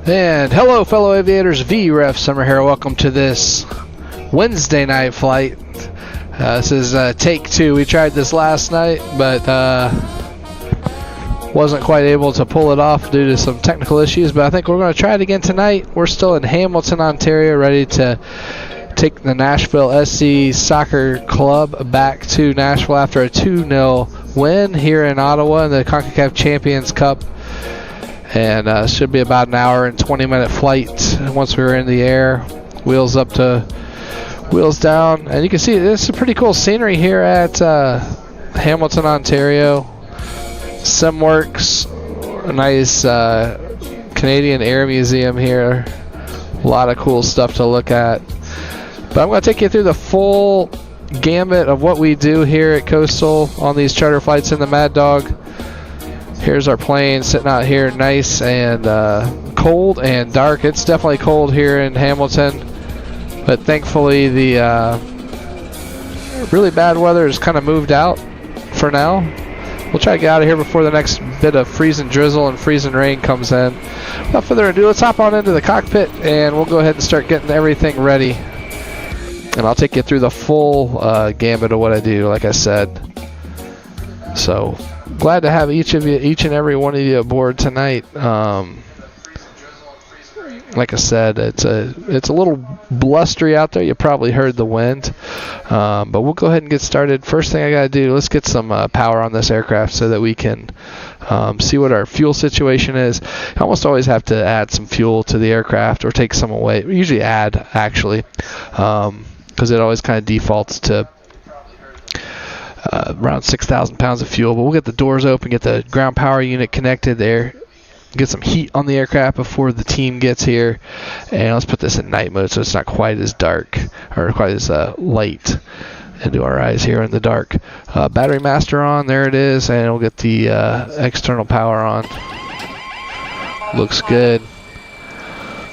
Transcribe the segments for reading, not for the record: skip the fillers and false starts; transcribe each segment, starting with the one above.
And hello, fellow aviators. VREF Summer here. Welcome to this Wednesday night flight. This is take 2. We tried this last night, but wasn't quite able to pull it off due to some technical issues. But I think we're going to try it again tonight. We're still in Hamilton, Ontario, ready to take the Nashville SC Soccer Club back to Nashville after a 2-0 win here in Ottawa in the CONCACAF Champions Cup. And should be about an hour and 20-minute flight once we were in the air. Wheels up to wheels down. And you can see this is pretty cool scenery here at Hamilton, Ontario. SimWorks, a nice Canadian Air Museum here. A lot of cool stuff to look at. But I'm going to take you through the full gamut of what we do here at Coastal on these charter flights in the Mad Dog. Here's our plane sitting out here, nice and cold and dark. It's definitely cold here in Hamilton, but thankfully the really bad weather has kind of moved out for now. We'll try to get out of here before the next bit of freezing drizzle and freezing rain comes in. Without further ado, let's hop on into the cockpit and we'll go ahead and start getting everything ready. And I'll take you through the full gamut of what I do, like I said. So glad to have each and every one of you aboard tonight. Like I said, it's a little blustery out there. You probably heard the wind, but we'll go ahead and get started. First thing I gotta do, let's get some power on this aircraft so that we can see what our fuel situation is. I almost always have to add some fuel to the aircraft or take some away. We usually add, actually, because it always kind of defaults to around 6,000 pounds of fuel. But we'll get the doors open, get the ground power unit connected there, get some heat on the aircraft before the team gets here. And let's put this in night mode so it's not quite as dark or quite as light into our eyes here in the dark. Battery master on, there it is, and we'll get the external power on. Looks good.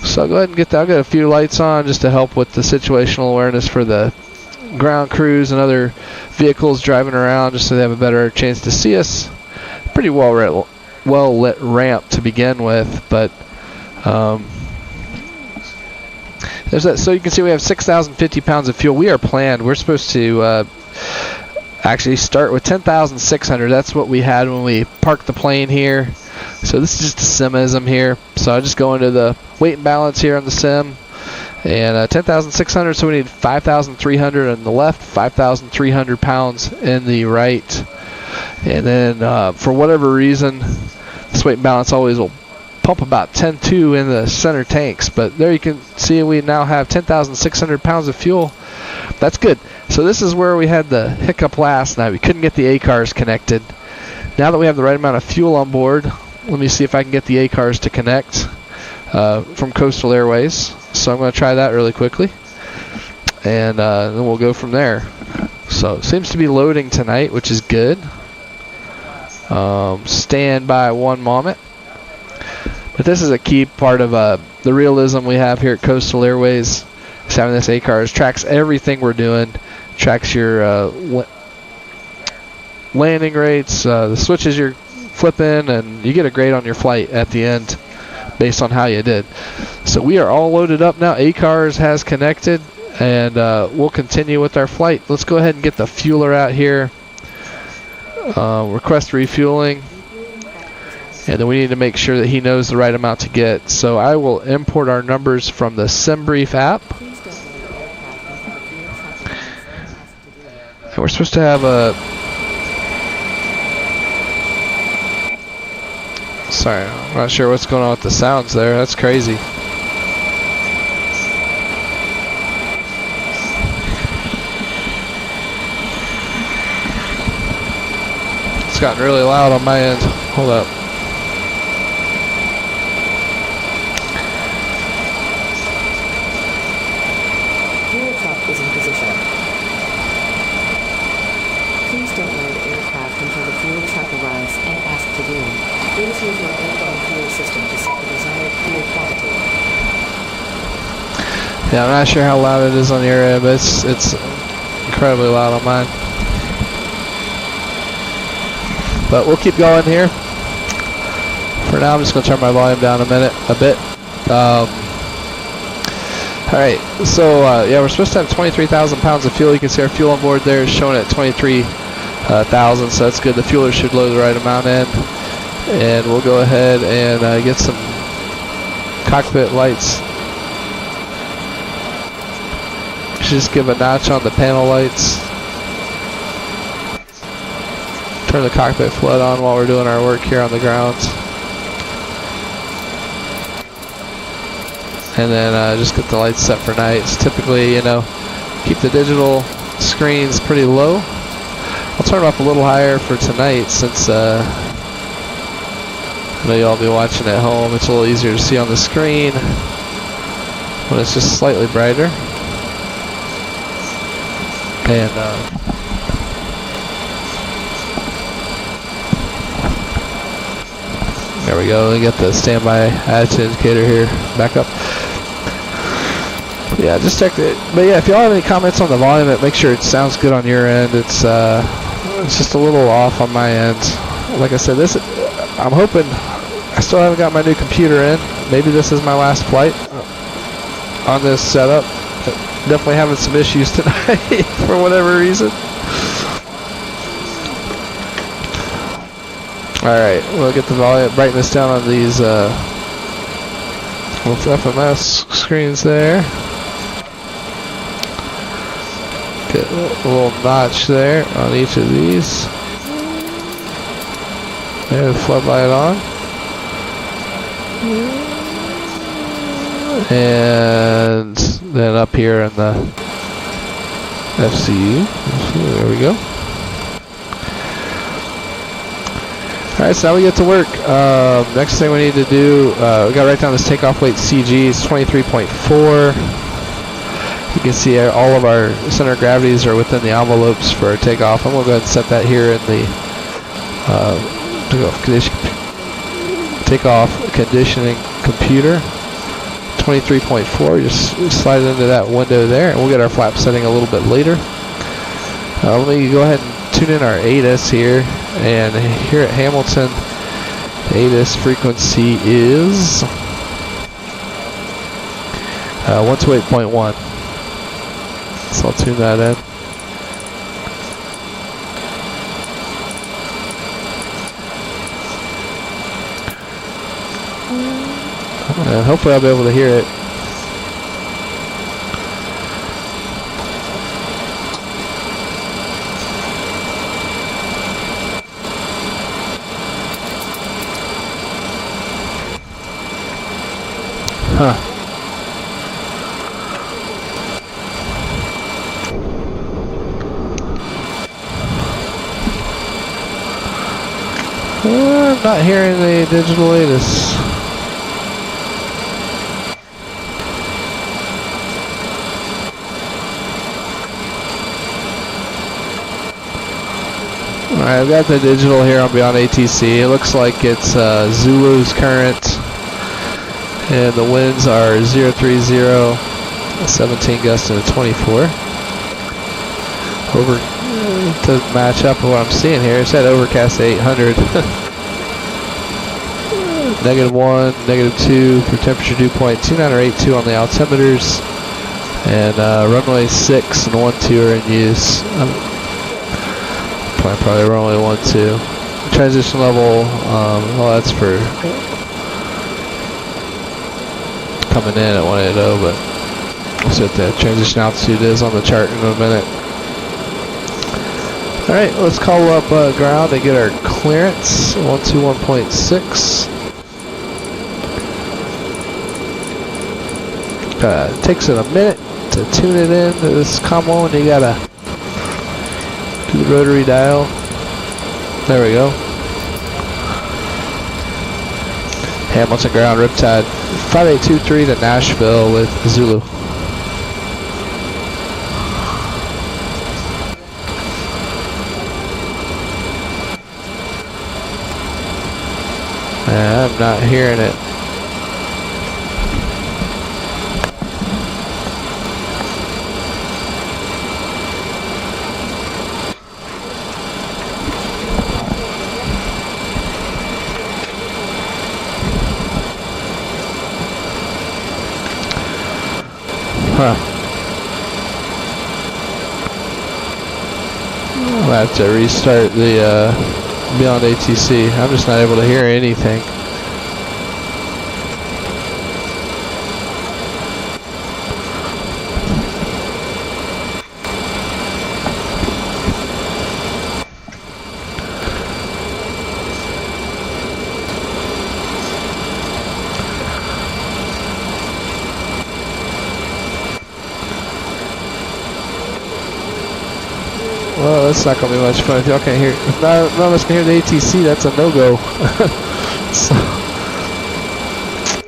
So I'll go ahead and I'll get a few lights on just to help with the situational awareness for the ground crews and other vehicles driving around, just so they have a better chance to see us. Pretty well lit ramp to begin with, but there's that. So you can see we have 6,050 pounds of fuel. We are planned. We're supposed to actually start with 10,600. That's what we had when we parked the plane here. So this is just a simism here. So I just go into the weight and balance here on the sim. And 10,600, so we need 5,300 on the left, 5,300 pounds in the right. And then for whatever reason, this weight and balance always will pump about 10.2 in the center tanks. But there you can see we now have 10,600 pounds of fuel. That's good. So this is where we had the hiccup last night. We couldn't get the ACARs connected. Now that we have the right amount of fuel on board, let me see if I can get the ACARs to connect from Coastal Airways. So I'm going to try that really quickly, and then we'll go from there. So it seems to be loading tonight, which is good. Stand by one moment. But this is a key part of the realism we have here at Coastal Airways. Is having this ACARS tracks everything we're doing, tracks your landing rates, the switches you're flipping, and you get a grade on your flight at the end based on how you did. So we are all loaded up now. ACARS has connected, and we'll continue with our flight. Let's go ahead and get the fueler out here. Request refueling. And then we need to make sure that he knows the right amount to get. So I will import our numbers from the SimBrief app. And we're supposed to have a Sorry, I'm not sure what's going on with the sounds there. That's crazy. It's gotten really loud on my end. Hold up. Fuel truck is in position. Please don't load aircraft until the fuel truck arrives and ask to do. Please use your airborne fuel system to set the desired fuel quantity. Yeah, I'm not sure how loud it is on your end, but it's incredibly loud on mine. But we'll keep going here. For now, I'm just going to turn my volume down a bit. Alright, so yeah, we're supposed to have 23,000 pounds of fuel. You can see our fuel on board there is showing at 23,000, so that's good. The fueler should load the right amount in. And we'll go ahead and get some cockpit lights. Just give a notch on the panel lights. Turn the cockpit flood on while we're doing our work here on the grounds. And then just get the lights set for nights. Typically, you know, keep the digital screens pretty low. I'll turn them up a little higher for tonight since I know y'all be watching at home. It's a little easier to see on the screen when it's just slightly brighter. And there we go. We get the standby attitude indicator here back up. Yeah, just check it. But yeah, if y'all have any comments on the volume, make sure it sounds good on your end. It's just a little off on my end. Like I said, I'm hoping. I still haven't got my new computer in. Maybe this is my last flight on this setup. Definitely having some issues tonight for whatever reason. Alright, we'll get the volume, brightness down on these little FMS screens there. Get a little notch there on each of these. There's the floodlight on. And then up here in the FCU. There we go. Alright, so now we get to work. Next thing we need to do, we gotta write down this takeoff weight CG. It's 23.4. You can see all of our center of gravities are within the envelopes for our takeoff. I'm gonna go ahead and set that here in the takeoff conditioning computer. 23.4. Just slide it into that window there, and we'll get our flap setting a little bit later. Let me go ahead and tune in our ATIS here. And here at Hamilton, ATIS frequency is 128.1. So I'll tune that in. And hopefully I'll be able to hear it. Huh. I'm not hearing the digital ATIS. Alright, I've got the digital here on Beyond ATC. It looks like it's Zulu's current. And the winds are 030, 17 gusts and a 24. Over, it doesn't match up with what I'm seeing here. It's at overcast 800. -1, -2 for temperature dew point, 2982 on the altimeters. And runway 6 and 12 are in use. Probably runway 12. Transition level, well, that's for coming in at 180, but we'll see what the transition altitude is on the chart in a minute. Alright, let's call up ground and get our clearance, 121.6. Takes it a minute to tune it in to this combo, and you gotta do the rotary dial. There we go. Hamilton ground, Riptide 5823 to Nashville with Zulu. I'm not hearing it. Huh. I'll have to restart the Beyond ATC. I'm just not able to hear anything. Well, that's not going to be much fun if y'all can't hear. If none of us can hear the ATC, that's a no-go. So,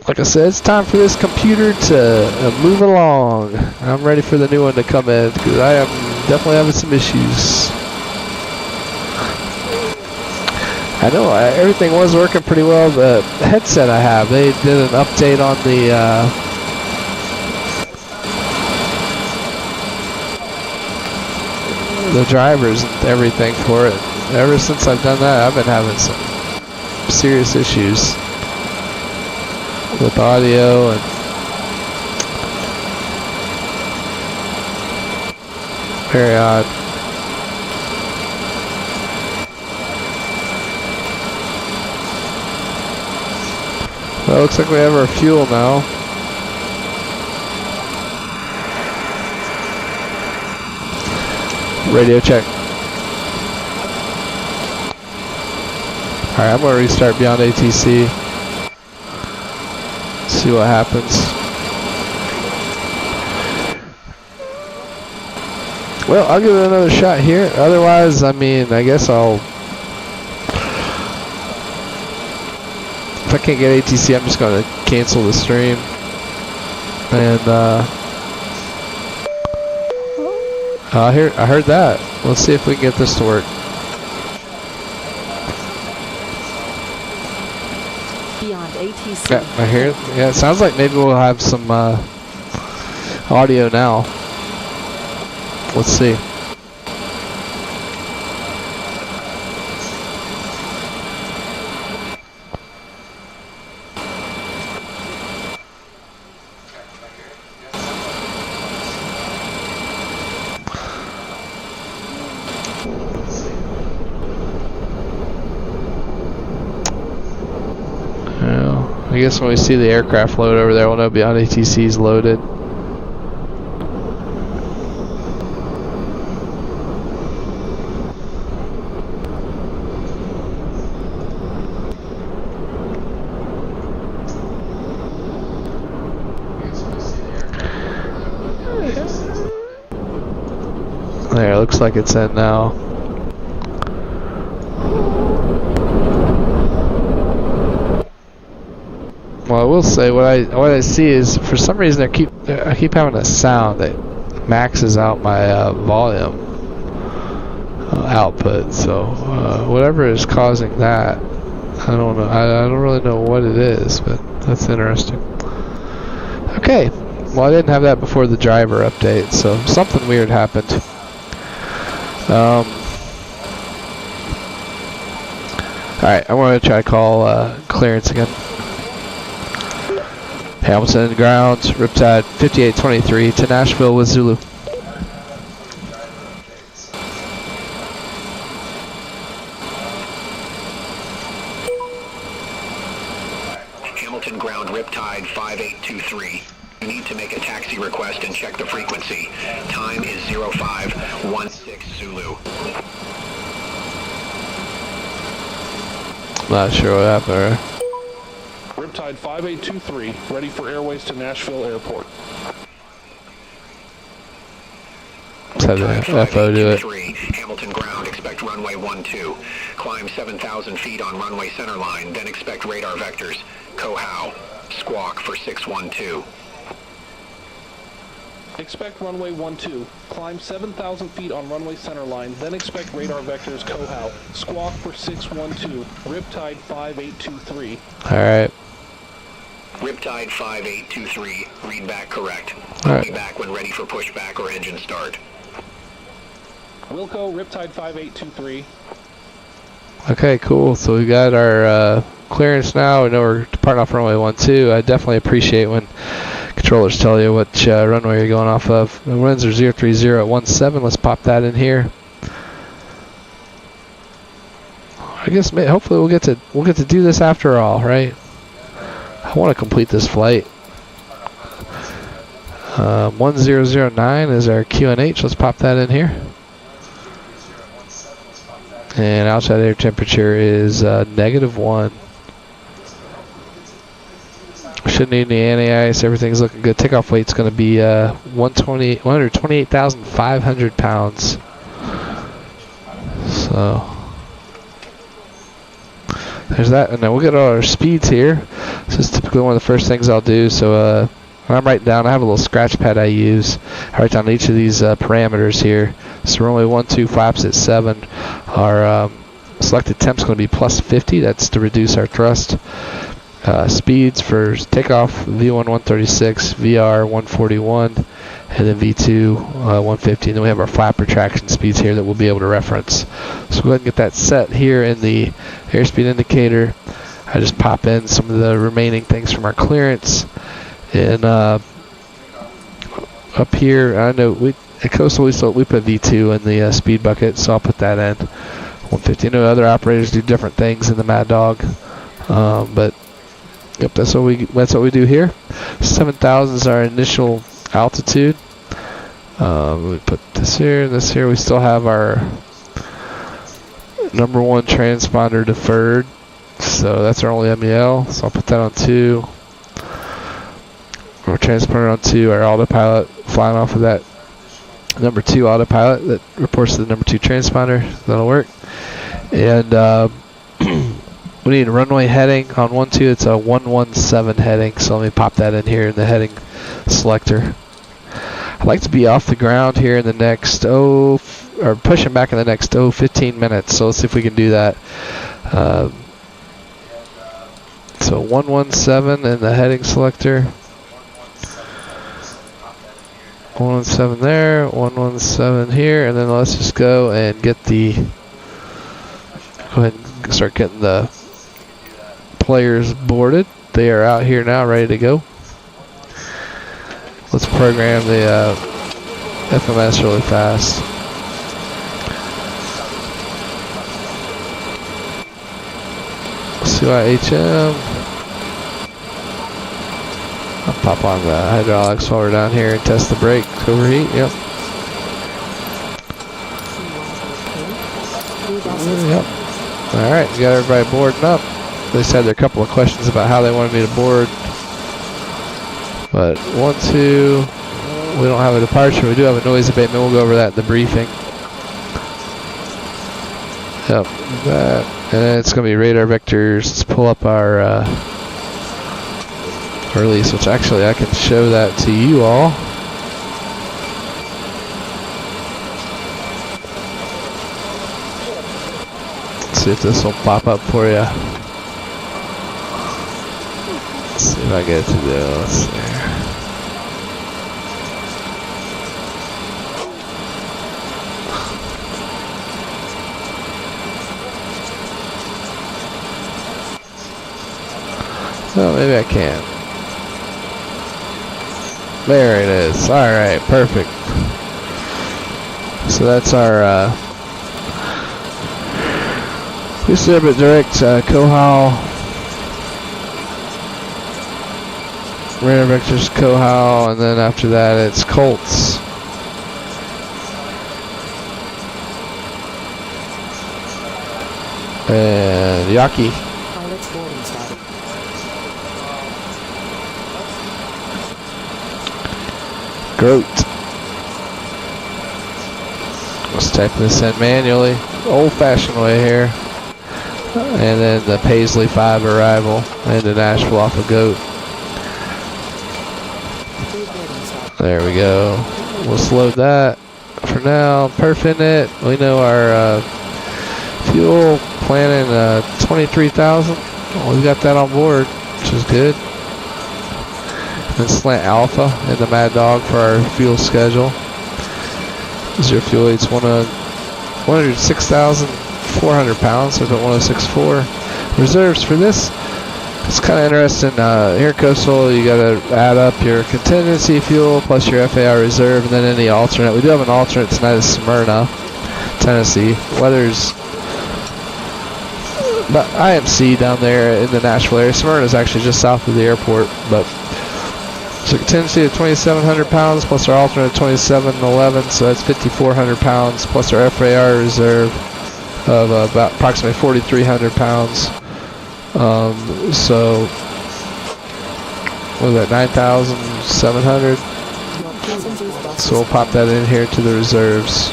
like I said, it's time for this computer to move along. I'm ready for the new one to come in because I am definitely having some issues. I know everything was working pretty well. The headset I have, they did an update on the drivers and everything for it. Ever since I've done that, I've been having some serious issues with audio and very odd. Well, looks like we have our fuel now. Radio check. Alright, I'm going to restart Beyond ATC. See what happens. Well, I'll give it another shot here. Otherwise, I mean, I guess I'll... If I can't get ATC, I'm just going to cancel the stream. And, I heard that. Let's see if we can get this to work. Beyond ATC. Yeah, I hear it. Yeah, it sounds like maybe we'll have some audio now. Let's see. I guess when we see the aircraft load over there, we'll know Beyond ATC is loaded. There, looks like it's in now. Well, I will say what I see is for some reason I keep having a sound that maxes out my volume output. So whatever is causing that, I don't know. I don't really know what it is, but that's interesting. Okay, well I didn't have that before the driver update, so something weird happened. All right, I want to try to call clearance again. Hamilton ground, Riptide 5823 to Nashville with Zulu. Hamilton ground, Riptide 5823. You need to make a taxi request and check the frequency. Time is 0516 Zulu. Not sure what happened there. Riptide 5823, ready for airways to Nashville Airport. Let's have the FO do it. Hamilton ground, expect runway 12. Climb 7,000 feet on runway centerline, then expect radar vectors. Cohow, squawk for 612. Expect runway 12. Climb 7,000 feet on runway centerline, then expect radar vectors Cohow. Squawk for 612. Riptide 5823. All right. Riptide 5823. Read back correct. All I'll right. be back when ready for pushback or engine start. Wilco, Riptide 5823. Okay, cool. So we got our clearance now. We know we're departing off runway 12. I definitely appreciate when controllers tell you what runway you're going off of. The winds are 030 at 17. Let's pop that in here. I guess hopefully we'll get to do this after all, right? I want to complete this flight. 1009 is our QNH. Let's pop that in here. And outside air temperature is -1. Shouldn't need any anti-ice. Everything's looking good. Takeoff weight's going to be 128,500 pounds. So there's that. And then we'll get all our speeds here. This is typically one of the first things I'll do. So when I'm writing down, I have a little scratch pad I use. I write down each of these parameters here. So runway 12 flaps at 7. Our selected temp's going to be plus 50. That's to reduce our thrust. Speeds for takeoff, V1 136, VR 141, and then V2 150. And then we have our flap retraction speeds here that we'll be able to reference. So we'll go ahead and get that set here in the airspeed indicator. I just pop in some of the remaining things from our clearance. And up here, I know at Coastal we put V2 in the speed bucket, so I'll put that in. 150. I know other operators do different things in the Mad Dog, but yep, that's what we do here. 7,000 is our initial altitude. We put this here and this here. We still have our number 1 transponder deferred, so that's our only MEL. So I'll put that on 2. We're transponder on 2. Our autopilot flying off of that number 2 autopilot that reports to the number 2 transponder. That'll work. And we need a runway heading on 12. It's a 117 heading, so let me pop that in here in the heading selector. I'd like to be off the ground here in the next, or pushing back in the next, 15 minutes. So let's see if we can do that. So 117 in the heading selector. 117 there, 117 here, and then let's just go and go ahead and start getting the players boarded. They are out here now, ready to go. Let's program the FMS really fast. CYHM. I'll pop on the hydraulics while we're down here and test the brake. Overheat, yep. Yep. Alright, we got everybody boarding up. They just had a couple of questions about how they wanted me to board. But 12, we don't have a departure. We do have a noise abatement. We'll go over that in the briefing. Yep, that. And then it's going to be radar vectors. Let's pull up our release, which actually I can show that to you all. Let's see if this will pop up for you. Let's see if I get it to do. Let's see. Oh, maybe I can. There it is. Alright, perfect. So that's our Boost Orbit Direct Cohow. Radar Vectors Cohow, and then after that it's Colts. And Yaki. Pilot's boarding started. Groat. Let's type this in manually, old-fashioned way here. And then the Paisley 5 arrival into Nashville off of Goat. There we go. Let's load that for now. Perfing it. We know our fuel planning 23,000. Well, we got that on board, which is good. And Slant Alpha in the Mad Dog for our fuel schedule. Zero fuel weights 106,400 pounds, so about 106.4. Reserves for this. It's kind of interesting. Here at Coastal, you got to add up your contingency fuel plus your FAR reserve, and then any alternate. We do have an alternate tonight at Smyrna, Tennessee. Weather's but IMC down there in the Nashville area. Smyrna is actually just south of the airport, but so contingency of 2,700 pounds plus our alternate 2,711, so that's 5,400 pounds plus our FAR reserve of about approximately 4,300 pounds. So what is that, 9,700? So we'll pop that in here to the reserves.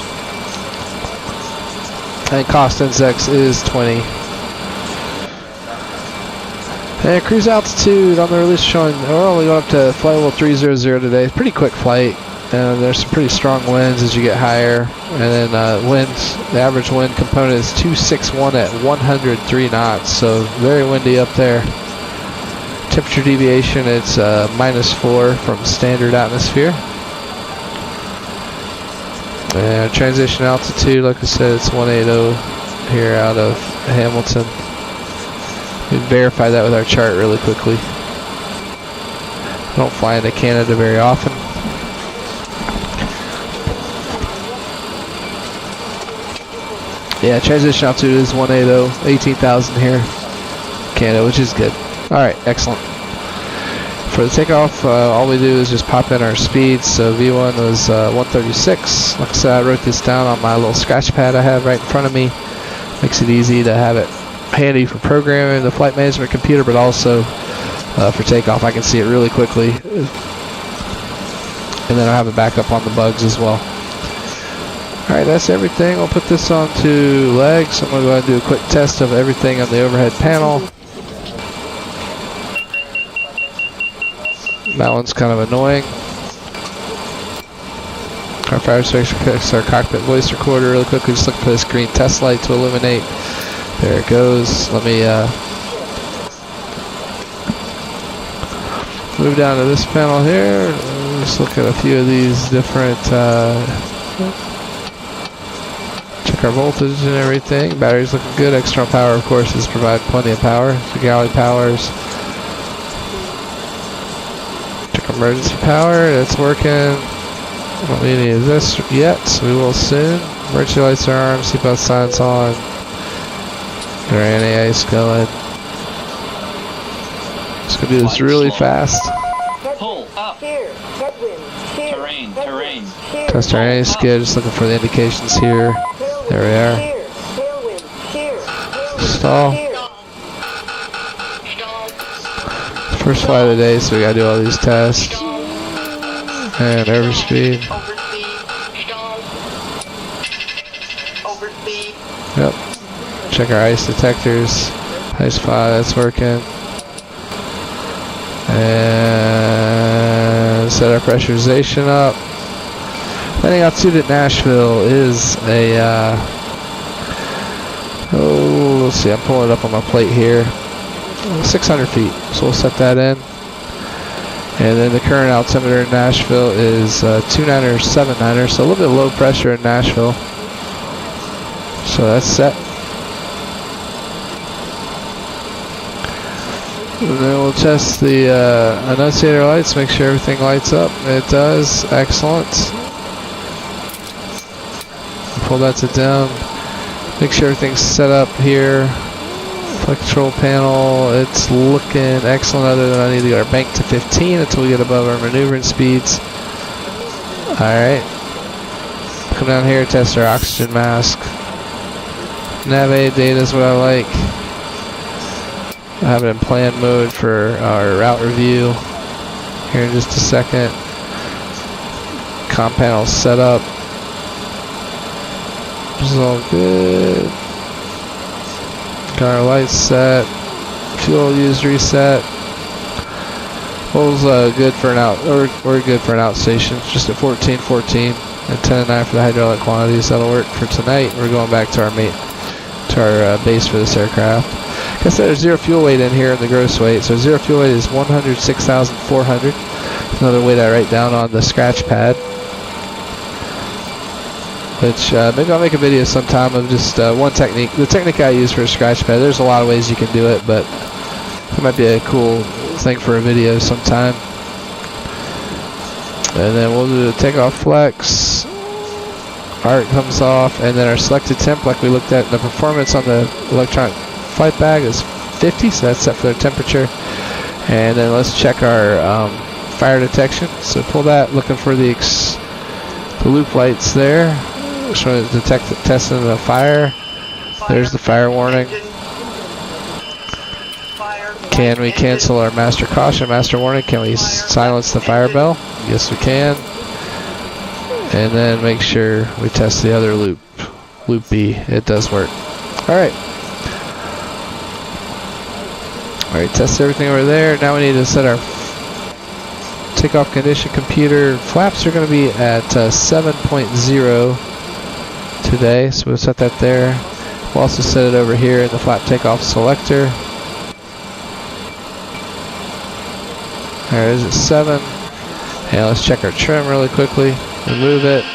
And cost index is 20. And cruise altitude on the release showing we're only going up to flight level 300 today. Pretty quick flight. And there's some pretty strong winds as you get higher. And then winds, the average wind component is 261 at 103 knots. So very windy up there. Temperature deviation, it's -4 from standard atmosphere. And transition altitude, like I said, it's 180 here out of Hamilton. We can verify that with our chart really quickly. I don't fly into Canada very often. Yeah, transition altitude is 180, 18,000 here, Canada, which is good. All right, excellent. For the takeoff, all we do is just pop in our speeds. So V1 was 136. Like I said, I wrote this down on my little scratch pad I have right in front of me. Makes it easy to have it handy for programming the flight management computer, but also for takeoff I can see it really quickly, and then I'll have it back up on the bugs as well. Alright, that's everything. We'll put this on to legs. I'm going to go ahead and do a quick test of everything on the overhead panel. That one's kind of annoying. Our fire station connects our cockpit voice recorder really quickly. Just look for this green test light to illuminate. There it goes. Let me move down to this panel here. Just look at a few of these different, check our voltage and everything. Battery's looking good. External power, of course, is providing plenty of power. So galley powers. Check emergency power. That's working. Don't need any of this yet. We will soon. Emergency lights are on. Seatbelt signs on. Our NAA is going. Just gonna do this really fast. Pull up. Terrain. Test our NAA skid. Just looking for the indications here. There we are. Stall. First flight of the day, so we gotta do all these tests. And overspeed. Yep. Check our ice detectors. Ice 5, that's working. And set our pressurization up. Landing altitude at Nashville is a, let's see, I'm pulling it up on my plate here. 600 feet, so we'll set that in. And then the current altimeter in Nashville is 29 or 79er, so a little bit low pressure in Nashville. So that's set. And then we'll test the annunciator lights, make sure everything lights up. It does. Excellent. Pull that to down. Make sure everything's set up here. Flight control panel, it's looking excellent, other than I need to get our bank to 15 until we get above our maneuvering speeds. Alright. Come down here, test our oxygen mask. Nav data is what I like. I have it in plan mode for our route review here in just a second. comm panel set up. This is all good. Got our lights set. Fuel used reset. Fuel's good for an out, or good for an outstation. It's just at 1414 and 10.9 for the hydraulic quantities. That'll work for tonight. We're going back to our base for this aircraft. Like I said, there's zero fuel weight in here in the gross weight. So zero fuel weight is 106,400. Another weight I write down on the scratch pad. Which maybe I'll make a video sometime of just one technique. The technique I use for a scratch pad. There's a lot of ways you can do it, but it might be a cool thing for a video sometime. And then we'll do the takeoff flex. Arc comes off, and then our selected temp, like we looked at, the performance on the electronic flight bag is 50, so that's set for their temperature. And then let's check our fire detection. So pull that, looking for the loop lights there, showing the testing the fire. There's the fire warning. Can we cancel our master caution, master warning? Can we silence the fire bell? Yes, we can. And then make sure we test the other loop B. It does work. Alright. Alright, test everything over there. Now we need to set our takeoff condition computer. Flaps are going to be at 7.0 today, so we'll set that there. We'll also set it over here in the flap takeoff selector. There it is at 7. And let's check our trim really quickly. Remove it.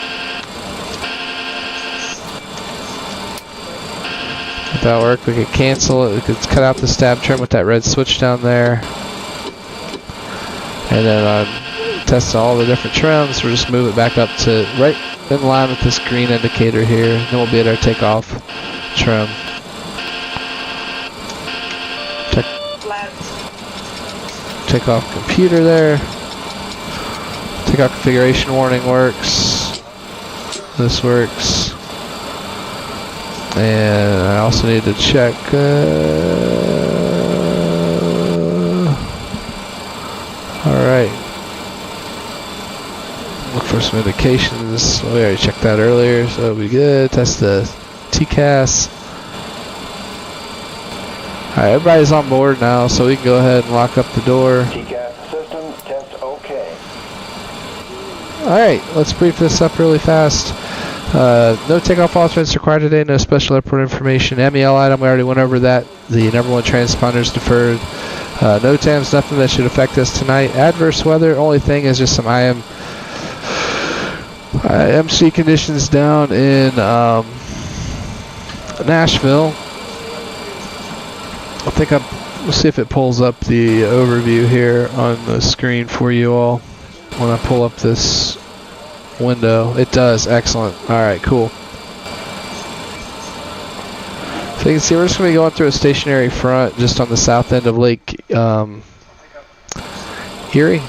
If that worked, we could cancel it. We could cut out the stab trim with that red switch down there. And then test all the different trims. We'll just move it back up to right in line with this green indicator here. Then we'll be at our takeoff trim. Takeoff computer there. Takeoff configuration warning works. This works. And I also need to check. Alright. Look for some indications. We already checked that earlier, so it'll be good. Test the TCAS. Alright, everybody's on board now, so we can go ahead and lock up the door. TCAS system test okay. Alright, let's brief this up really fast. No takeoff alternates required today, no special airport information. MEL item, we already went over that. The number 1 transponder is deferred. No TAMs, nothing that should affect us tonight. Adverse weather, only thing is just some MC conditions down in Nashville. We'll see if it pulls up the overview here on the screen for you all when I pull up this window. It does. Excellent. Alright, cool. So you can see we're just going to be going through a stationary front just on the south end of Lake Erie.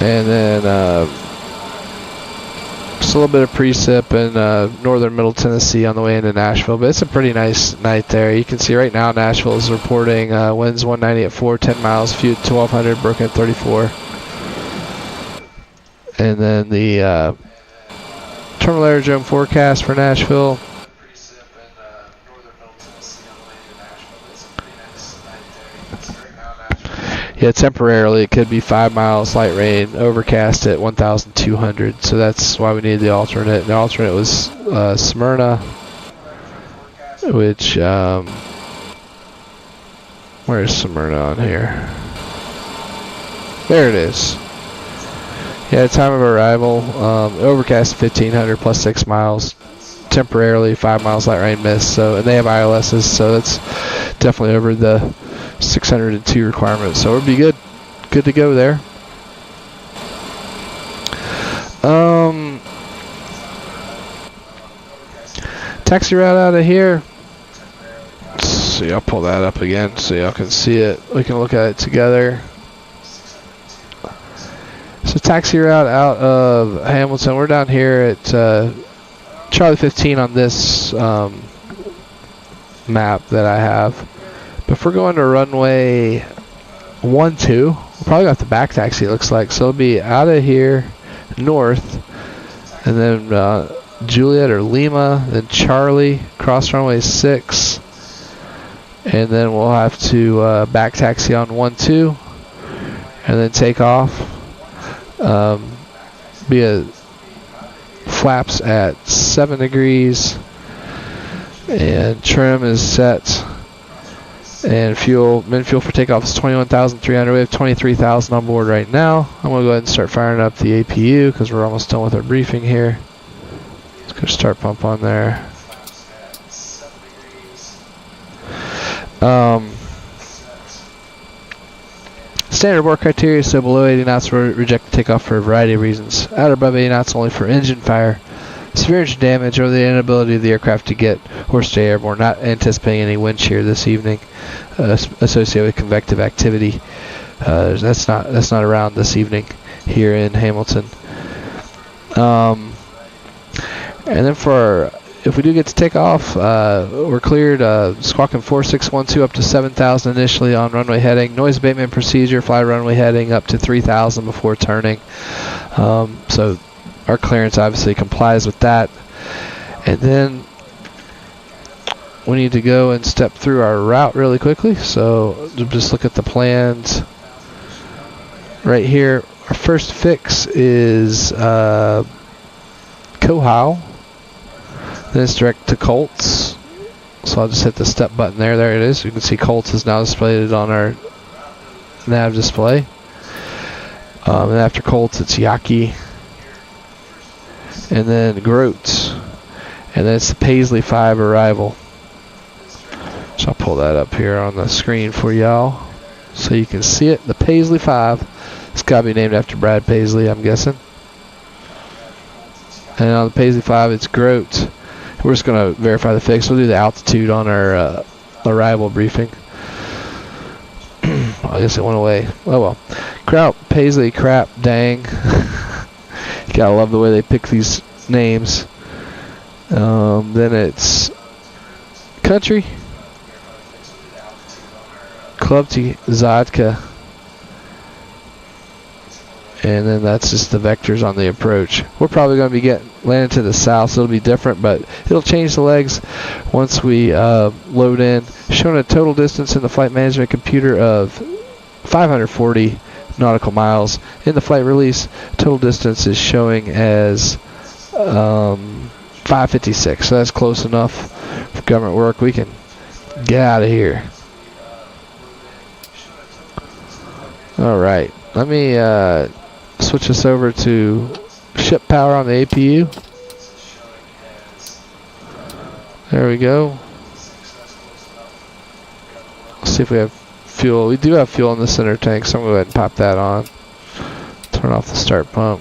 And then just a little bit of precip in northern Middle Tennessee on the way into Nashville, but it's a pretty nice night there. You can see right now Nashville is reporting winds 190 at 4, 10 miles, few at 1200, broken at 34. And then the terminal aerodrome forecast for Nashville. Yeah, temporarily it could be 5 miles, light rain, overcast at 1,200. So that's why we needed the alternate. The alternate was Smyrna, which where's Smyrna on here? There it is. Yeah, time of arrival, overcast 1,500 plus 6 miles. Temporarily 5 miles, light rain, mist. So, and they have ILSs, so that's definitely over the 602 requirements, so it'll be good to go there. Taxi route out of here. Let's see, I'll pull that up again so y'all can see it. We can look at it together. So taxi route out of Hamilton. We're down here at Charlie 15 on this map that I have. If we're going to runway 1-2. We'll probably have to back taxi, it looks like. So it'll be out of here north, and then Juliet or Lima, then Charlie, cross runway 6, and then we'll have to back taxi on 1-2, and then take off. Be a flaps at 7 degrees, and trim is set, and fuel, min fuel for takeoff is 21,300. We have 23,000 on board right now. I'm going to go ahead and start firing up the APU because we're almost done with our briefing here. Let's go start pump on there. Standard abort criteria, so below 80 knots we'll reject the takeoff for a variety of reasons. At or above 80 knots only for engine fire, severe engine damage, or the inability of the aircraft to get or stay airborne. Not anticipating any wind shear this evening associated with convective activity. That's not around this evening here in Hamilton. And then if we do get to take off, we're cleared squawking 4612 up to 7,000 initially on runway heading. Noise abatement procedure, fly runway heading up to 3,000 before turning. So our clearance obviously complies with that. And then we need to go and step through our route really quickly. So just look at the plans right here. Our first fix is Cohau. Then it's direct to Colts. So I'll just hit the step button there. There it is. You can see Colts is now displayed on our nav display. And after Colts, it's Yaqui. And then Groats. And then it's the Paisley 5 arrival. So I'll pull that up here on the screen for y'all so you can see it. The Paisley 5. It's got to be named after Brad Paisley, I'm guessing. And on the Paisley 5, it's Groat. We're just going to verify the fix. We'll do the altitude on our arrival briefing. I guess it went away. Oh well. Kraut, Paisley, crap, dang. You gotta love the way they pick these names. Then it's Country, Klubti, Zadka, and then that's just the vectors on the approach. We're probably going to be landing to the south, so it'll be different, but it'll change the legs once we load in. Showing a total distance in the flight management computer of 540 nautical miles. In the flight release, total distance is showing as 556, so that's close enough for government work. We can get out of here. All right, let me switch us over to ship power on the APU. There we go. Let's see if we have fuel. We do have fuel in the center tank, so I'm going to go ahead and pop that on. Turn off the start pump.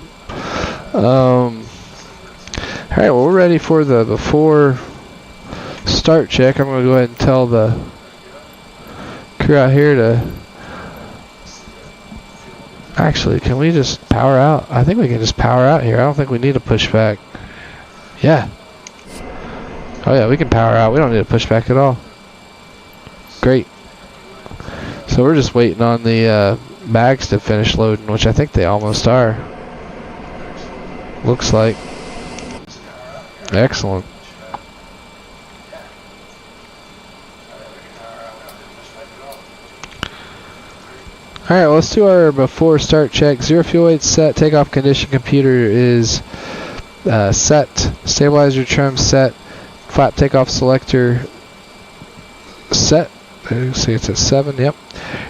Alright, well, we're ready for the before start check. I'm going to go ahead and tell the crew out here to... Actually, can we just power out? I think we can just power out here. I don't think we need a pushback. Yeah. Oh yeah, we can power out. We don't need a pushback at all. Great. So we're just waiting on the bags to finish loading, which I think they almost are. Looks like. Excellent. Alright, well, let's do our before start check. Zero fuel weight set. Takeoff condition computer is set. Stabilizer trim set. Flap takeoff selector set. See, it's at 7. Yep.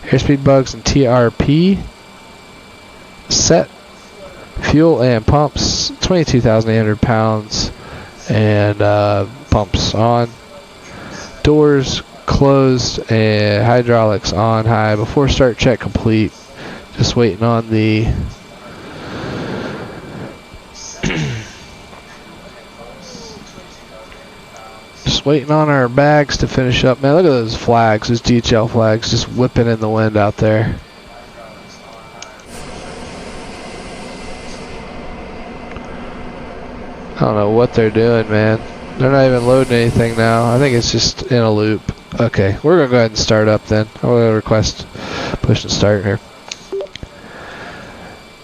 Airspeed bugs and TRP set. Fuel and pumps 22,800 pounds and pumps on. Doors closed and hydraulics on high. Before start check complete. Just waiting on the just waiting on our bags to finish up. Man, look at those flags, those DHL flags just whipping in the wind out there. I don't know what they're doing, man. They're not even loading anything now. I think it's just in a loop. Okay, we're going to go ahead and start up then. I'm going to request push and start here.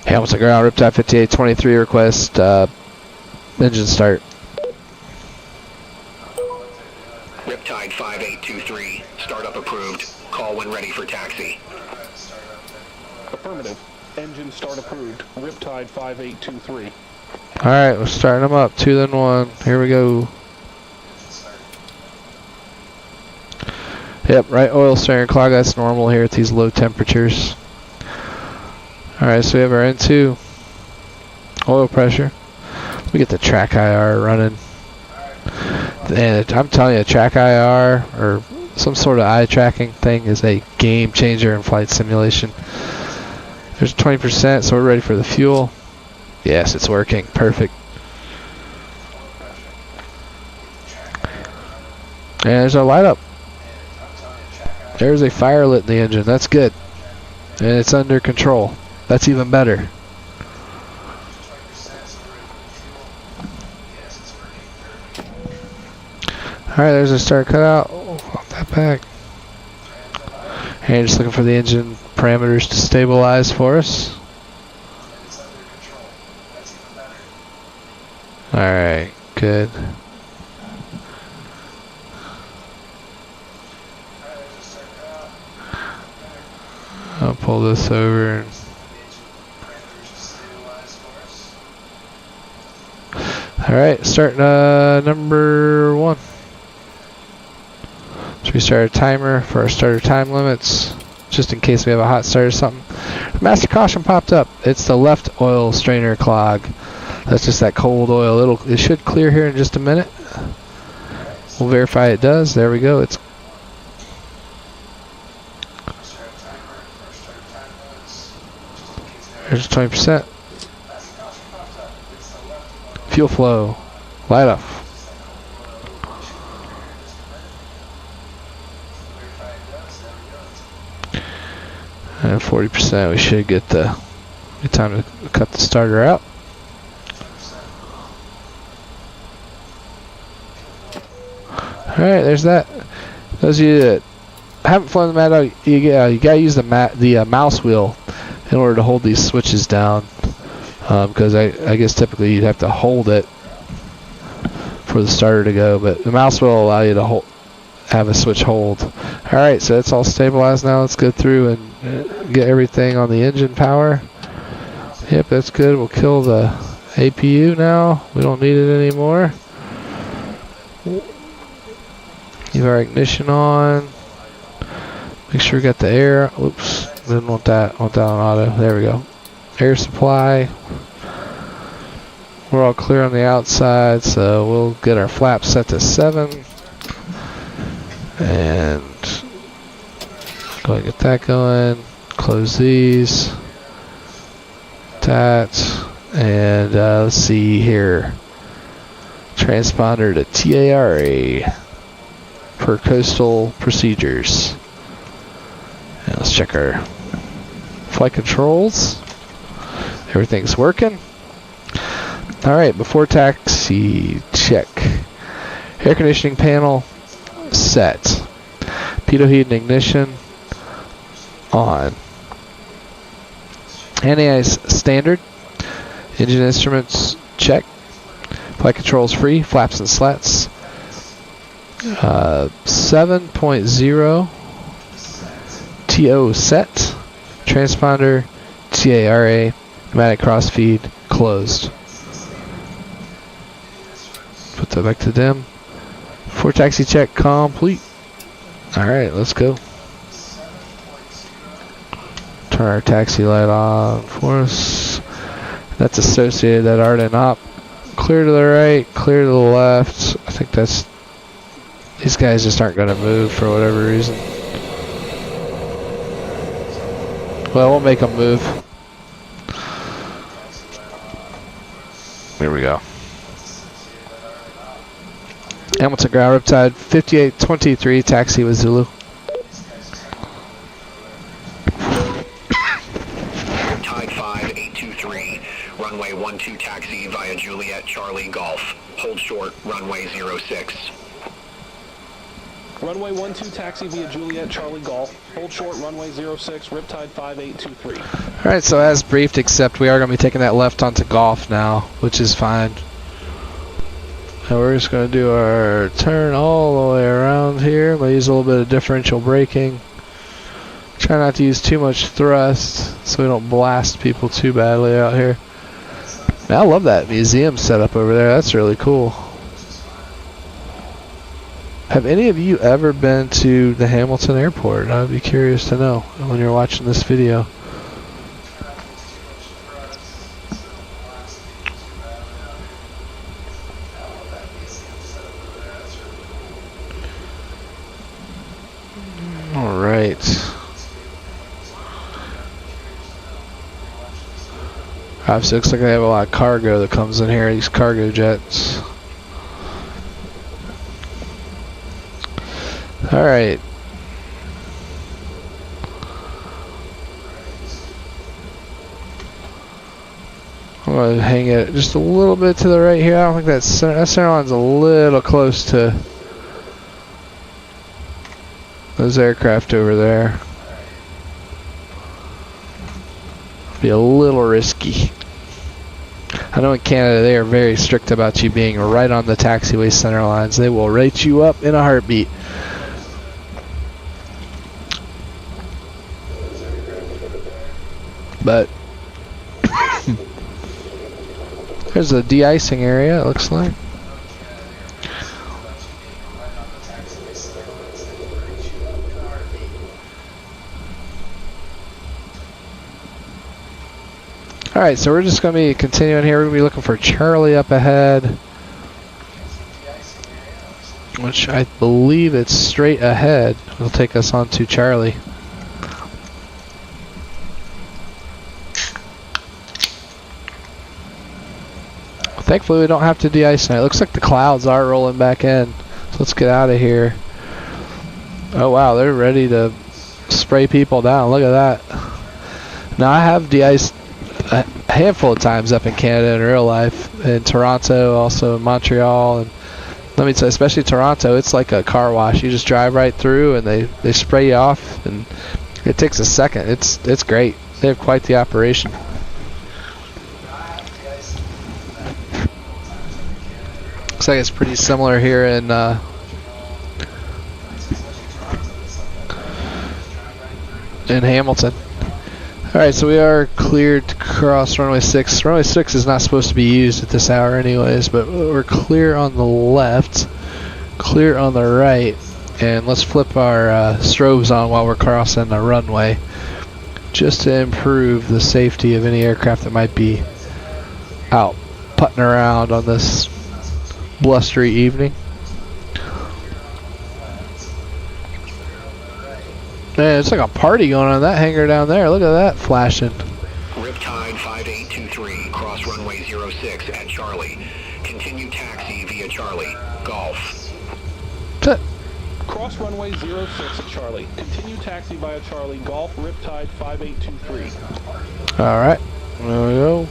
Hamilton ground, Riptide 5823, request engine start. Riptide 5823, startup approved. Call when ready for taxi. Affirmative. Engine start approved. Riptide 5823. Alright, we're starting them up. 2 then 1. Here we go. Yep, right oil steering clock. That's normal here at these low temperatures. Alright, so we have our N2 oil pressure. We get the track IR running. And I'm telling you, track IR or some sort of eye tracking thing is a game changer in flight simulation. There's 20%, so we're ready for the fuel. Yes, it's working. Perfect. And there's our light up. There's a fire lit in the engine. That's good. And it's under control. That's even better. Alright, there's a start cutout. Off that back. And just looking for the engine parameters to stabilize for us. Alright, good. I'll pull this over and alright, starting number 1. So we start a timer for our starter time limits, just in case we have a hot start or something. Master caution popped up. It's the left oil strainer clog. That's just that cold oil. It should clear here in just a minute. We'll verify it does. There we go. It's there's 20%. Fuel flow. Light off. And 40%. We should get time to cut the starter out. Alright, there's that. Those of you that haven't flown the mat out, you gotta use the mouse wheel in order to hold these switches down. Because I guess typically you'd have to hold it for the starter to go, but the mouse will allow you to have a switch hold. Alright, so it's all stabilized now. Let's go through and get everything on the engine power. Yep, that's good. We'll kill the APU now. We don't need it anymore. Leave our ignition on. Make sure we got the air. Oops, didn't want that. Want that on auto. There we go. Air supply. We're all clear on the outside, so we'll get our flaps set to 7. And go ahead and get that going. Close these. That. And let's see here. Transponder to TARA per coastal procedures. And let's check our flight controls. Everything's working. Alright, before taxi, check. Air conditioning panel set. Pitot heat and ignition on. Anti-ice standard. Engine instruments check. Flight controls free. Flaps and slats. 7.0 TO set. Transponder TARA. Pneumatic crossfeed closed. Put that back to them. Before taxi check complete. Alright, let's go. Turn our taxi light on for us. That's associated, that RDN op. Clear to the right, clear to the left. I think that's... These guys just aren't going to move for whatever reason. Well, we'll make them move. Here we go. Hamilton ground, Riptide 5823, taxi with Zulu. Riptide 5823, runway 12 taxi via Juliet Charlie Golf. Hold short, runway 06. Runway 12, taxi via Juliet, Charlie Golf. Hold short, runway 06, Riptide 5823. Alright, so as briefed, except we are going to be taking that left onto Golf now, which is fine. And we're just going to do our turn all the way around here. I'm going to use a little bit of differential braking. Try not to use too much thrust so we don't blast people too badly out here. Man, I love that museum setup over there. That's really cool. Have any of you ever been to the Hamilton Airport? I'd be curious to know when you're watching this video. All right. Obviously, looks like they have a lot of cargo that comes in here. These cargo jets. All right. I'm going to hang it just a little bit to the right here. I don't think that center line's a little close to those aircraft over there. Be a little risky. I know in Canada they are very strict about you being right on the taxiway center lines. They will rate you up in a heartbeat. But there's a de-icing area, it looks like. Alright, so we're just going to be continuing here. We're going to be looking for Charlie up ahead, which I believe it's straight ahead. It'll take us on to Charlie. Thankfully, we don't have to de-ice tonight. It looks like the clouds are rolling back in. So let's get out of here. Oh, wow. They're ready to spray people down. Look at that. Now, I have de-iced a handful of times up in Canada in real life. In Toronto, also in Montreal. And let me tell you, especially Toronto, it's like a car wash. You just drive right through and they spray you off. And it takes a second. It's great. They have quite the operation. Looks like it's pretty similar here in Hamilton. Alright, so we are cleared to cross runway 6. Runway 6 is not supposed to be used at this hour anyways, but we're clear on the left, clear on the right, and let's flip our strobes on while we're crossing the runway, just to improve the safety of any aircraft that might be out putting around on this blustery evening. Man, it's like a party going on in that hangar down there. Look at that flashing. Riptide 5823, cross runway 06 at Charlie. Continue taxi via Charlie. Golf. Cross runway 06 at Charlie. Continue taxi via Charlie. Golf, Riptide 5823. Alright, there we go.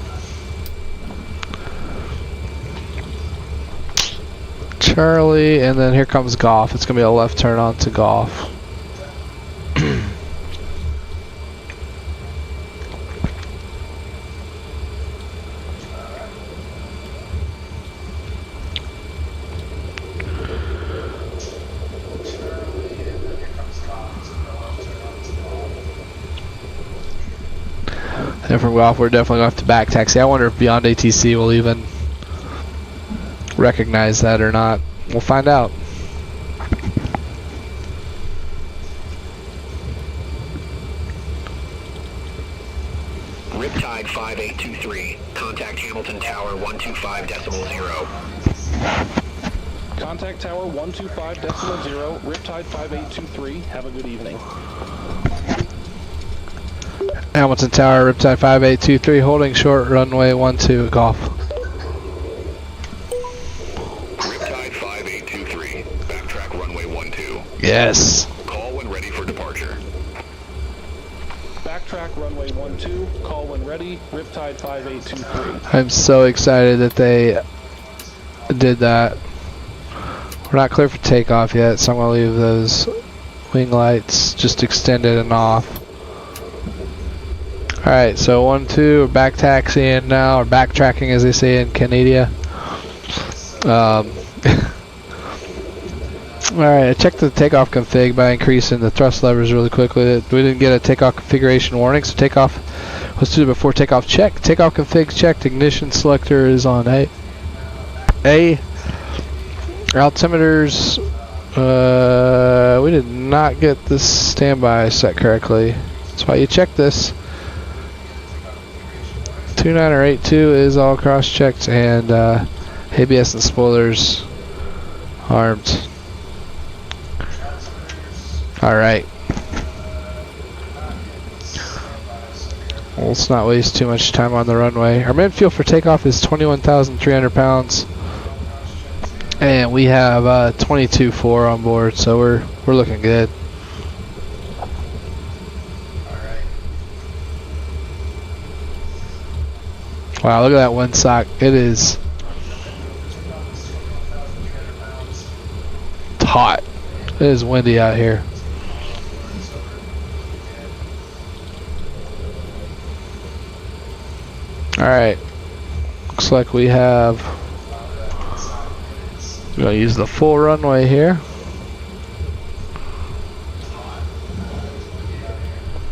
Charlie, and then here comes Golf. It's going to be a left turn on to Golf. And from Golf, we're definitely going to have to back taxi. I wonder if Beyond ATC will even recognize that or not. We'll find out. Riptide 5823, contact Hamilton Tower 125.0. Contact Tower 125.0, Riptide 5823. Have a good evening. Hamilton Tower, Riptide 5823, holding short runway 12, Golf. Riptide 5823, backtrack runway 12. Yes. Call when ready for departure. Backtrack runway 12, call when ready, Riptide 5823. I'm so excited that they did that. We're not clear for takeoff yet, so I'm going to leave those wing lights just extended and off. Alright, so 1-2, we're back taxiing now, or backtracking as they say in Canada. Alright, I checked the takeoff config by increasing the thrust levers really quickly. We didn't get a takeoff configuration warning, so takeoff, let's do it before takeoff check. Takeoff config checked, ignition selector is on A. Altimeters, we did not get this standby set correctly. That's why you check this. 29 or 82 is all cross-checked, and ABS and spoilers armed. Alright. Well, let's not waste too much time on the runway. Our min fuel for takeoff is 21,300 pounds. And we have 22.4 on board, so we're looking good. Wow, look at that windsock. It is hot. It is windy out here. Alright. Looks like we have... We're going to use the full runway here.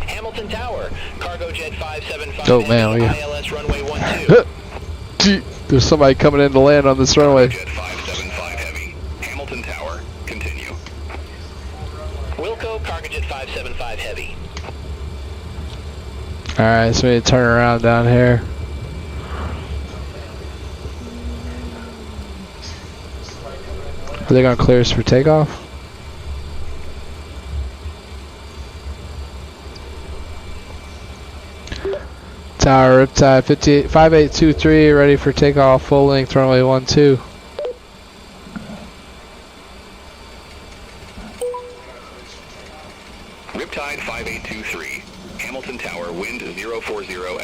Hamilton Tower, cargo jet 575. Oh man, ILS runway 12. there's somebody coming in to land on this runway. Jet 575 heavy. Hamilton Tower, continue. Wilco, cargo jet 575 heavy. Alright, so we need to turn around down here. Are they going to clear us for takeoff? Tower, Riptide 5823, ready for takeoff, full length, runway 12. Riptide 5823. Hamilton Tower, wind 040 at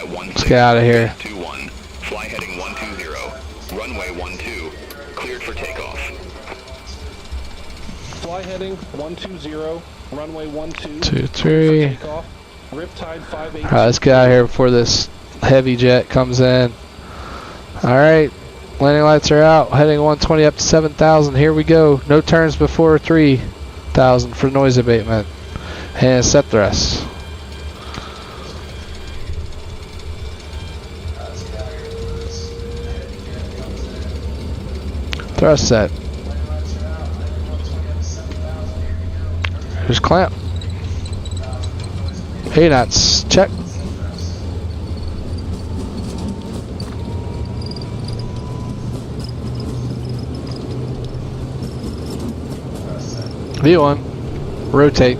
16. Let's get out of here. 21. Fly heading 120. Runway 12. Cleared for takeoff. Fly heading 120, runway 12. 23. Takeoff. Riptide 58. Alright, let's get out of here before this heavy jet comes in. Alright, landing lights are out. Heading 120 up to 7,000. Here we go. No turns before 3,000 for noise abatement. And set thrust. Thrust set. Here's clamp. Hey, knots. Check. V1. Rotate.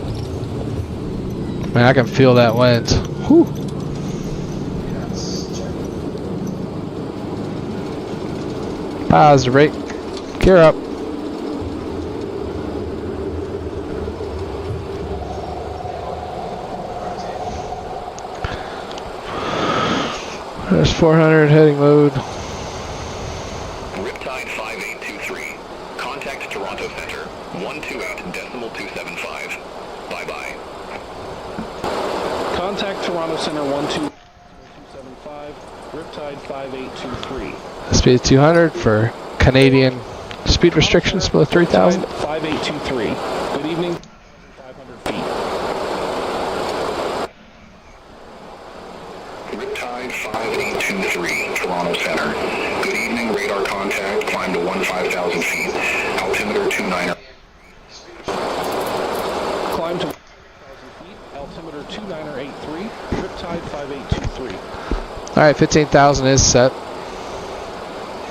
Man, I can feel that wind. Whew. Positive rate. Gear up. There's 400 heading mode. Riptide 5823. Contact Toronto Center. 128.275. Bye-bye. Contact Toronto Center 128.275. Riptide 5823. Speed 200 for Canadian speed restrictions below 3,000. 5823. Good evening. 500 feet. Riptide 5823, Toronto Center. Good evening, radar contact. Climb to 15,000 feet. Altimeter 29. Climb to 1,000 feet. Altimeter 2983. Riptide 5823. Alright, 15,000 is set.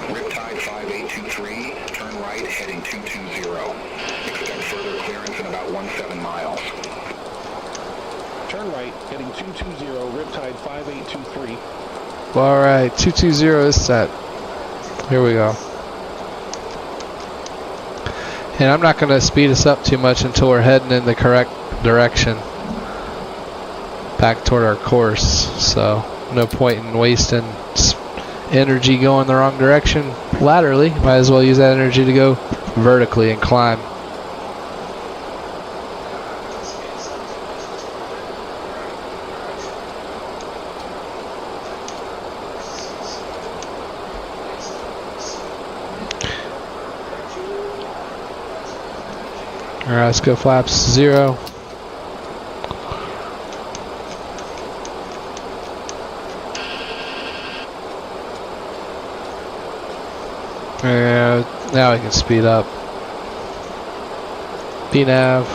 Riptide 5823, turn right, heading 220. Expect further clearance in about 17 miles. Turn right, heading 220, Riptide 5823. Alright, 220 is set. Here we go. And I'm not going to speed us up too much until we're heading in the correct direction. Back toward our course. So, no point in wasting energy going the wrong direction laterally. Might as well use that energy to go vertically and climb. Alright, let's go flaps 0. And now we can speed up. B-nav.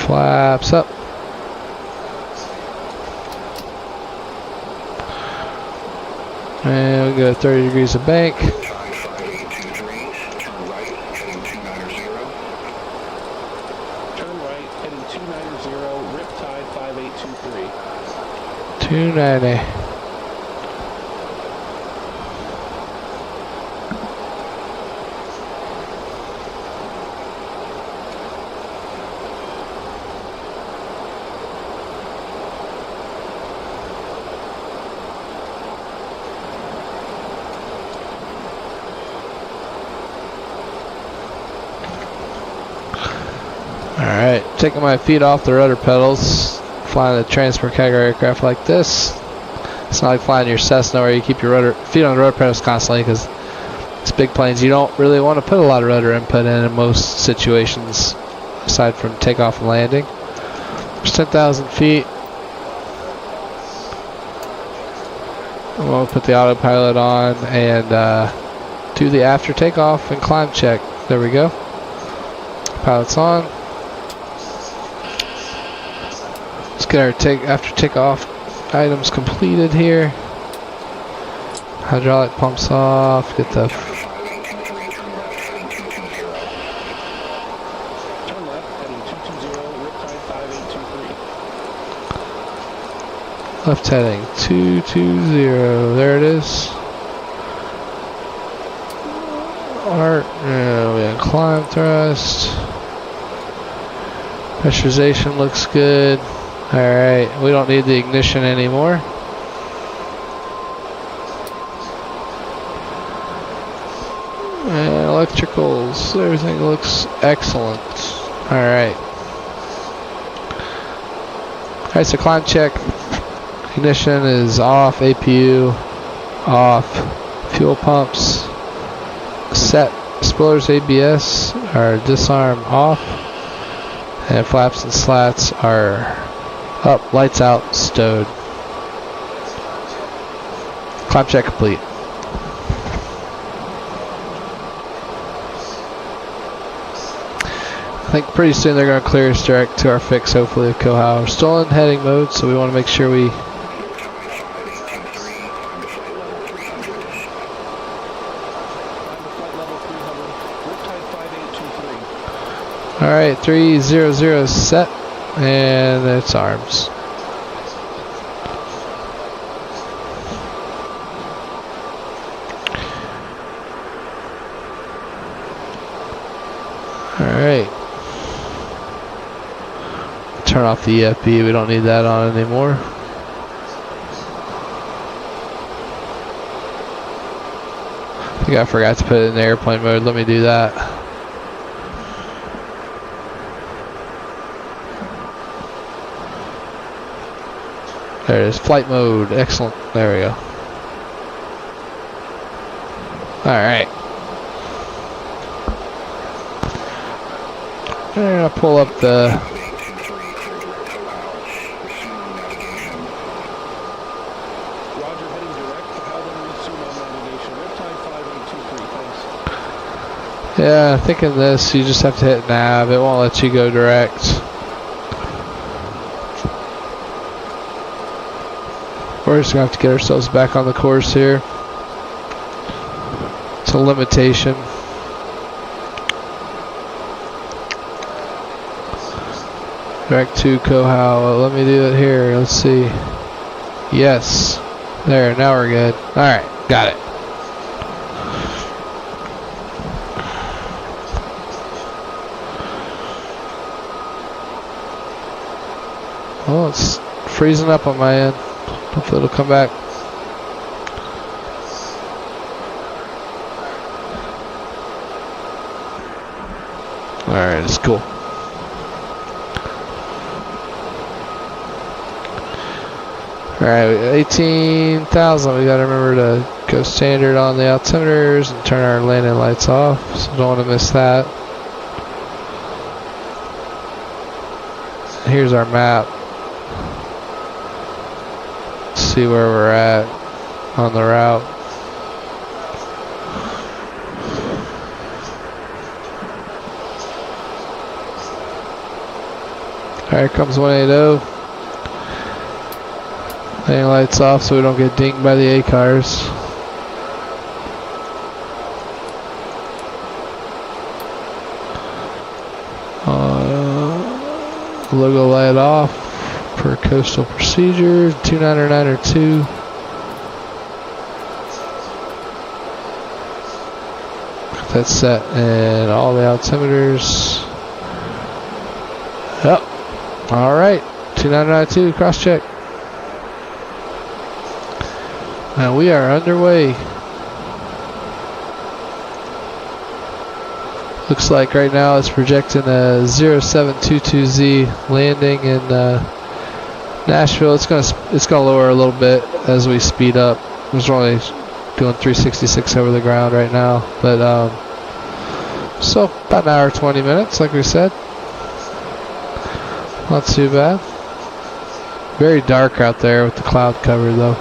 Flaps up. And we go 30 degrees of bank. Tide 5823, turn right, heading 290. Turn right, heading 290, Riptide 5823. 290. Alright, taking my feet off the rudder pedals, flying a transport category aircraft like this. It's not like flying your Cessna where you keep your feet on the rudder pedals constantly, because it's big planes. You don't really want to put a lot of rudder input in most situations, aside from takeoff and landing. There's 10,000 feet. We'll put the autopilot on and do the after takeoff and climb check. There we go. Pilot's on. Let's get our after takeoff items completed here. Hydraulic pumps off. Get the 5823, turn left, heading 220. Turn left, heading 220, Riptide 5823. left heading 220. There it is. Art. We got climb thrust. Pressurization looks good. Alright, we don't need the ignition anymore. And electricals, everything looks excellent. Alright. Alright, so climb check. Ignition is off, APU off, fuel pumps set, spoilers ABS are disarm off, and flaps and slats are up, lights out, stowed. Climb check complete. I think pretty soon they're going to clear us direct to our fix, hopefully, with Cohau. We're still in heading mode, so we want to make sure we... Alright, 300 set, and it's arms. Alright. Turn off the EFB, we don't need that on anymore. I think I forgot to put it in airplane mode, let me do that. There it is, flight mode, excellent, there we go. Alright. And I'll pull up the... Roger, heading direct to Howland resume on navigation. Riptide 5823, thanks. Yeah, I think in this you just have to hit nav, it won't let you go direct. We're just going to have to get ourselves back on the course here. It's a limitation. Direct to Cohau. Let me do it here. Let's see. Yes. There, now we're good. Alright, got it. Oh, it's freezing up on my end. Hopefully it'll come back. Alright, it's cool. Alright, 18,000. We gotta remember to go standard on the altimeters and turn our landing lights off, so don't want to miss that. Here's our map. Let's see where we're at on the route. Alright, comes 180. Landing lights off so we don't get dinged by the A cars. Logo light off per coastal procedure 2992. That's set and all the altimeters. Yep. All right, 2992 cross check. Now we are underway. Looks like right now it's projecting a 0722Z landing in Nashville. It's gonna lower a little bit as we speed up. We're only doing 366 over the ground right now, but so about an hour 20 minutes, like we said. Not too bad. Very dark out there with the cloud cover though.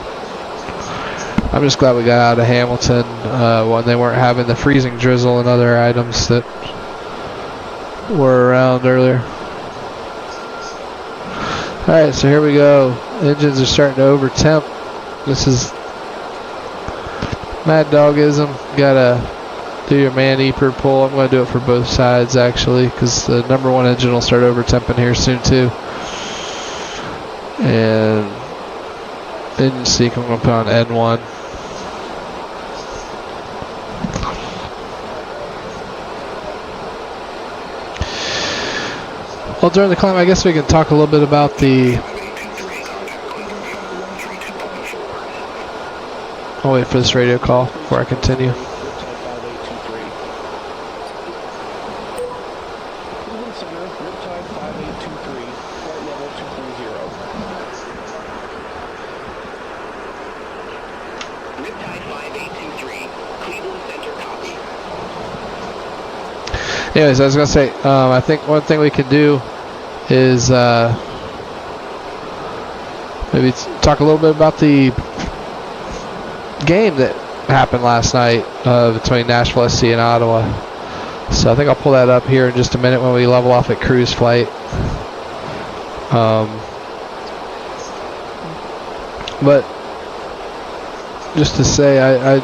I'm just glad we got out of Hamilton when they weren't having the freezing drizzle and other items that were around earlier. Alright, so here we go. Engines are starting to over temp. This is Mad Dogism. Gotta do your man-eaper pull. I'm going to do it for both sides actually, because the number one engine will start over temping here soon too. And engine seek I'm going to put on N1. Well, during the climb, I guess we can talk a little bit about the... I'll wait for this radio call before I continue. Cleveland Center, Riptide 5823, flight level 230. Riptide 5823, Cleveland Center copy. Anyways, I was going to say, I think one thing we can do is maybe talk a little bit about the game that happened last night between Nashville SC and Ottawa. So I think I'll pull that up here in just a minute when we level off at cruise flight. But just to say, I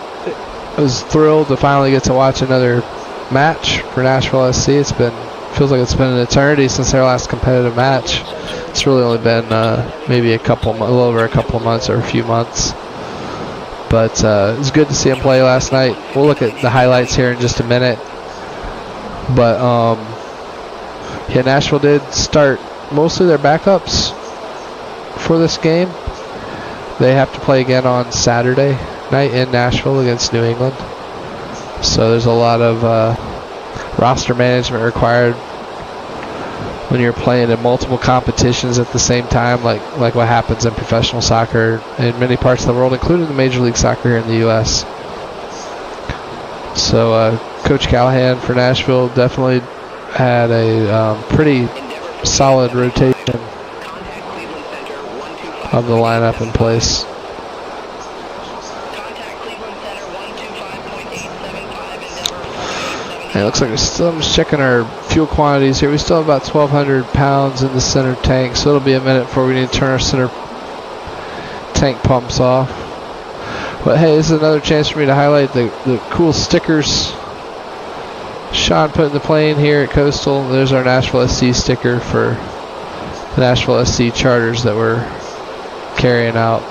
was thrilled to finally get to watch another match for Nashville SC. Feels like it's been an eternity since their last competitive match. It's really only been maybe a little over a couple of months or a few months. But it's good to see them play last night. We'll look at the highlights here in just a minute. But yeah, Nashville did start mostly their backups for this game. They have to play again on Saturday night in Nashville against New England. So there's a lot of roster management required when you're playing in multiple competitions at the same time, like what happens in professional soccer in many parts of the world, including the Major League Soccer here in the U.S. So Coach Callahan for Nashville definitely had a pretty solid rotation of the lineup in place. It looks like I'm just checking our fuel quantities here. We still have about 1,200 pounds in the center tank, so it'll be a minute before we need to turn our center tank pumps off. But hey, this is another chance for me to highlight the cool stickers Sean put in the plane here at Coastal. There's our Nashville SC sticker for the Nashville SC charters that we're carrying out.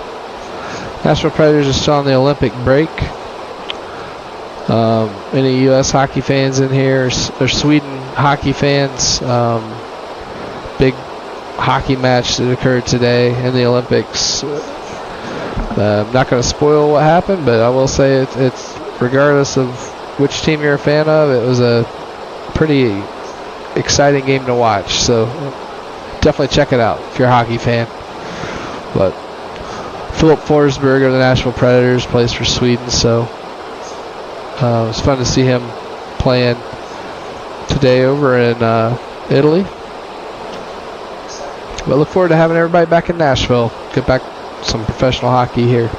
Nashville Predators are still on the Olympic break. Any U.S. hockey fans in here, or Sweden hockey fans, big hockey match that occurred today in the Olympics. I'm not going to spoil what happened, but I will say it's regardless of which team you're a fan of, it was a pretty exciting game to watch. So definitely check it out if you're a hockey fan. But Philip Forsberg of the Nashville Predators plays for Sweden, so it was fun to see him playing today over in Italy. But look forward to having everybody back in Nashville. Get back some professional hockey here.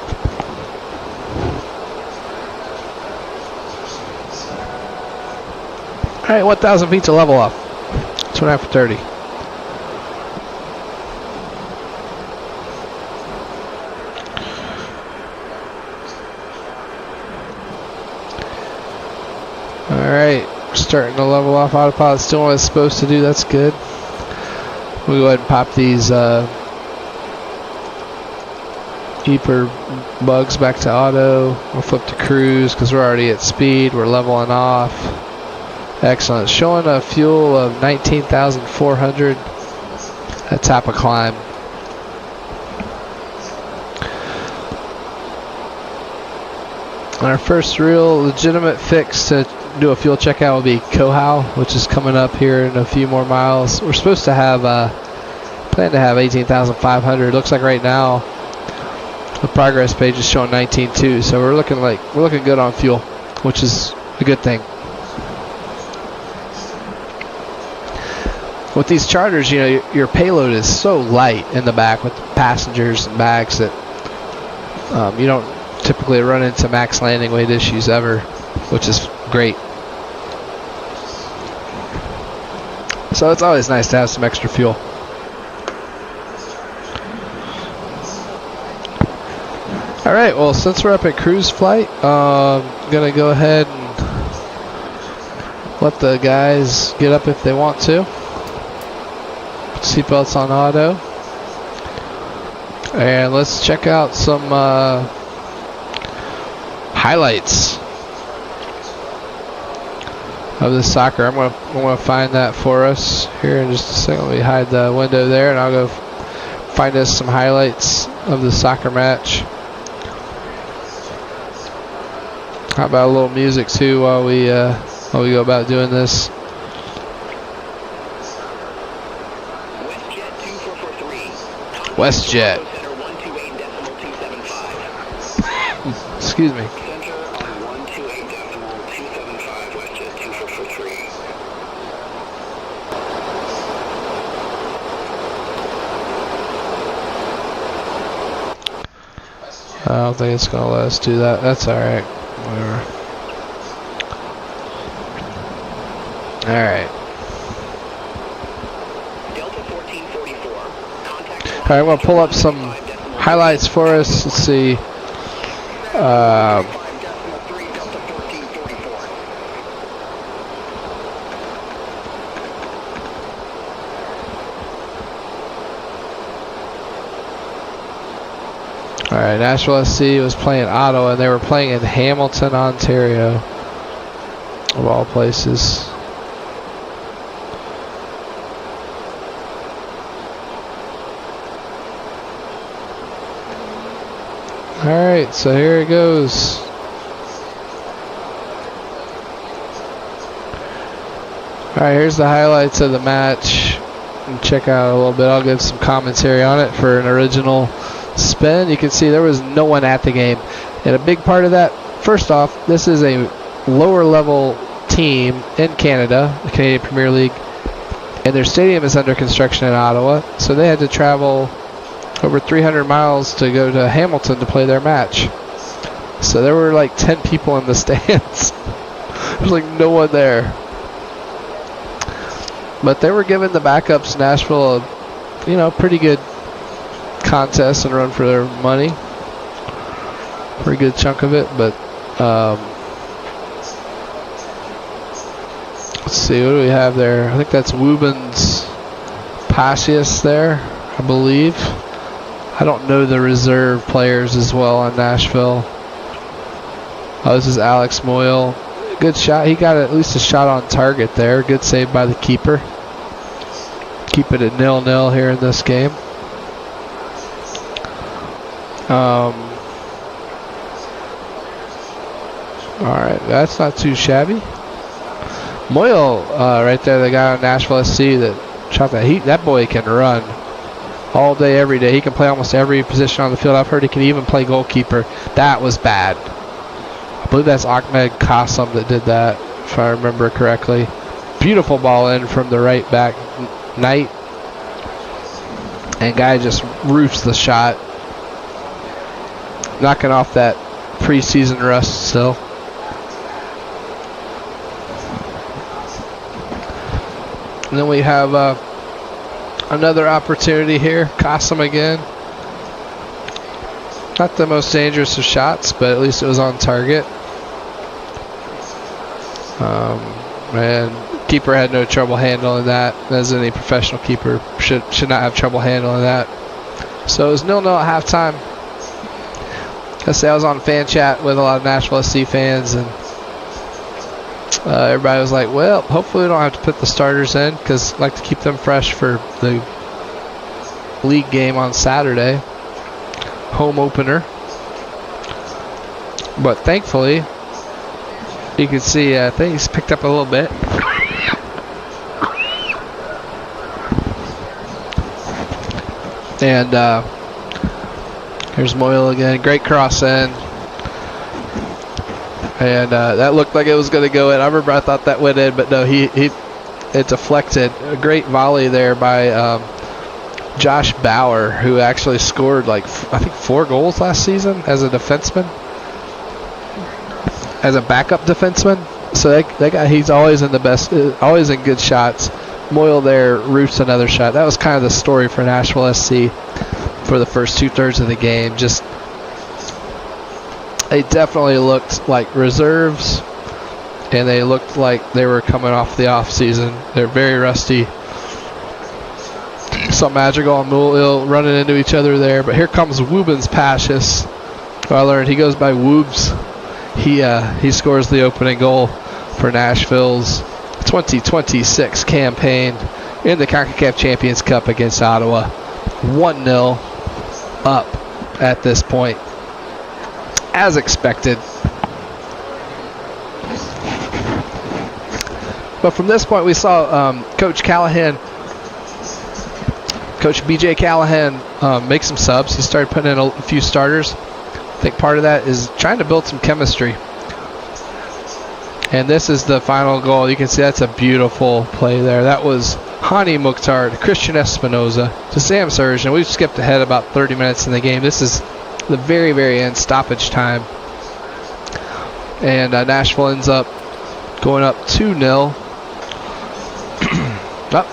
All right, 1,000 feet to level off. 2.5 after 30. All right, we're starting to level off. Autopilot still what it's supposed to do. That's good. We'll go ahead and pop these Eeper bugs back to auto. We'll flip to cruise because we're already at speed. We're leveling off. Excellent. Showing a fuel of 19,400 at top of climb. And our first real legitimate fix to do a fuel checkout will be Cohau, which is coming up here in a few more miles. We're supposed to have plan to have 18,500. Looks like right now the progress page is showing 19.2, so we're looking good on fuel, which is a good thing. With these charters, you know, your payload is so light in the back with passengers and bags that you don't typically run into max landing weight issues ever, which is great. So it's always nice to have some extra fuel. All right, well, since we're up at cruise flight, I'm gonna go ahead and let the guys get up if they want to. Seatbelts on auto. And let's check out some highlights of the soccer. I'm gonna find that for us here in just a second. Let me hide the window there, and I'll go find us some highlights of the soccer match. How about a little music too while we go about doing this? WestJet. Excuse me. I don't think it's gonna let us do that. That's alright. Whatever. Alright. Alright, I'm gonna pull up some highlights for us. Let's see. Alright, Nashville SC was playing Ottawa, and they were playing in Hamilton, Ontario, of all places. Alright, so here it goes. Alright, here's the highlights of the match. And check out a little bit. I'll give some commentary on it for an original spin. You can see there was no one at the game. And a big part of that, first off, this is a lower level team in Canada, the Canadian Premier League. And their stadium is under construction in Ottawa. So they had to travel over 300 miles to go to Hamilton to play their match. So there were like 10 people in the stands. There's like no one there. But they were giving the backups Nashville a, you know, pretty good contest and run for their money. Pretty good chunk of it, but let's see, what do we have there? I think that's Wubens Passius there, I believe. I don't know the reserve players as well on Nashville. Oh, this is Alex Moyle. Good shot. He got at least a shot on target there. Good save by the keeper. Keep it at 0-0 here in this game. All right, that's not too shabby. Moyle, right there, the guy on Nashville SC that shot that. That boy can run all day, every day. He can play almost every position on the field. I've heard he can even play goalkeeper. That was bad. I believe that's Ahmed Qasim that did that, if I remember correctly. Beautiful ball in from the right back, Knight. And guy just roofs the shot. Knocking off that preseason rust still. And then we have another opportunity here. Qasim again. Not the most dangerous of shots, but at least it was on target. And keeper had no trouble handling that, as any professional keeper should not have trouble handling that. So it was 0-0 at halftime. I was on fan chat with a lot of Nashville SC fans, and everybody was like, well, hopefully we don't have to put the starters in, because I like to keep them fresh for the league game on Saturday, home opener. But thankfully, you can see things picked up a little bit. And here's Moyle again. Great cross in. And that looked like it was going to go in. I remember I thought that went in, but no, it deflected. A great volley there by Josh Bauer, who actually scored like, I think 4 goals last season as a defenseman. As a backup defenseman. So that guy, he's always in the best, always in good shots. Moyle there roofs another shot. That was kind of the story for Nashville SC for the first 2/3 of the game. Just, they definitely looked like reserves, and they looked like they were coming off the off season. They're very rusty. Some Madrigal and Moyle running into each other there, but here comes Woobens Pashis. I learned he goes by Woobs. He scores the opening goal for Nashville's 2026 campaign in the CONCACAF Champions Cup against Ottawa. 1-0 up at this point, as expected. But from this point, we saw Coach BJ Callahan make some subs. He started putting in a few starters. I think part of that is trying to build some chemistry. And this is the final goal. You can see that's a beautiful play there. That was Hani Mukhtar to Christian Espinoza to Sam Surge. And we've skipped ahead about 30 minutes in the game. This is the very, very end, stoppage time. And Nashville ends up going up 2-0.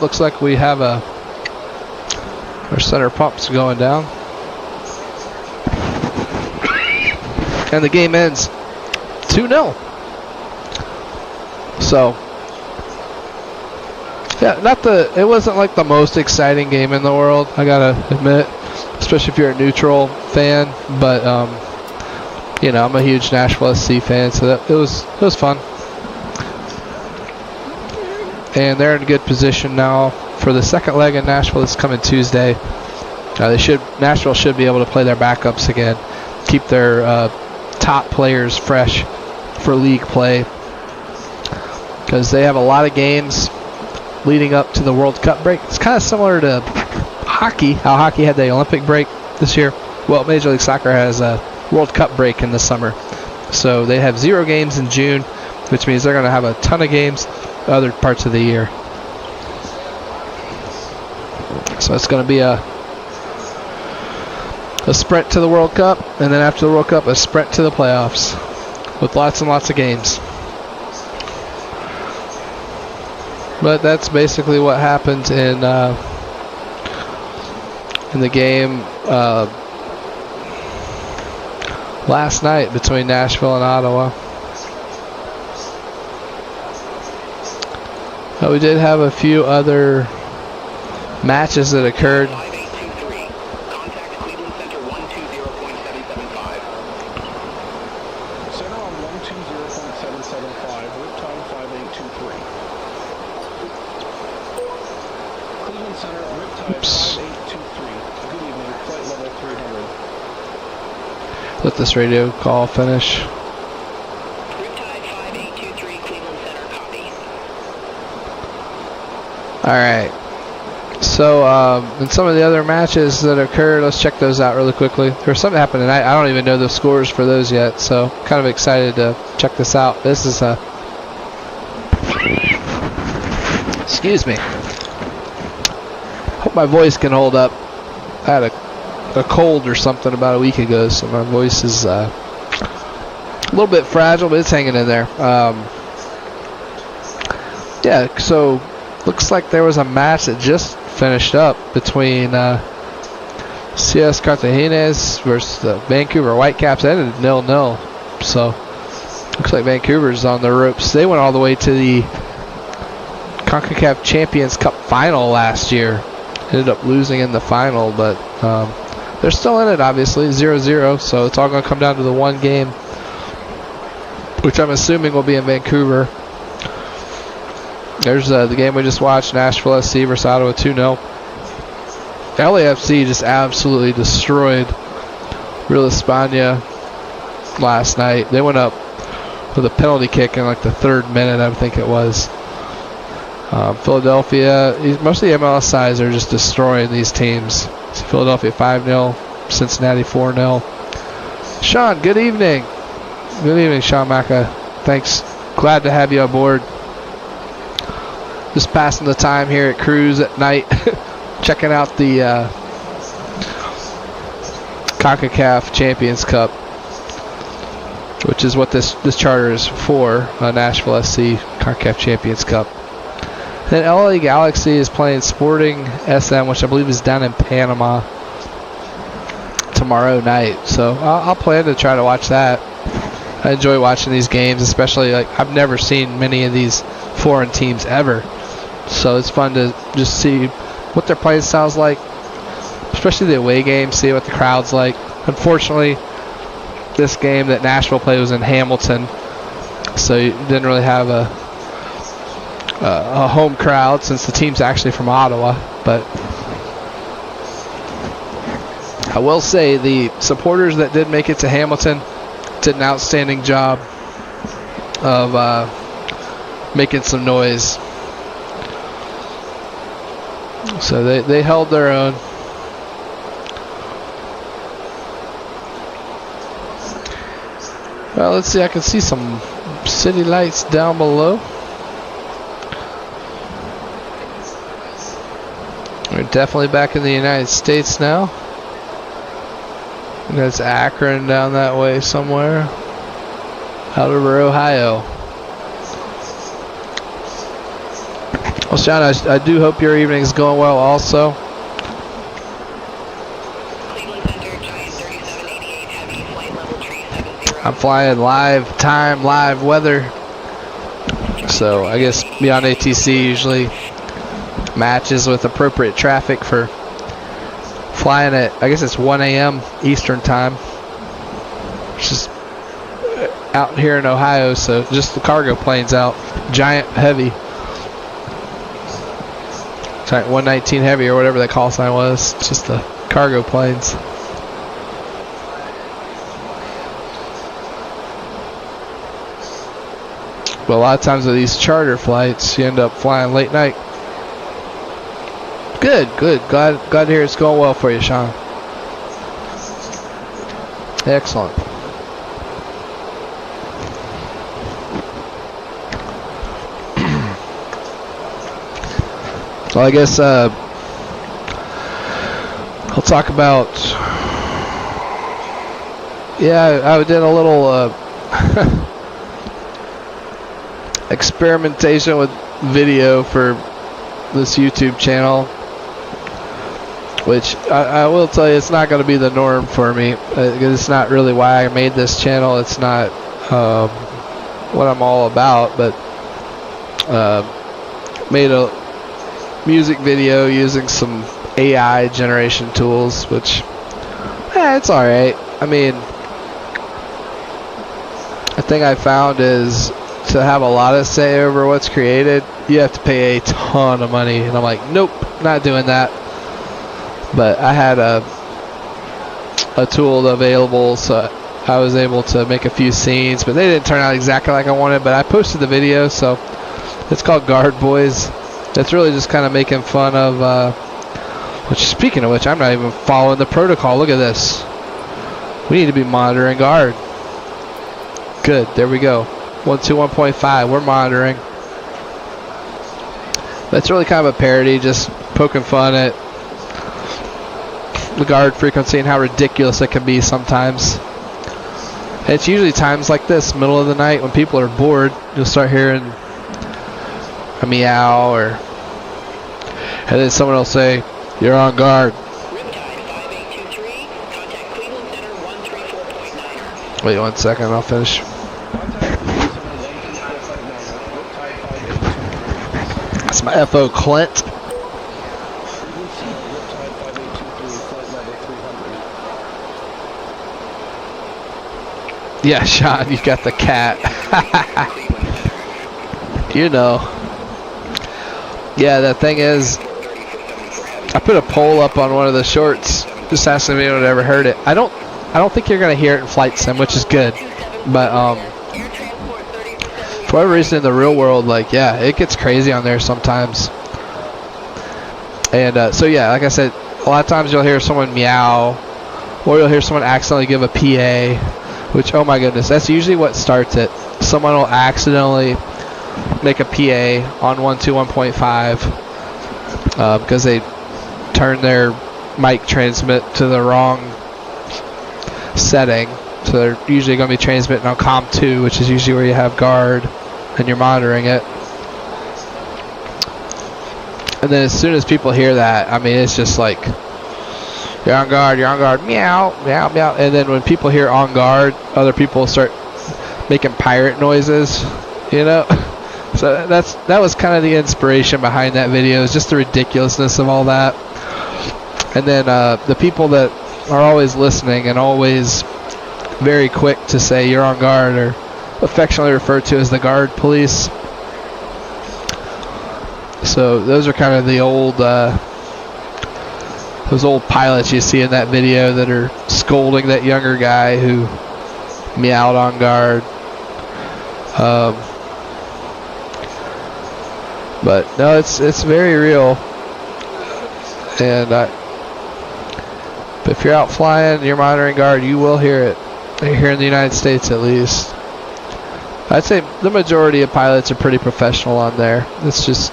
Looks like we have our center pumps going down. And the game ends 2-0. So, yeah, it wasn't like the most exciting game in the world, I gotta admit, especially if you're a neutral fan. But I'm a huge Nashville SC fan, so it was fun. And they're in good position now for the second leg in Nashville. It's coming Tuesday. Nashville should be able to play their backups again, keep their top players fresh for league play, because they have a lot of games leading up to the World Cup break. It's kind of similar to hockey, how hockey had the Olympic break this year. Well, Major League Soccer has a World Cup break in the summer. So they have 0 games in June, which means they're going to have a ton of games other parts of the year. So it's going to be a sprint to the World Cup, and then after the World Cup, a sprint to the playoffs with lots and lots of games. But that's basically what happened in the game last night between Nashville and Ottawa. We did have a few other matches that occurred. Center, Riptide 5823. Good evening, flight level 300. Let this radio call finish. Riptide 5823, Cleveland Center, copy. Alright. So, in some of the other matches that occurred, let's check those out really quickly. There's something happened tonight. I don't even know the scores for those yet, so kind of excited to check this out. This is a... Excuse me. Hope my voice can hold up. I had a cold or something about a week ago, so my voice is a little bit fragile, but it's hanging in there. Yeah, so looks like there was a match that just finished up between CS Cartagenes versus the Vancouver Whitecaps. That ended 0-0. So looks like Vancouver's on the ropes. They went all the way to the CONCACAF Champions Cup final last year. Ended up losing in the final, but they're still in it, obviously, 0-0. So it's all going to come down to the one game, which I'm assuming will be in Vancouver. There's the game we just watched, Nashville SC versus Ottawa 2-0. LAFC just absolutely destroyed Real España last night. They went up with a penalty kick in like the 3rd minute, I think it was. Philadelphia, most of the MLS sides are just destroying these teams. So Philadelphia 5-0, Cincinnati 4-0. Sean, good evening. Good evening, Sean Maka. Thanks. Glad to have you on board. Just passing the time here at Cruise at night, checking out the CONCACAF Champions Cup, which is what this charter is for, Nashville SC CONCACAF Champions Cup. Then LA Galaxy is playing Sporting SM, which I believe is down in Panama tomorrow night. So I'll plan to try to watch that. I enjoy watching these games, especially like I've never seen many of these foreign teams ever. So it's fun to just see what their play style's like, especially the away game, see what the crowd's like. Unfortunately, this game that Nashville played was in Hamilton, so you didn't really have a home crowd since the team's actually from Ottawa. But I will say the supporters that did make it to Hamilton did an outstanding job of making some noise. So they held their own. Well, let's see. I can see some city lights down below. We're definitely back in the United States now. And that's Akron down that way somewhere. Out over Ohio. Well, Sean, I do hope your evening is going well also. Cleveland Center, Giant 3788, heavy, flight level 370. I'm flying live time, live weather. So I guess beyond ATC usually matches with appropriate traffic for flying at, I guess it's 1 a.m. Eastern time, which is out here in Ohio. So just the cargo planes out, Giant heavy. Giant 119 heavy or whatever that call sign was, just the cargo planes. But a lot of times with these charter flights, you end up flying late night. Good. Glad to hear it's going well for you, Sean. Excellent. Well, I guess I'll talk about. Yeah, I did a little experimentation with video for this YouTube channel, which I will tell you, it's not going to be the norm for me. It's not really why I made this channel. It's not what I'm all about, but made a music video using some AI generation tools, which it's alright. I mean, the thing I found is to have a lot of say over what's created, you have to pay a ton of money. And I'm like, nope, not doing that. But I had a tool available, so I was able to make a few scenes, but they didn't turn out exactly like I wanted. But I posted the video, so it's called Guard Boys. It's really just kind of making fun of, which, speaking of which, I'm not even following the protocol. Look at this. We need to be monitoring guard. Good, there we go. 121.5, we're monitoring. That's really kind of a parody, just poking fun at the guard frequency and how ridiculous it can be sometimes. And it's usually times like this, middle of the night, when people are bored, you'll start hearing a meow, and then someone will say, "You're on guard." Wait 1 second, I'll finish. That's my FO Clint. Yeah, Sean, you got the cat. You know. Yeah, the thing is, I put a poll up on one of the shorts, just asking if anyone had ever heard it. I don't think you're gonna hear it in Flight Sim, which is good. But for whatever reason in the real world, like, yeah, it gets crazy on there sometimes. And so yeah, like I said, a lot of times you'll hear someone meow, or you'll hear someone accidentally give a PA, which, oh my goodness, that's usually what starts it. Someone will accidentally make a PA on 121.5 because they turn their mic transmit to the wrong setting. So they're usually going to be transmitting on COM 2, which is usually where you have guard and you're monitoring it. And then as soon as people hear that, I mean, it's just like, you're on guard, meow, meow, meow. And then when people hear on guard, other people start making pirate noises, you know? So that was kind of the inspiration behind that video, is just the ridiculousness of all that. And then the people that are always listening and always very quick to say you're on guard are affectionately referred to as the guard police. So those are kind of the old those old pilots you see in that video that are scolding that younger guy who meowed on guard. But no, it's very real. And but if you're out flying, you're monitoring guard, you will hear it. Here in the United States, at least. I'd say the majority of pilots are pretty professional on there. It's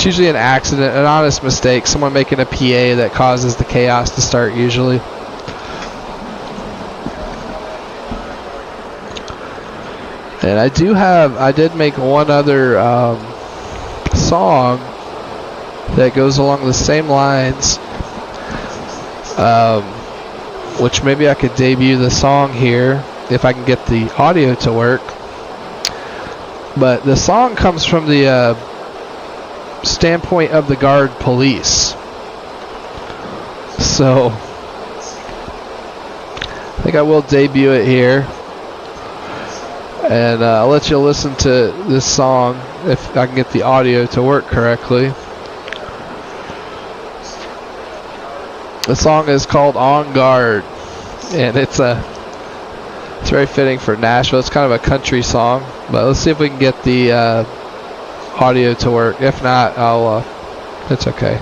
usually an accident, an honest mistake, someone making a PA that causes the chaos to start usually. And I did make one other song that goes along the same lines, which maybe I could debut the song here if I can get the audio to work. But the song comes from the standpoint of the guard police. So I think I will debut it here, and I'll let you listen to this song if I can get the audio to work correctly. The song is called On Guard, and it's very fitting for Nashville. It's kind of a country song, but let's see if we can get the audio to work. If not, it's okay.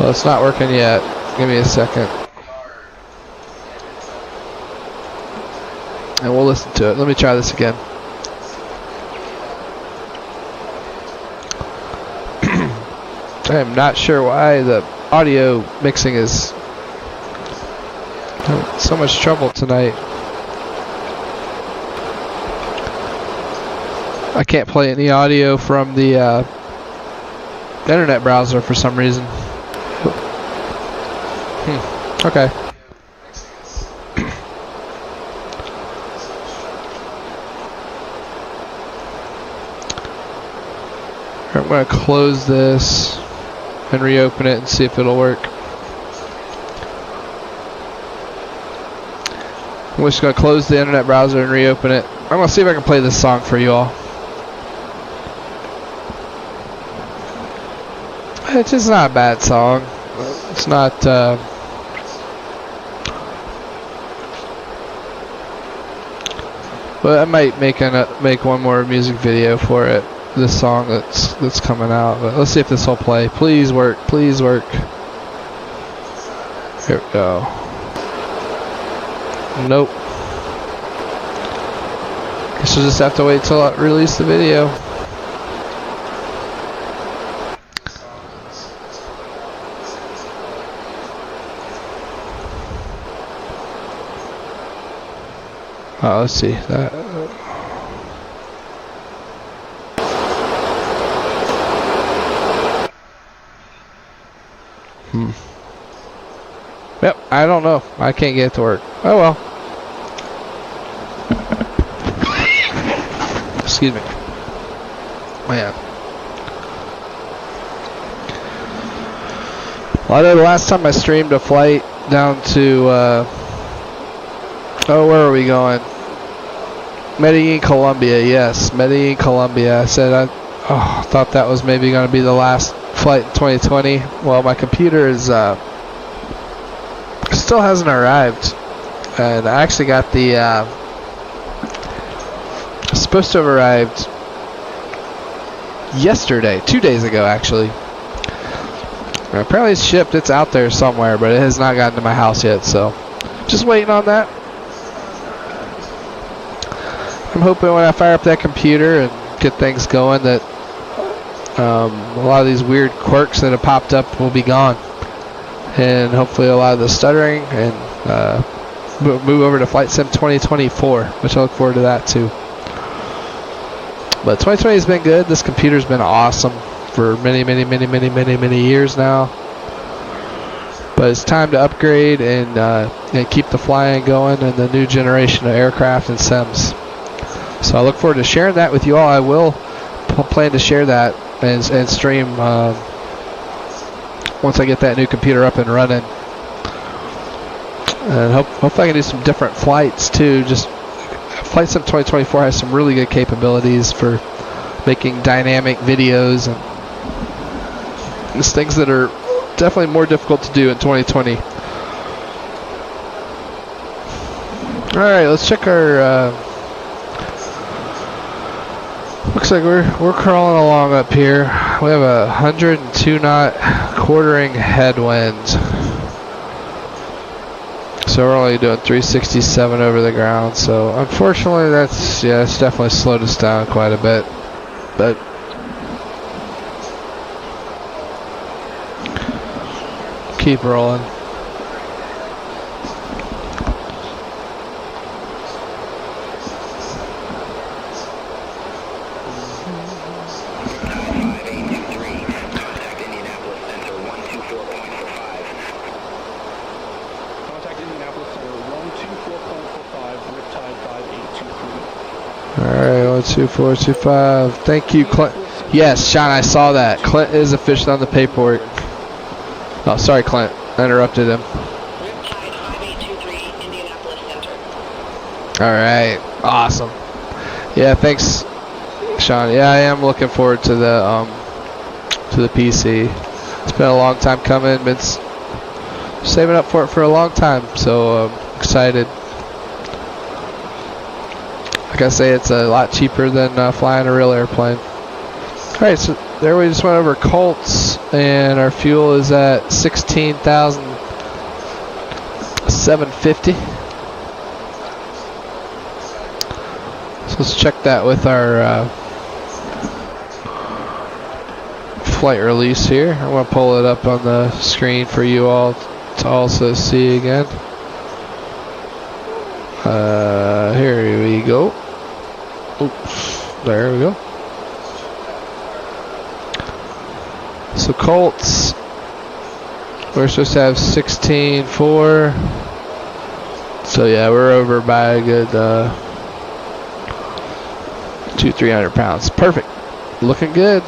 Well, it's not working yet. Give me a second. And we'll listen to it. Let me try this again. I am not sure why the audio mixing is having so much trouble tonight. I can't play any audio from the internet browser for some reason. Okay. I'm going to close this and reopen it and see if it'll work. I'm just going to close the internet browser and reopen it. I'm going to see if I can play this song for you all. It's just not a bad song. It's not... but I might make one more music video for it. This song that's coming out. But let's see if this will play. Please work. Please work. Here we go. Nope. Guess we'll just have to wait till I release the video. Oh, let's see that. Yep, I don't know. I can't get it to work. Oh well. Excuse me. Man. Well, I know the last time I streamed a flight down to, oh, where are we going? Medellin, Colombia. Yes, Medellin, Colombia. I said I thought that was maybe going to be the last flight in 2020. Well, my computer is still hasn't arrived, and I actually got the supposed to have arrived yesterday, 2 days ago actually. And apparently it's shipped. It's out there somewhere, but it has not gotten to my house yet. So just waiting on that. I'm hoping when I fire up that computer and get things going that a lot of these weird quirks that have popped up will be gone, and hopefully a lot of the stuttering, and move over to Flight Sim 2024, which I look forward to that too. But 2020 has been good. This computer's been awesome for many years now. But it's time to upgrade and keep the flying going and the new generation of aircraft and sims. So I look forward to sharing that with you all. I will plan to share that and stream once I get that new computer up and running. And hopefully I can do some different flights too. Just Flight Sim 2024 has some really good capabilities for making dynamic videos and just things that are definitely more difficult to do in 2020. Alright, let's check our looks like we're crawling along up here. We have a 102 knot quartering headwind. So we're only doing 367 over the ground. So unfortunately it's definitely slowed us down quite a bit. But keep rolling. Alright, 12425. Thank you, Clint. Yes, Sean, I saw that. Clint is officially on the paperwork. Oh, sorry, Clint. I interrupted him. Alright, awesome. Yeah, thanks, Sean. Yeah, I am looking forward to the PC. It's been a long time coming. Been saving up for it for a long time, so excited. Like I say, it's a lot cheaper than flying a real airplane. Alright, so there we just went over Colts, and our fuel is at 16,750. So let's check that with our flight release here. I'm going to pull it up on the screen for you all to also see again. Here we go. Oops, there we go. So Colts, we're supposed to have 16.4. So yeah, we're over by a good 200-300 pounds. Perfect. Looking good.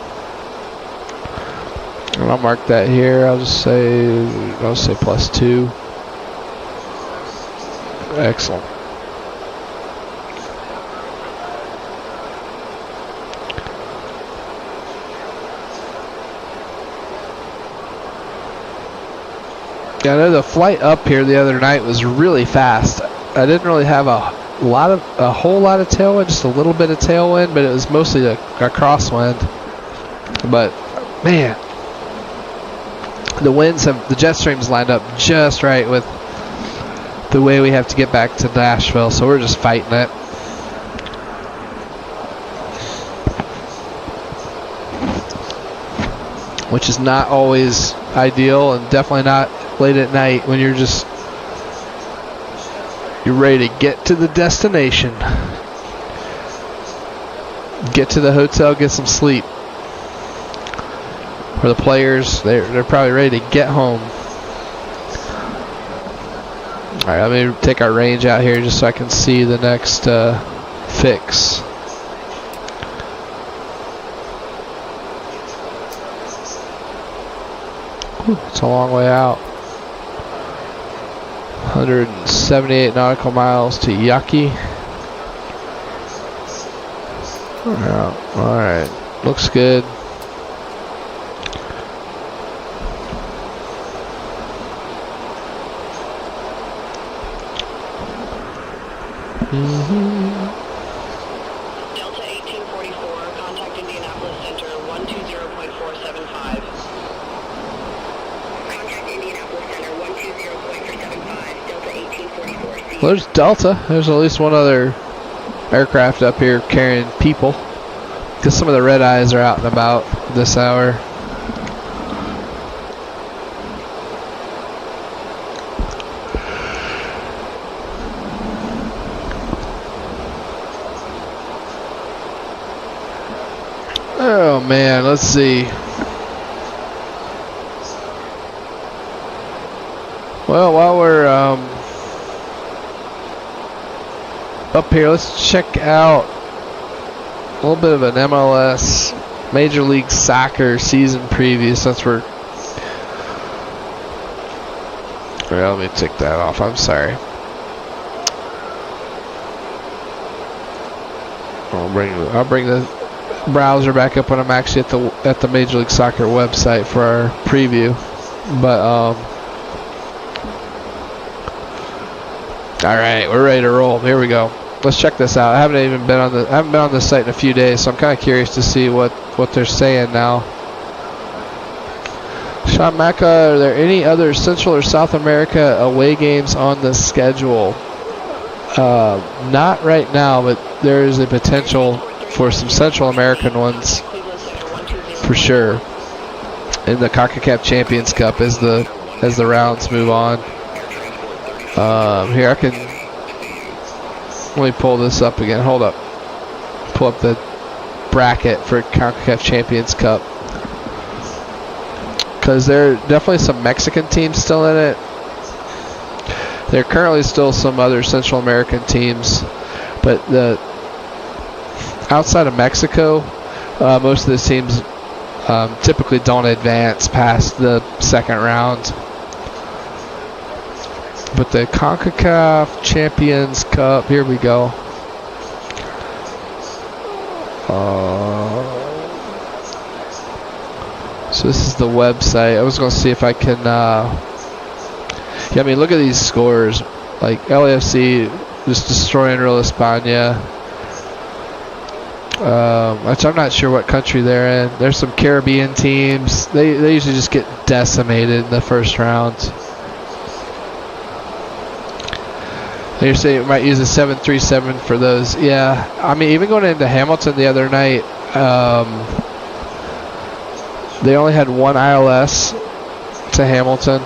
And I'll mark that here. I'll say +2. Excellent. Yeah, I know the flight up here the other night was really fast. I didn't really have a whole lot of tailwind, just a little bit of tailwind, but it was mostly a crosswind. But man, the jet streams lined up just right with the way we have to get back to Nashville, so we're just fighting it. Which is not always ideal, and definitely not late at night when you're ready to get to the destination. Get to the hotel, get some sleep. For the players, they're probably ready to get home. Alright, let me take our range out here just so I can see the next fix. Whew, it's a long way out. 178 nautical miles to Yaki. Alright, looks good. Delta 1844, contact Indianapolis Center 120.475. Contact Indianapolis Center 120.475, Delta 1844. Well, there's Delta. There's at least one other aircraft up here carrying people, because some of the red eyes are out and about this hour. Oh man, let's see. Well, while we're up here, let's check out a little bit of an MLS Major League Soccer season preview since we're... Well, let me take that off. I'm sorry. I'll bring the browser back up when I'm actually at the Major League Soccer website for our preview. But all right, we're ready to roll. Here we go. Let's check this out. I haven't been on the site in a few days, so I'm kind of curious to see what they're saying now. Sean Macca, are there any other Central or South America away games on the schedule? Not right now, but there is a potential for some Central American ones for sure in the CONCACAF Champions Cup as the rounds move on. Here, let me pull this up again. Hold up. Pull up the bracket for CONCACAF Champions Cup, because there are definitely some Mexican teams still in it. There are currently still some other Central American teams, but outside of Mexico, most of the teams typically don't advance past the second round. But the CONCACAF Champions Cup, here we go. So this is the website. I was going to see if I can... yeah, I mean, look at these scores. Like, LAFC just destroying Real España. Which I'm not sure what country they're in. There's some Caribbean teams. They usually just get decimated in the first round. You're saying we might use a 737 for those. Yeah, I mean, even going into Hamilton the other night, they only had one ILS to Hamilton,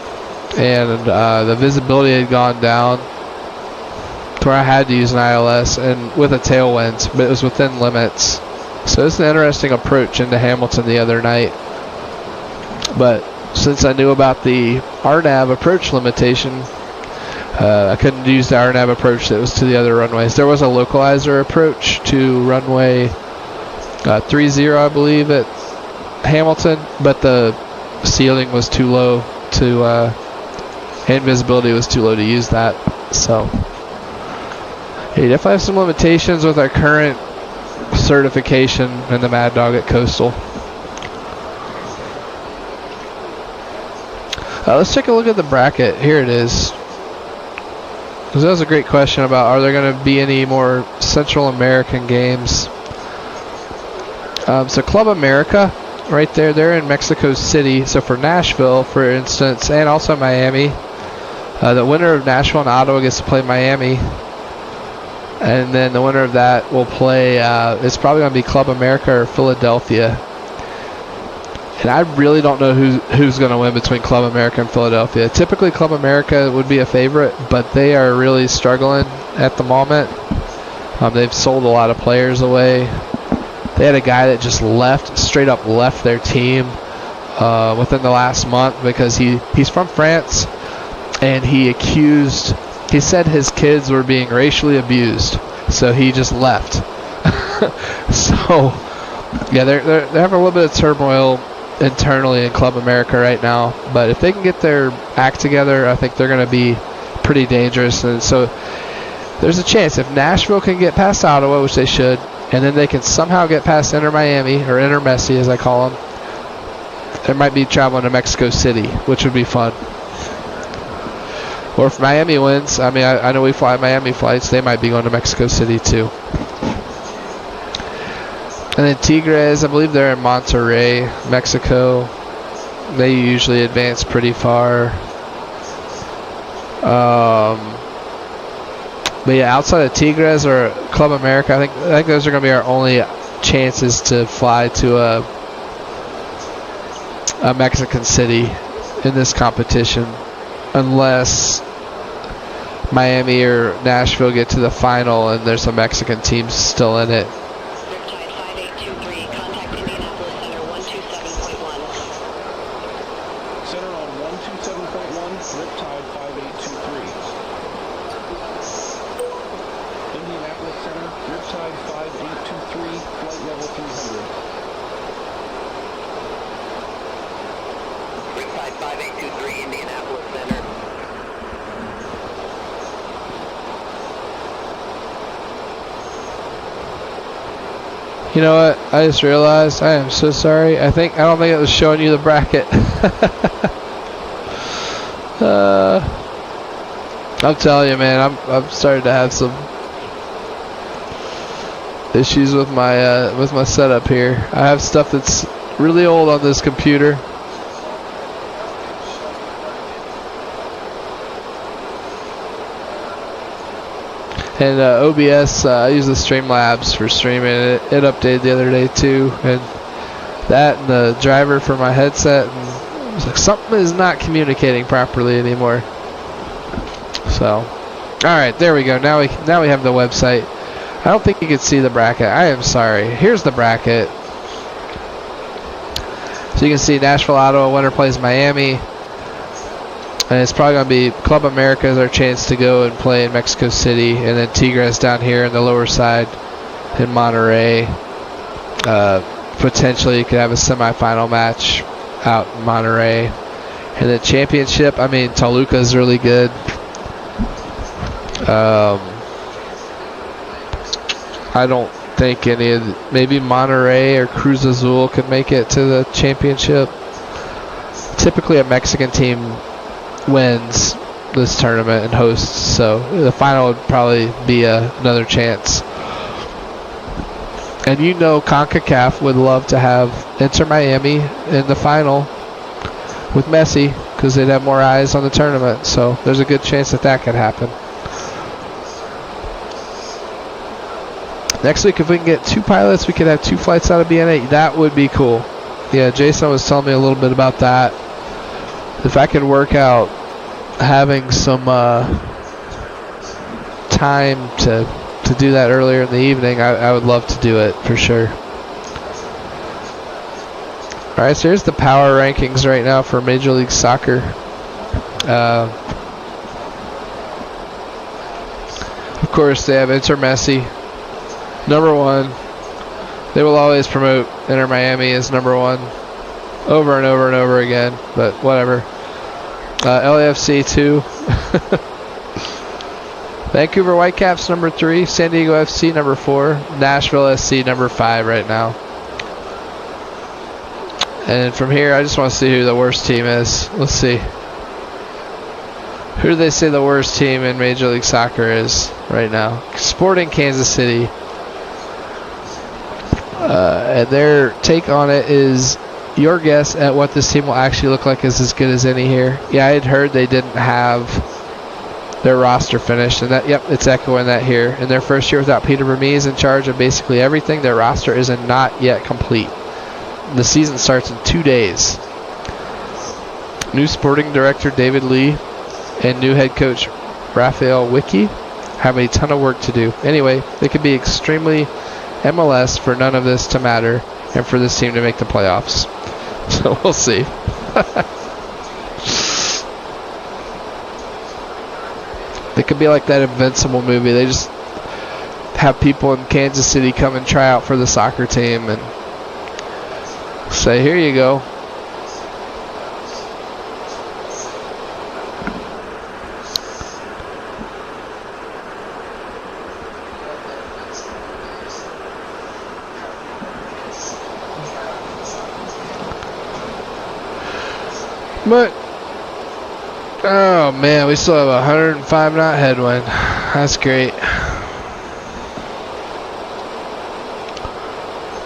and the visibility had gone down to where I had to use an ILS and with a tailwind, but it was within limits. So it's an interesting approach into Hamilton the other night. But since I knew about the RNAV approach limitation, I couldn't use the RNAV approach that was to the other runways. There was a localizer approach to runway 30, I believe, at Hamilton, but the ceiling was too low to, and visibility was too low to use that. So, yeah, you definitely have some limitations with our current certification in the Mad Dog at Coastal. Let's take a look at the bracket. Here it is. That was a great question about, are there going to be any more Central American games? So Club America, right there, they're in Mexico City. So for Nashville, for instance, and also Miami, the winner of Nashville and Ottawa gets to play Miami. And then the winner of that will play, it's probably going to be Club America or Philadelphia. And I really don't know who's going to win between Club America and Philadelphia. Typically, Club America would be a favorite, but they are really struggling at the moment. They've sold a lot of players away. They had a guy that just straight up left their team within the last month because he's from France, and he said his kids were being racially abused, so he just left. So, yeah, they're having a little bit of turmoil internally in Club America right now, but if they can get their act together, I think they're going to be pretty dangerous. And so there's a chance if Nashville can get past Ottawa, which they should, and then they can somehow get past Inter Miami, or Inter Messi as I call them, they might be traveling to Mexico City, which would be fun. Or if Miami wins, I mean, I know we fly Miami flights, they might be going to Mexico City too. And then Tigres, I believe they're in Monterrey, Mexico. They usually advance pretty far. But yeah, outside of Tigres or Club America, I think those are going to be our only chances to fly to a Mexican city in this competition, unless Miami or Nashville get to the final and there's some Mexican teams still in it. You know what? I just realized I am so sorry. I don't think it was showing you the bracket. I'm telling you, man, I'm starting to have some issues with my setup here. I have stuff that's really old on this computer. And OBS, I use the Streamlabs for streaming. It updated the other day too, and that and the driver for my headset, and it was like something is not communicating properly anymore. So, all right, there we go. Now we have the website. I don't think you can see the bracket. I am sorry. Here's the bracket. So you can see Nashville, Ottawa, winner plays Miami. And it's probably going to be Club America is our chance to go and play in Mexico City. And then Tigres down here in the lower side in Monterrey. Potentially you could have a semifinal match out in Monterrey. And the championship, I mean, Toluca is really good. I don't think maybe Monterrey or Cruz Azul could make it to the championship. Typically a Mexican team wins this tournament and hosts, so the final would probably be another chance. And you know CONCACAF would love to have Inter Miami in the final with Messi because they'd have more eyes on the tournament, so there's a good chance that could happen. Next week, if we can get 2 pilots, we could have 2 flights out of BNA. That would be cool. Yeah, Jason was telling me a little bit about that. If I could work out having some time to do that earlier in the evening, I would love to do it for sure. Alright, so here's the power rankings right now for Major League Soccer. Of course, they have Inter Messi, number 1. They will always promote Inter Miami as number 1 over and over and over again, but whatever. LAFC 2. Vancouver Whitecaps number 3. San Diego FC number 4. Nashville SC number 5 right now. And from here, I just want to see who the worst team is. Let's see. Who do they say the worst team in Major League Soccer is right now? Sporting Kansas City. And their take on it is, your guess at what this team will actually look like is as good as any here. Yeah, I had heard they didn't have their roster finished, and that, yep, it's echoing that here. In their first year without Peter Vermees in charge of basically everything, their roster is not yet complete. The season starts in 2 days. New sporting director David Lee and new head coach Raphael Wicki have a ton of work to do. Anyway, it could be extremely MLS for none of this to matter and for this team to make the playoffs. So we'll see. It could be like that Invincible movie. They just have people in Kansas City come and try out for the soccer team and say, here you go. But, oh man, we still have a 105 knot headwind. That's great.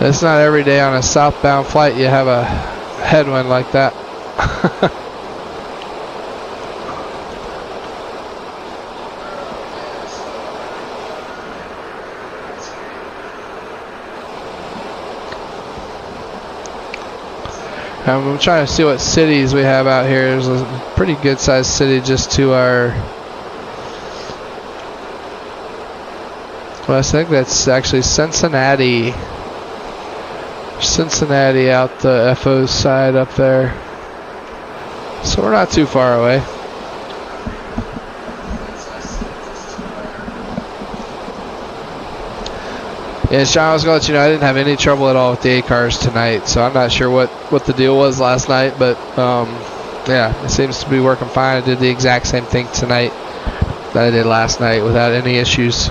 It's not every day on a southbound flight you have a headwind like that. I'm trying to see what cities we have out here. There's a pretty good sized city just to our... Well, I think that's actually Cincinnati. Cincinnati out the FO side up there. So we're not too far away. Yeah, Sean, I was going to let you know I didn't have any trouble at all with the A cars tonight, so I'm not sure what the deal was last night, but yeah, it seems to be working fine. I did the exact same thing tonight that I did last night without any issues.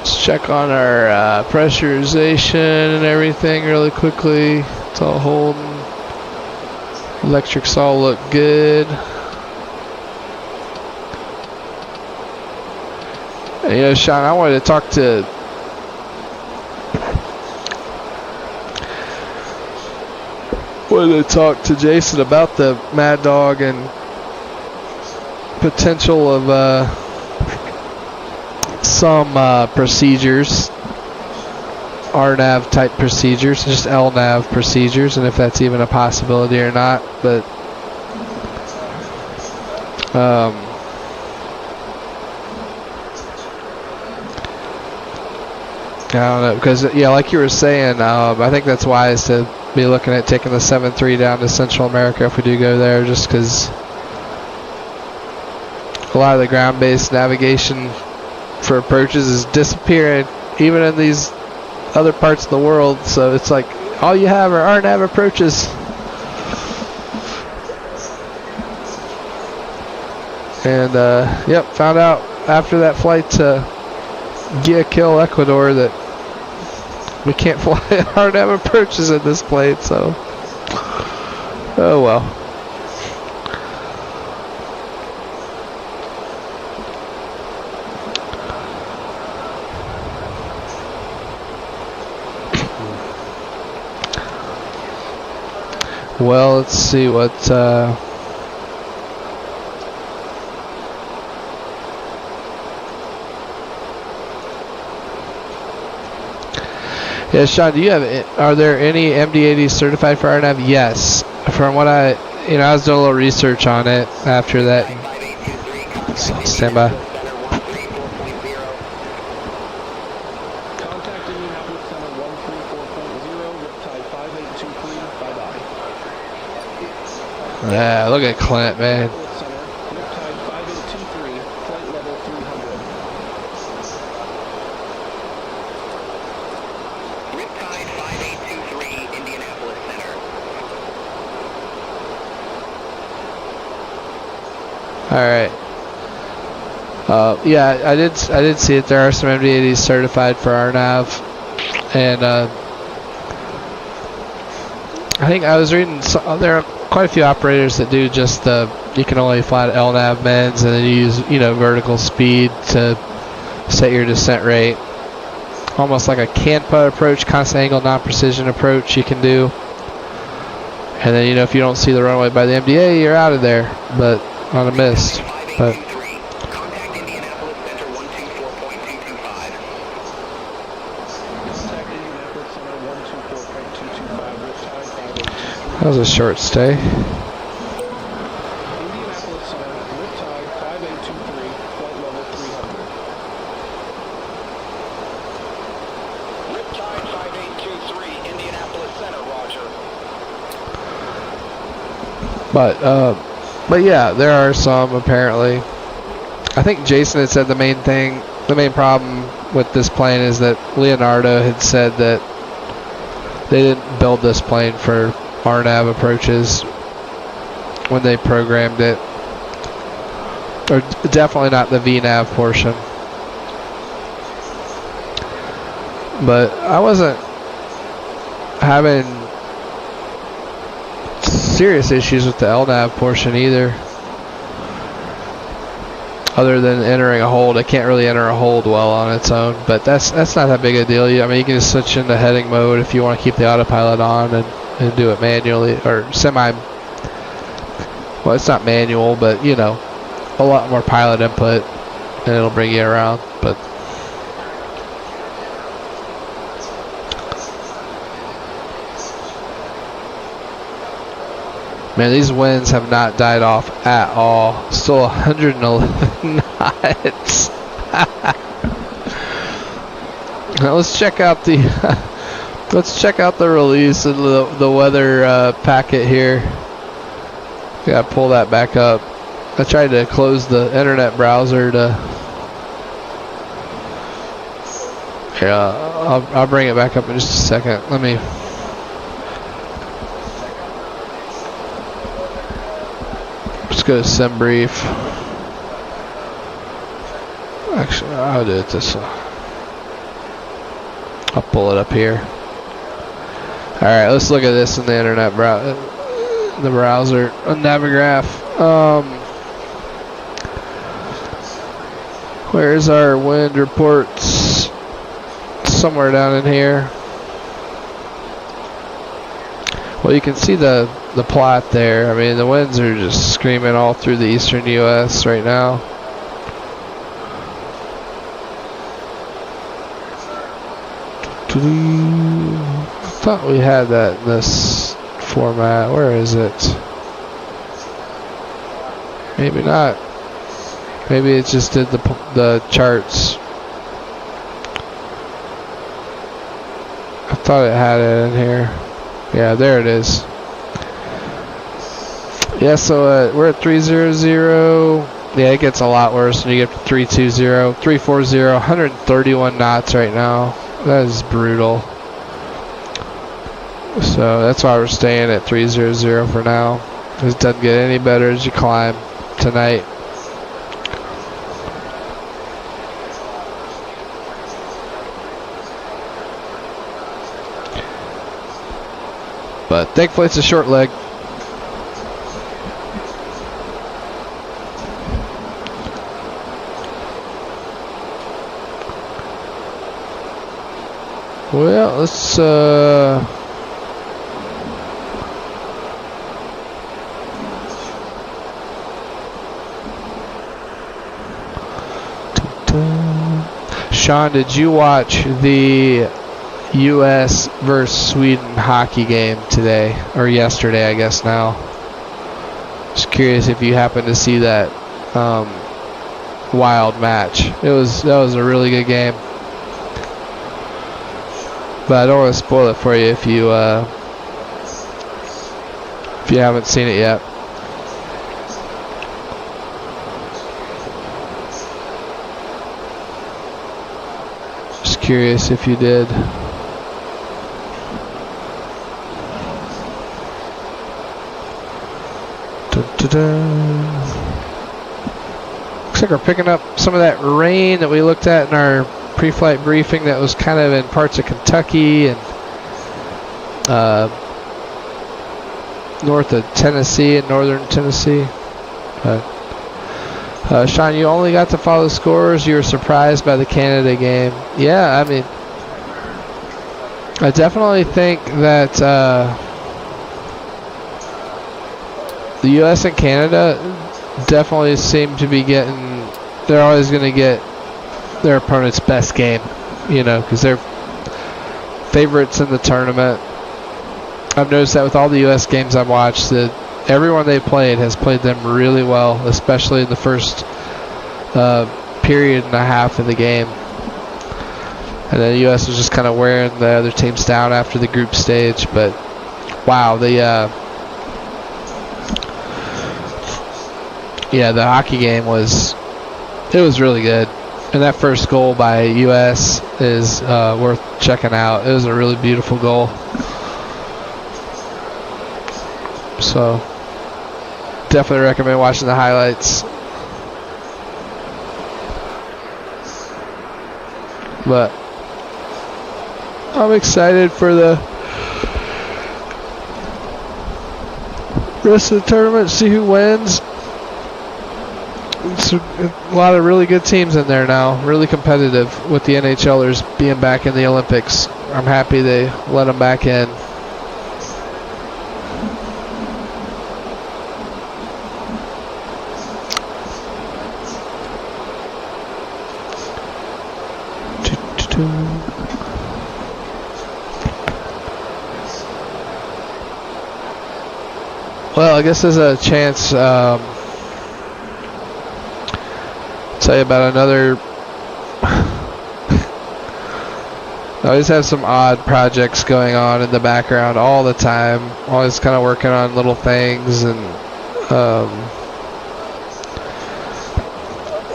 Let's check on our pressurization and everything really quickly. It's all holding. Electrics all look good. And, you know, Sean, I wanted to talk to Jason about the Mad Dog and potential of some procedures, RNAV type procedures, just LNAV procedures, and if that's even a possibility or not. But I don't know, because yeah, like you were saying, I think that's wise to be looking at taking the 7-3 down to Central America if we do go there, just because a lot of the ground-based navigation for approaches is disappearing, even in these other parts of the world. So it's like all you have are RNAV approaches. And yep, found out after that flight to Guayaquil, Ecuador, that we can't fly RNAV approaches in this plane. So oh well. Well, let's see what yeah, Sean, do you have, are there any MD-80s certified for RNAV? Yes. From what I was doing a little research on it after that. Stand by. Contact Indianapolis Center 134.0, Riptide 5823, bye-bye. Yeah, look at Clint, man. Center, Riptide 5823, flight level 300. Riptide 5823, Indianapolis Center. All right. Yeah, I did see it. There are some MD-80s certified for RNAV, and I think I was reading, there are quite a few operators that do just you can only fly at LNAV meds, and then you use, vertical speed to set your descent rate. Almost like a CANPA approach, constant angle non-precision approach you can do. And then, if you don't see the runway by the MDA, you're out of there, but on a mist. But Contact Indianapolis Center 124.225. Contact Indianapolis Center 124.225, riptide 582. that was a short stay. Indianapolis Center, riptide 5823, flight level 300. Riptide 5823, Indianapolis Center, roger. But yeah, there are some apparently. I think Jason had said the main problem with this plane is that Leonardo had said that they didn't build this plane for RNAV approaches when they programmed it, or definitely not the VNAV portion. But I wasn't having serious issues with the LNAV portion either, other than entering a hold. I can't really enter a hold well on its own, but that's not that big a deal. I mean, you can just switch into heading mode if you want to keep the autopilot on and do it manually, or well, it's not manual, but a lot more pilot input, and it'll bring you around. But man, these winds have not died off at all. Still 111 knots. Now let's check out the release of the weather packet here. Gotta pull that back up. I tried to close the internet browser to. Here, I'll bring it back up in just a second. Let me. Go to sim brief. Actually, I'll do it this way. I'll pull it up here. Alright, let's look at this in the internet the browser. Navigraph. Where's our wind reports? Somewhere down in here. Well, you can see the plot there. I mean, the winds are just screaming all through the eastern U.S. right now. I thought we had that in this format. Where is it? Maybe not. Maybe it just did the charts. I thought it had it in here. Yeah, there it is. Yeah, so we're at 300. Yeah, it gets a lot worse when you get to 320, 340, 131 knots right now. That is brutal. So that's why we're staying at 300 for now. It doesn't get any better as you climb tonight. But thankfully it's a short leg. Well, let's Sean, did you watch the U.S. versus Sweden hockey game today, or yesterday, I guess now? Just curious if you happened to see that wild match. That was a really good game. But I don't want to spoil it for you if you haven't seen it yet. Just curious if you did. Looks like we're picking up some of that rain that we looked at in our pre-flight briefing that was kind of in parts of Kentucky and north of Tennessee and northern Tennessee. Sean, you only got to follow the scores. You were surprised by the Canada game. Yeah, I mean, I definitely think that the U.S. and Canada definitely seem to be getting, they're always going to get their opponent's best game, you know, because they're favorites in the tournament. I've noticed that with all the U.S. games I've watched, that everyone they played has played them really well, especially in the first period and a half of the game. And then the U.S. was just kind of wearing the other teams down after the group stage. But wow, the hockey game was really good. And that first goal by U.S. is worth checking out. It was a really beautiful goal. So definitely recommend watching the highlights. But I'm excited for the rest of the tournament, see who wins. It's a lot of really good teams in there now, really competitive with the NHLers being back in the Olympics. I'm happy they let them back in. Well, I guess there's a chance tell you about another. I always have some odd projects going on in the background all the time. Always kind of working on little things, and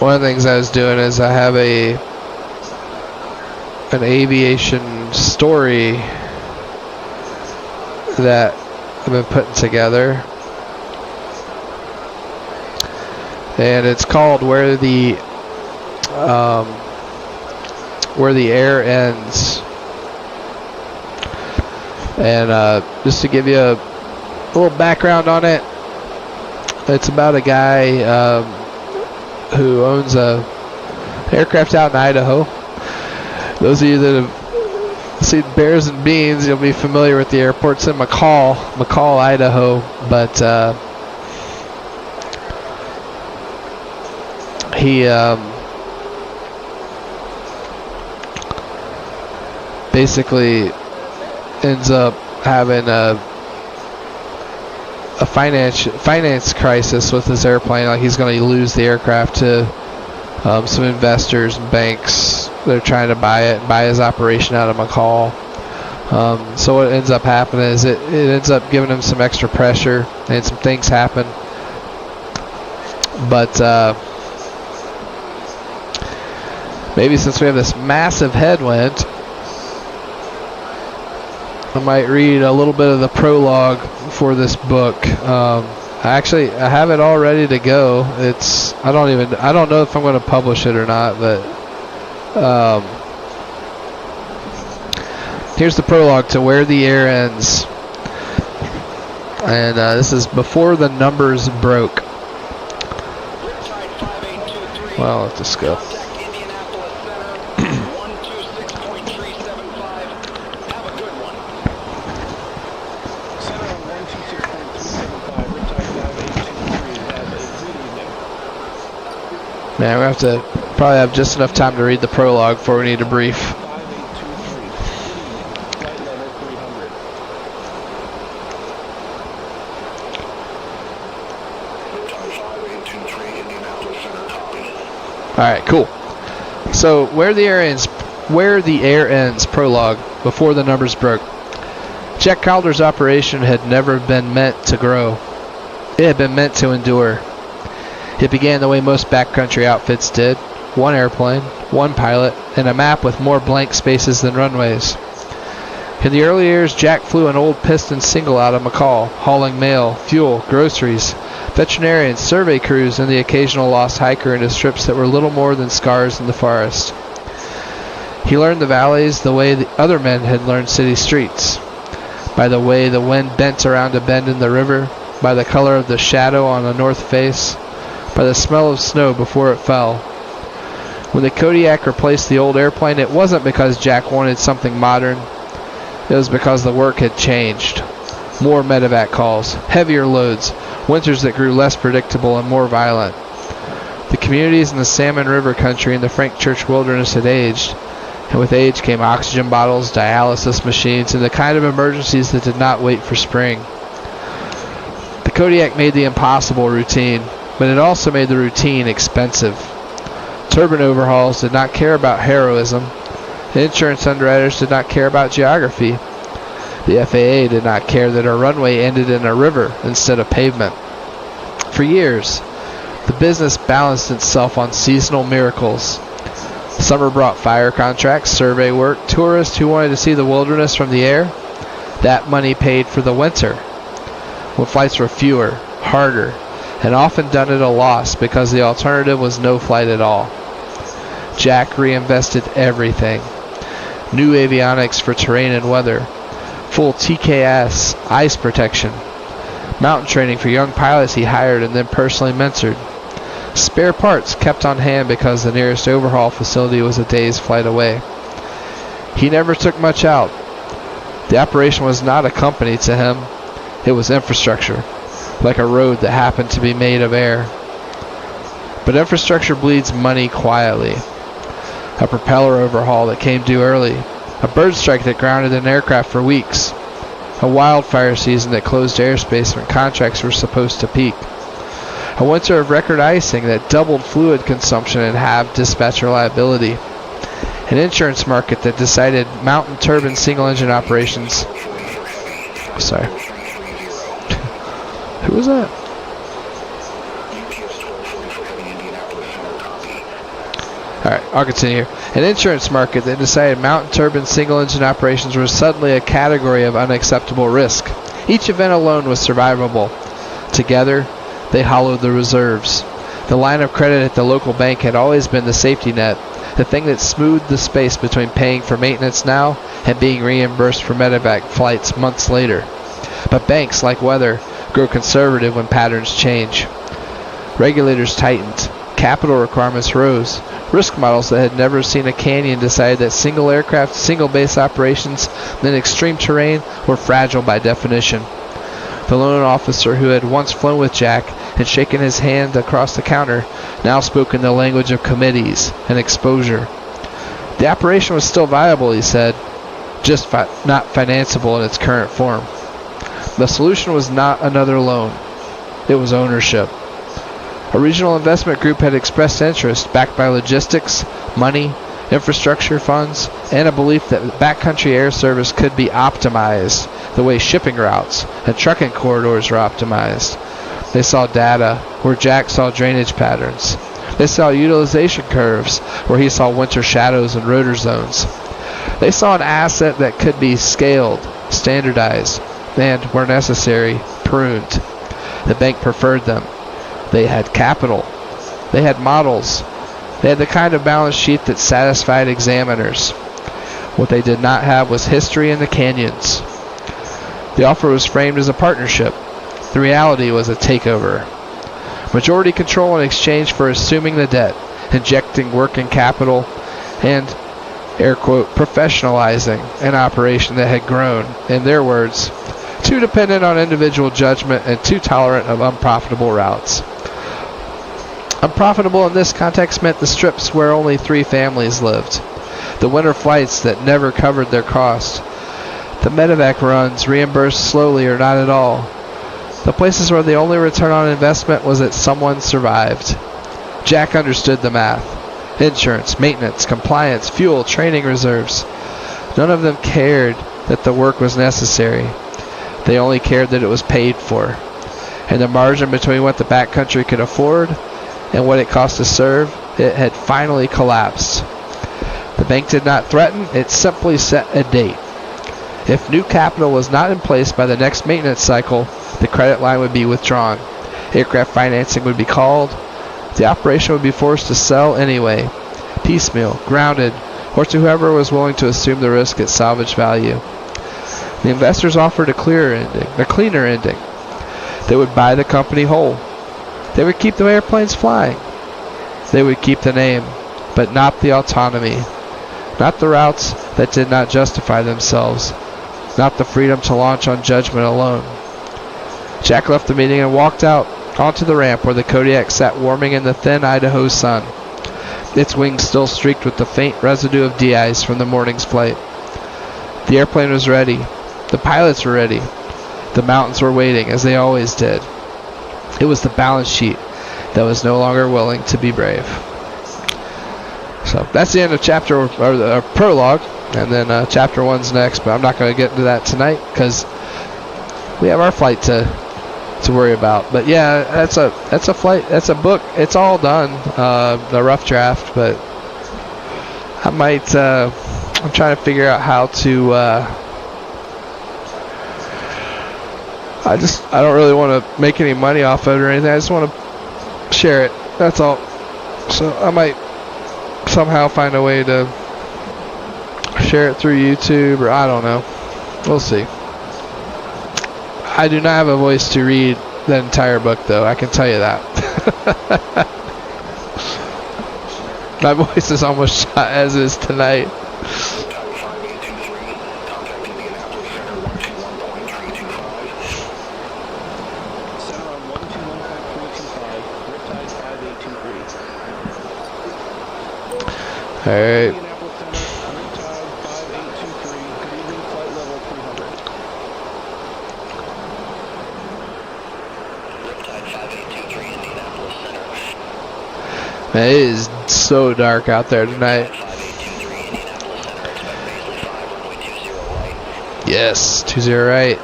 one of the things I was doing is I have an aviation story that I've been putting together. And it's called Where the Air Ends. And just to give you a little background on it, it's about a guy who owns a aircraft out in Idaho. Those of you that have seen Bears and Beans, you'll be familiar with the airports in McCall, Idaho. But he basically ends up having a finance crisis with his airplane. Like, he's going to lose the aircraft to some investors and banks. They're trying to buy it and buy his operation out of McCall. So what ends up happening is it ends up giving him some extra pressure, and some things happen. But maybe since we have this massive headwind, I might read a little bit of the prologue for this book. I have it all ready to go. I don't know if I'm going to publish it or not, but here's the prologue to Where the Air Ends. And this is before the numbers broke. Well, let's just go. Man, we have to probably have just enough time to read the prologue before we need a brief. Alright, cool. So, Where the Air Ends prologue, before the numbers broke. Jack Calder's operation had never been meant to grow. It had been meant to endure. It began the way most backcountry outfits did. One airplane, one pilot, and a map with more blank spaces than runways. In the early years, Jack flew an old piston single out of McCall, hauling mail, fuel, groceries, veterinarians, survey crews, and the occasional lost hiker into strips that were little more than scars in the forest. He learned the valleys the way the other men had learned city streets. by the way the wind bent around a bend in the river, by the color of the shadow on the north face, by the smell of snow before it fell. When the Kodiak replaced the old airplane, it wasn't because Jack wanted something modern. It was because the work had changed. More medevac calls, heavier loads, winters that grew less predictable and more violent. The communities in the Salmon River country and the Frank Church wilderness had aged, and with age came oxygen bottles, dialysis machines, and the kind of emergencies that did not wait for spring. The Kodiak made the impossible routine, but it also made the routine expensive. Turbine overhauls did not care about heroism. The insurance underwriters did not care about geography. The FAA did not care that a runway ended in a river instead of pavement. For years, the business balanced itself on seasonal miracles. Summer brought fire contracts, survey work, tourists who wanted to see the wilderness from the air. That money paid for the winter, when flights were fewer, harder, and often done at a loss because the alternative was no flight at all. Jack reinvested everything. New avionics for terrain and weather, full TKS, ice protection, mountain training for young pilots he hired and then personally mentored. Spare parts kept on hand because the nearest overhaul facility was a day's flight away. He never took much out. The operation was not a company to him. It was infrastructure, like a road that happened to be made of air. But infrastructure bleeds money quietly. A propeller overhaul that came due early, a bird strike that grounded an aircraft for weeks, a wildfire season that closed airspace when contracts were supposed to peak, a winter of record icing that doubled fluid consumption and halved dispatch reliability, an insurance market that decided mountain turbine single-engine operations. Sorry. Who was that? Alright, I'll continue. An insurance market that decided mountain turbine single-engine operations were suddenly a category of unacceptable risk. Each event alone was survivable. Together, they hollowed the reserves. The line of credit at the local bank had always been the safety net, the thing that smoothed the space between paying for maintenance now and being reimbursed for medevac flights months later. But banks, like weather, grow conservative when patterns change. Regulators tightened. Capital requirements rose. Risk models that had never seen a canyon decided that single aircraft, single base operations in extreme terrain were fragile by definition. The loan officer who had once flown with Jack and shaken his hand across the counter now spoke in the language of committees and exposure. The operation was still viable, he said, just not financeable in its current form. The solution was not another loan. It was ownership. A regional investment group had expressed interest, backed by logistics, money, infrastructure funds, and a belief that backcountry air service could be optimized the way shipping routes and trucking corridors were optimized. They saw data where Jack saw drainage patterns. They saw utilization curves where he saw winter shadows and rotor zones. They saw an asset that could be scaled, standardized, and, where necessary, pruned. The bank preferred them. They had capital. They had models. They had the kind of balance sheet that satisfied examiners. What they did not have was history in the canyons. The offer was framed as a partnership. The reality was a takeover. Majority control in exchange for assuming the debt, injecting working capital, and, air quote, professionalizing an operation that had grown, in their words, too dependent on individual judgment and too tolerant of unprofitable routes. Unprofitable in this context meant the strips where only 3 families lived, the winter flights that never covered their cost, the medevac runs reimbursed slowly or not at all, the places where the only return on investment was that someone survived. Jack understood the math. Insurance, maintenance, compliance, fuel, training reserves. None of them cared that the work was necessary. They only cared that it was paid for. And the margin between what the backcountry could afford and what it cost to serve, it had finally collapsed. The bank did not threaten, it simply set a date. If new capital was not in place by the next maintenance cycle, the credit line would be withdrawn. Aircraft financing would be called. The operation would be forced to sell anyway, piecemeal, grounded, or to whoever was willing to assume the risk at salvage value. The investors offered a cleaner ending. They would buy the company whole. They would keep the airplanes flying. They would keep the name, but not the autonomy. Not the routes that did not justify themselves. Not the freedom to launch on judgment alone. Jack left the meeting and walked out onto the ramp where the Kodiak sat warming in the thin Idaho sun, its wings still streaked with the faint residue of de-ice from the morning's flight. The airplane was ready. The pilots were ready. The mountains were waiting, as they always did. It was the balance sheet that was no longer willing to be brave. So that's the end of chapter, or the prologue, and then chapter 1's next, but I'm not going to get into that tonight because we have our flight to worry about. But yeah, that's a flight, that's a book. It's all done, the rough draft, but I might, I'm trying to figure out how to, I don't really want to make any money off of it or anything. I just want to share it. That's all. So I might somehow find a way to share it through YouTube, or I don't know. We'll see. I do not have a voice to read the entire book, though. I can tell you that. My voice is almost shot as is tonight. All right. Man, it is so dark out there tonight. Yes, 20 right.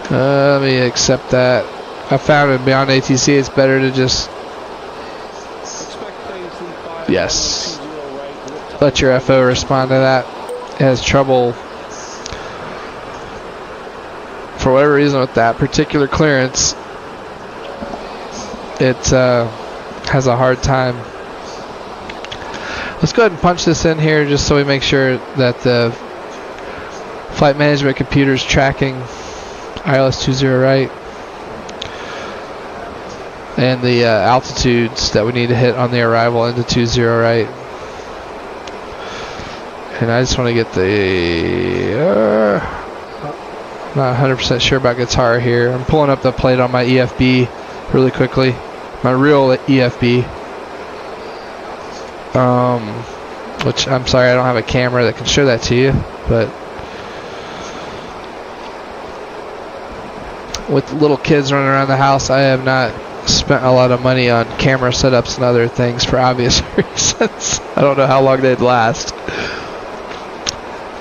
Let me accept that. I found it beyond ATC. It's better to just let your FO respond to that. It has trouble for whatever reason with that particular clearance. It has a hard time. Let's go ahead and punch this in here just so we make sure that the flight management computer is tracking ILS 20 right and the altitudes that we need to hit on the arrival into 20 right. And I just want to get the not 100% sure about guitar here. I'm pulling up the plate on my EFB really quickly, my real EFB, which I'm sorry I don't have a camera that can show that to you, but with little kids running around the house, I have not spent a lot of money on camera setups and other things for obvious reasons. I don't know how long they'd last.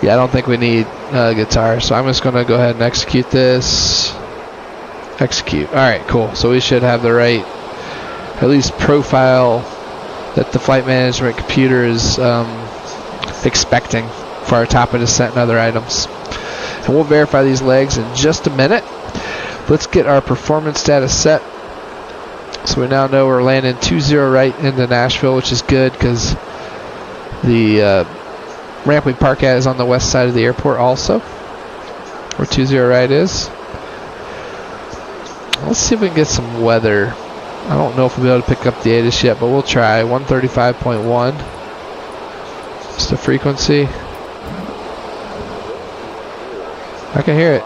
Yeah, I don't think we need a guitar, so I'm just going to go ahead and execute this. Execute. Alright, cool. So we should have the right, at least profile that the flight management computer is expecting for our top of descent and other items. And we'll verify these legs in just a minute. Let's get our performance data set. So we now know we're landing 20 right into Nashville, which is good because the ramp we park at is on the west side of the airport also, where 20 right is. Let's see if we can get some weather. I don't know if we'll be able to pick up the ATIS yet, but we'll try. 135.1. Just the frequency. I can hear it.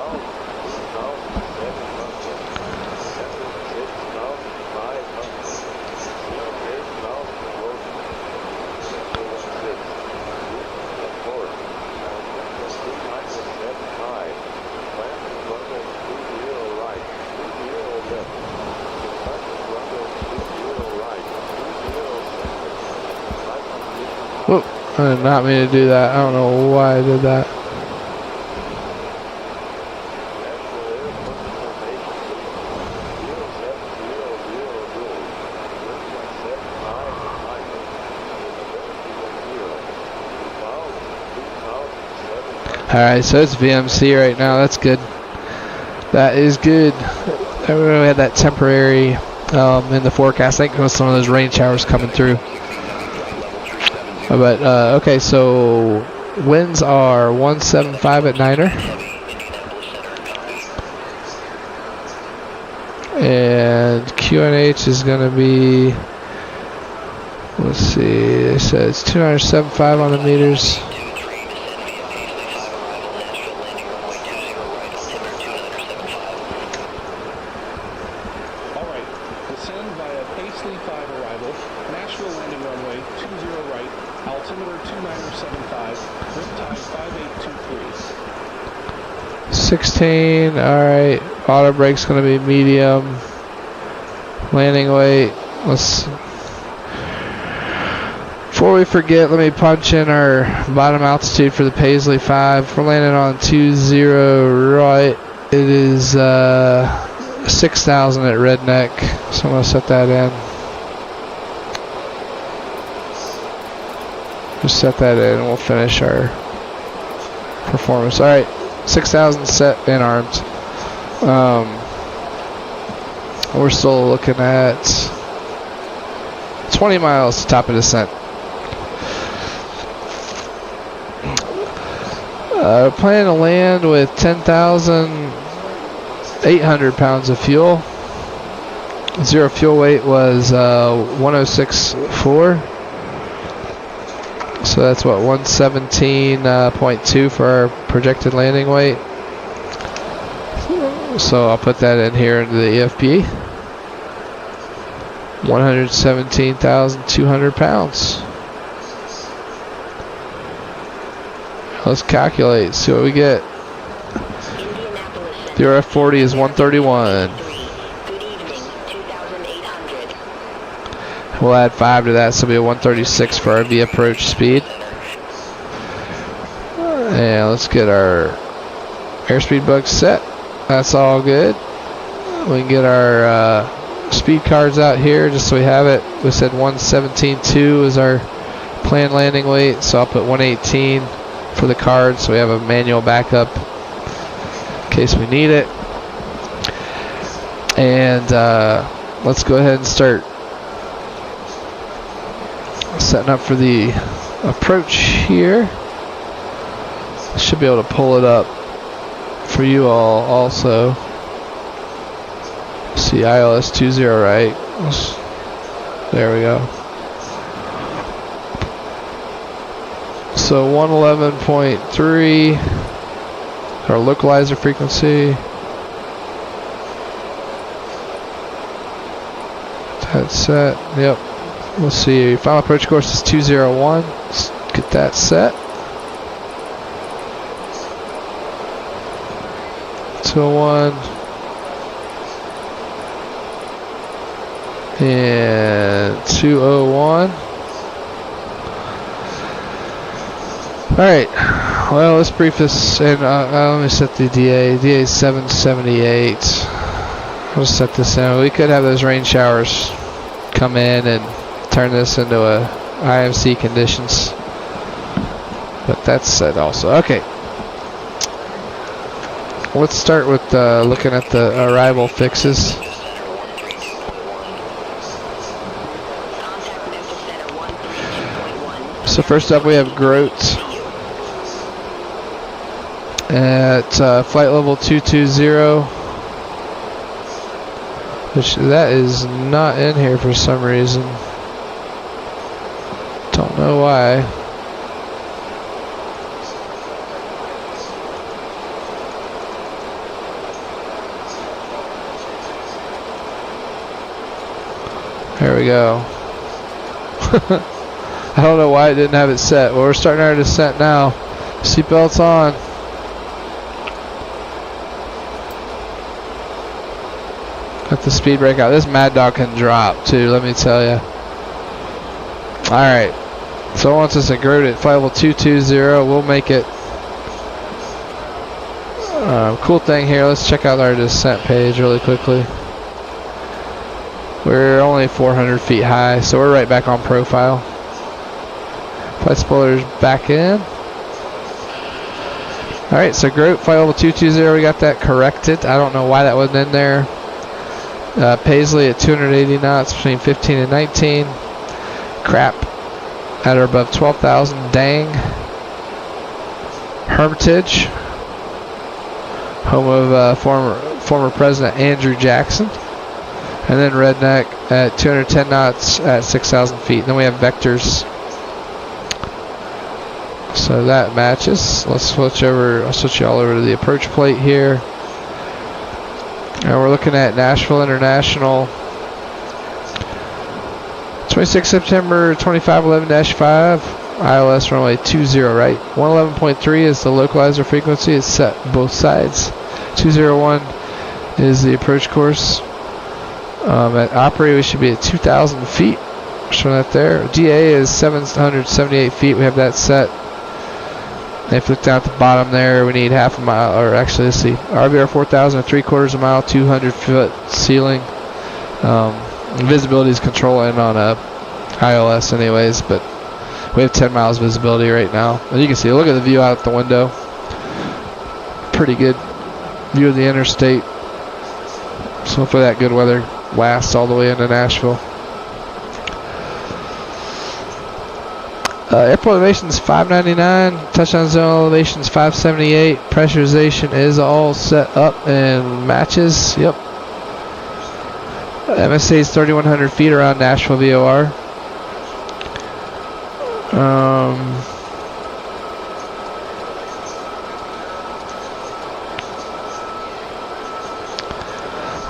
Whoop, I did not mean to do that. I don't know why I did that. Alright, so it's VMC right now. That's good. That is good. We had that temporary in the forecast. I think it was some of those rain showers coming through. But okay, so winds are 175 at Niner, and QNH is going to be, let's see, they said it's 275 on the meters. Alright, descend via Paisley 5 arrival, Nashville landing runway 20 right, altimeter 2975, riptide 5823. 16, alright, auto brake's going to be medium, landing weight, before we forget, let me punch in our bottom altitude for the Paisley 5. We're landing on 20 right. It is 6,000 at Redneck, so I'm going to set that in. Just set that in and we'll finish our performance. Alright, 6,000 set and armed. We're still looking at 20 miles to top of descent. Planning to land with 10,800 pounds of fuel. Zero fuel weight was 106.4. So that's what, 117.2 for our projected landing weight. So I'll put that in here into the EFP. 117,200 pounds. Let's calculate, see what we get. The RF40 is 131. We'll add 5 to that, so it'll be a 136 for our V approach speed. And let's get our airspeed bug set. That's all good. We can get our speed cards out here just so we have it. We said 117.2 is our planned landing weight, so I'll put 118 for the card so we have a manual backup in case we need it. And let's go ahead and start setting up for the approach here. Should be able to pull it up for you all also. See ILS 20 right. There we go. So 111.3, our localizer frequency. That's set. Yep. Let's see. Final approach course is 201. Let's get that set. 201. And 201. Alright, well, let's brief this, and let me set the DA. DA is 778. I'll just set this in. We could have those rain showers come in and turn this into a IMC conditions, but that's set also. Okay, let's start with looking at the arrival fixes. So first up we have Grote at flight level 220, which that is not in here for some reason. Don't know why. There we go. I don't know why it didn't have it set. Well, we're starting our descent now. Seatbelts on. Got the speed brake out. This Mad Dog can drop too, let me tell you. Alright. So it wants us to Grote at flight level 220. We'll make it. Cool thing here, let's check out our descent page really quickly. We're only 400 feet high, so we're right back on profile. Flight spoilers back in. Alright, so Grote, flight level 220, we got that corrected. I don't know why that wasn't in there. Paisley at 280 knots between 15 and 19. Crap. at or above 12,000. Dang. Hermitage, home of former President Andrew Jackson. And then Redneck at 210 knots at 6,000 feet. And then we have Vectors. So that matches. Let's switch over. I'll switch you all over to the approach plate here. And we're looking at Nashville International. 26 September 2511-5. ILS runway 20, right? 111.3 is the localizer frequency. It's set both sides. 201 is the approach course. At Opry, we should be at 2,000 feet. Showing that there. DA is 778 feet. We have that set. And if you look down at the bottom there, we need half a mile, or actually, let's see. RVR 4,000 at 3/4 a mile, 200-foot ceiling. Visibility is controlling on a ILS anyways, but we have 10 miles visibility right now. And you can see, look at the view out the window. Pretty good view of the interstate. So hopefully that good weather lasts all the way into Nashville. Airport elevation is 599. Touchdown zone elevation is 578. Pressurization is all set up and matches. Yep. MSA is 3,100 feet around Nashville VOR.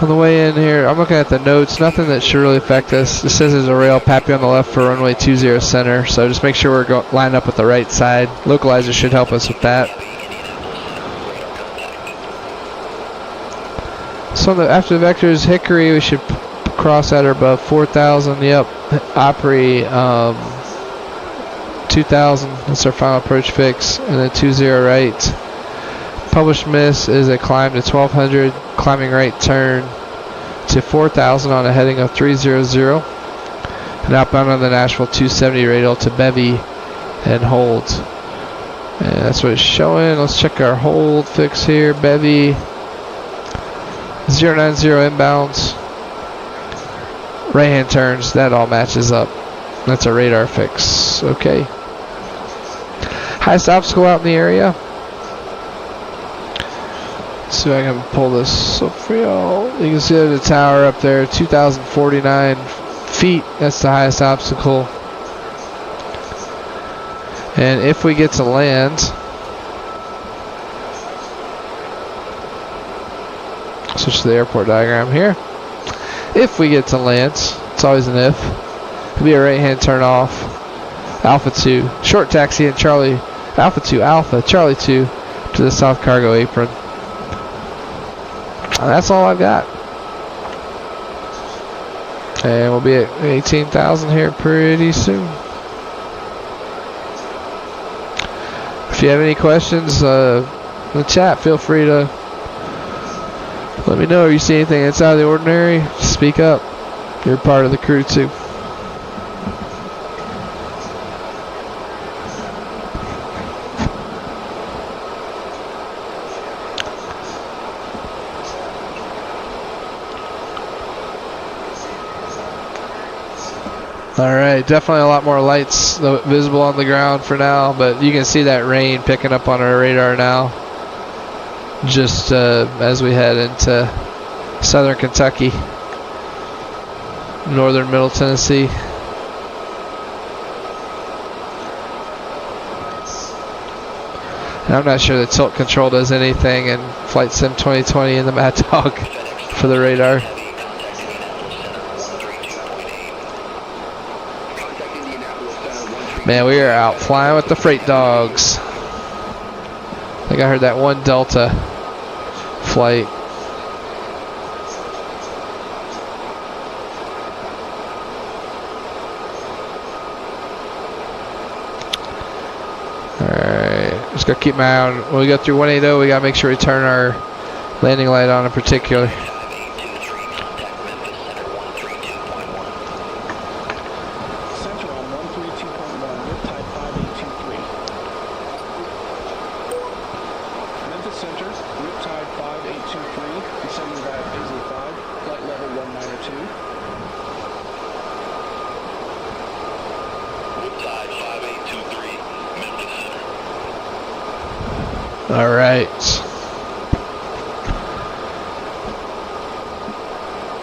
On the way in here, I'm looking at the notes. Nothing that should really affect us. It says there's a rail PAPI on the left for runway 20 center. So just make sure we're lined up with the right side. Localizer should help us with that. So after the Vectors, Hickory, we should cross at or above 4,000. Yep. Opry, 2,000. That's our final approach fix. And then 20 right. Published miss is a climb to 1,200. Climbing right turn to 4,000 on a heading of 300. And outbound on the Nashville 270 radial to Bevy and hold. And that's what it's showing. Let's check our hold fix here. Bevy 090 inbounds. Right hand turns, that all matches up. That's a radar fix. Okay. Highest obstacle out in the area. See if I can pull this up for y'all. You can see the tower up there, 2,049 feet. That's the highest obstacle. And if we get to land, switch to the airport diagram here. If we get to land, it's always an if. It'll be a right-hand turn off. Alpha 2, short taxi and Charlie, Alpha 2, Alpha, Charlie 2 to the south cargo apron. And that's all I've got. And we'll be at 18,000 here pretty soon. If you have any questions in the chat, feel free to let me know. If you see anything that's out of the ordinary, speak up. You're part of the crew too. Alright, definitely a lot more lights visible on the ground for now, but you can see that rain picking up on our radar now. Just as we head into southern Kentucky, northern Middle Tennessee. And I'm not sure the tilt control does anything in Flight Sim 2020 in the Mad Dog for the radar. Man, we are out flying with the freight dogs. I think I heard that one Delta flight. Alright, just gotta keep my eye on, when we go through 180, we gotta make sure we turn our landing light on in particular. Riptide All right.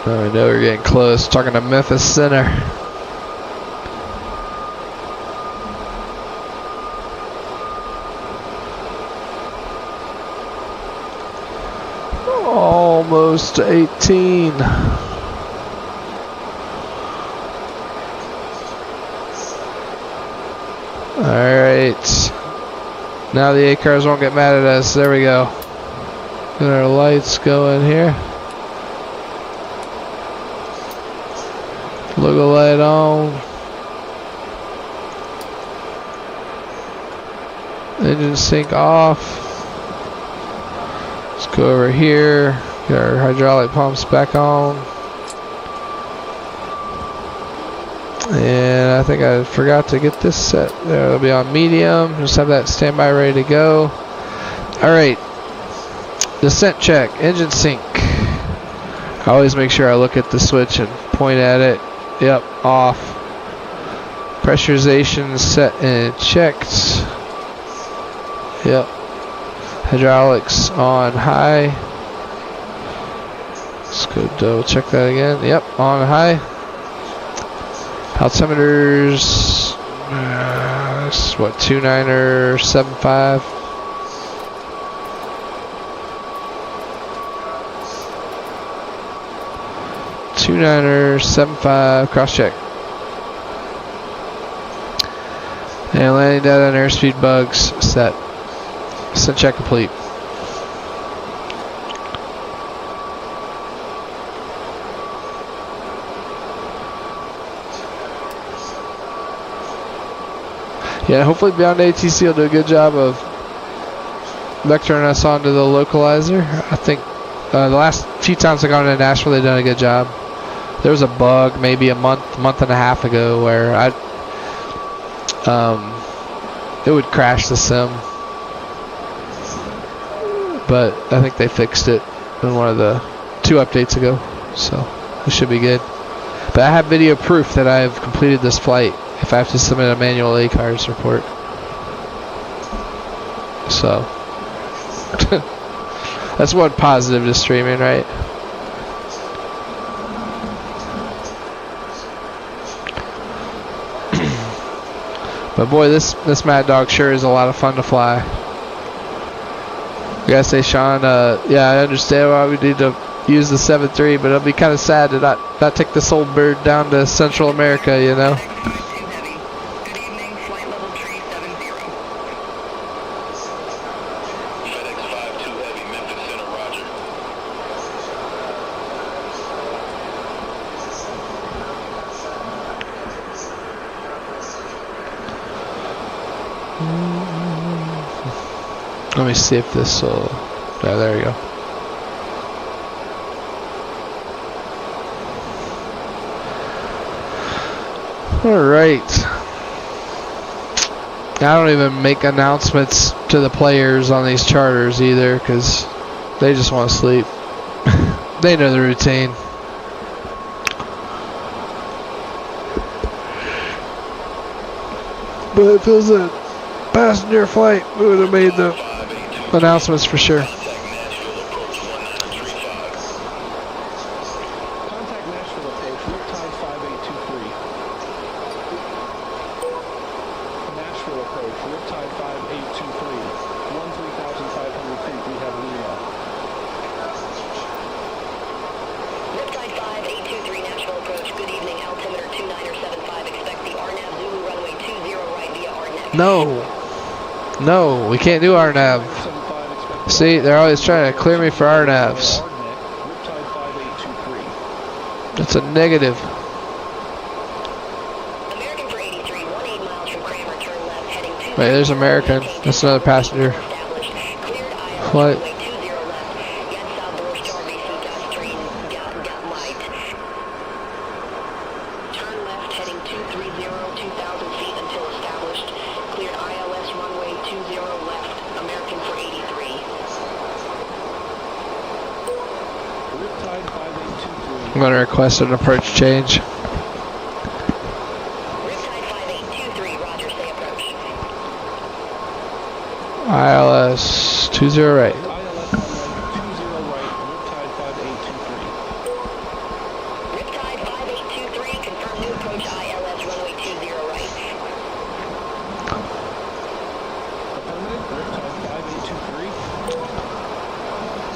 I know we're getting close. Talking to Memphis Center. Almost 18. Alright. Now the A cars won't get mad at us. There we go. Get our lights going here. Logo light on. Engine sync off. Let's go over here. Get our hydraulic pumps back on. And I think I forgot to get this set. There, it'll be on medium. Just have that standby ready to go. Alright. Descent check. Engine sync. I always make sure I look at the switch and point at it. Yep, off. Pressurization set and checked. Yep. Hydraulics on high. Let's go double check that again. Yep, on high. Altimeters. What, 29 or 75? Two-niner, 7.5, cross check. And landing data and airspeed bugs set. Descent check complete. Yeah, hopefully Beyond ATC will do a good job of vectoring us onto the localizer. I think the last few times I've gone to Nashville, they've done a good job. There was a bug maybe a month and a half ago where it would crash the sim, but I think they fixed it in one of the 2 updates ago, so it should be good. But I have video proof that I've completed this flight if I have to submit a manual ACARS report. So that's one positive to streaming, right? But boy, this Mad Dog sure is a lot of fun to fly. I gotta say, Sean, yeah, I understand why we need to use the 7.3, but it'll be kind of sad to not take this old bird down to Central America, you know? Good evening, flight level 370. FedEx 52 Heavy, Memphis Center, roger. Let me see if this will... Yeah, there you go. Alright. I don't even make announcements to the players on these charters either, because they just want to sleep. They know the routine. But if it was a passenger flight, we would have made the announcements for sure. Contact Nashville approach 1935. Contact Nashville approach, Riptide 5823. Nashville approach, Riptide 5823. 13,500 feet, we have Lima. Riptide 5823, Nashville approach. Good evening, altimeter 2975. Expect the RNAV Zulu runway 20 right via RNAV. No, we can't do RNAV. See, they're always trying to clear me for RNAVs. Riptide 5823. That's a negative. American for 83, 18 miles from Kramer, turn left, heading 20. Wait, there's American. That's another passenger. Established. Cleared ILS What? runway 20 left. Jetzt durch Charlie Südoststream, got light. Turn left, heading 230, 2,000 feet until established. Cleared ILS runway 20 left. American for 83. Riptide 5823. I'm going to request an approach change. Riptide 5823, roger, stay approach. ILS 20 right. ILS runway 20 right, riptide 5823. Riptide 5823, confirm new approach ILS runway 20 right. Affirmative, riptide 5823.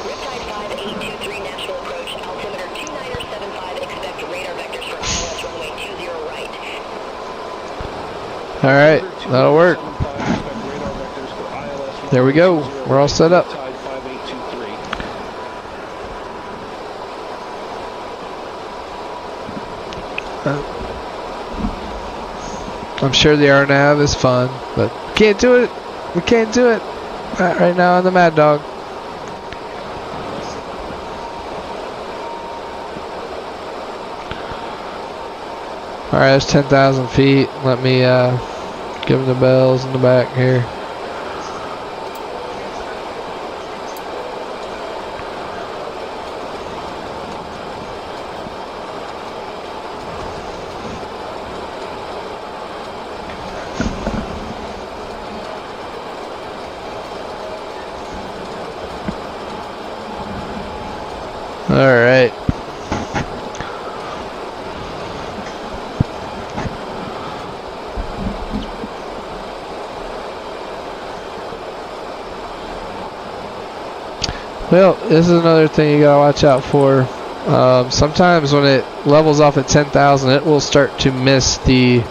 Riptide 5823, Nashville approach, altimeter 2975, expect radar vectors for ILS runway 20 right. All right, that'll work. 2975, expect radar vectors for ILS There we go. runway We're all set up. Riptide 5823. I'm sure the RNAV is fun, but can't do it. We can't do it. Not right now on the Mad Dog. All right, that's 10,000 feet. Let me give them the bells in the back here. All right. Well, this is another thing you gotta watch out for. Sometimes when it levels off at 10,000, it will start to miss the.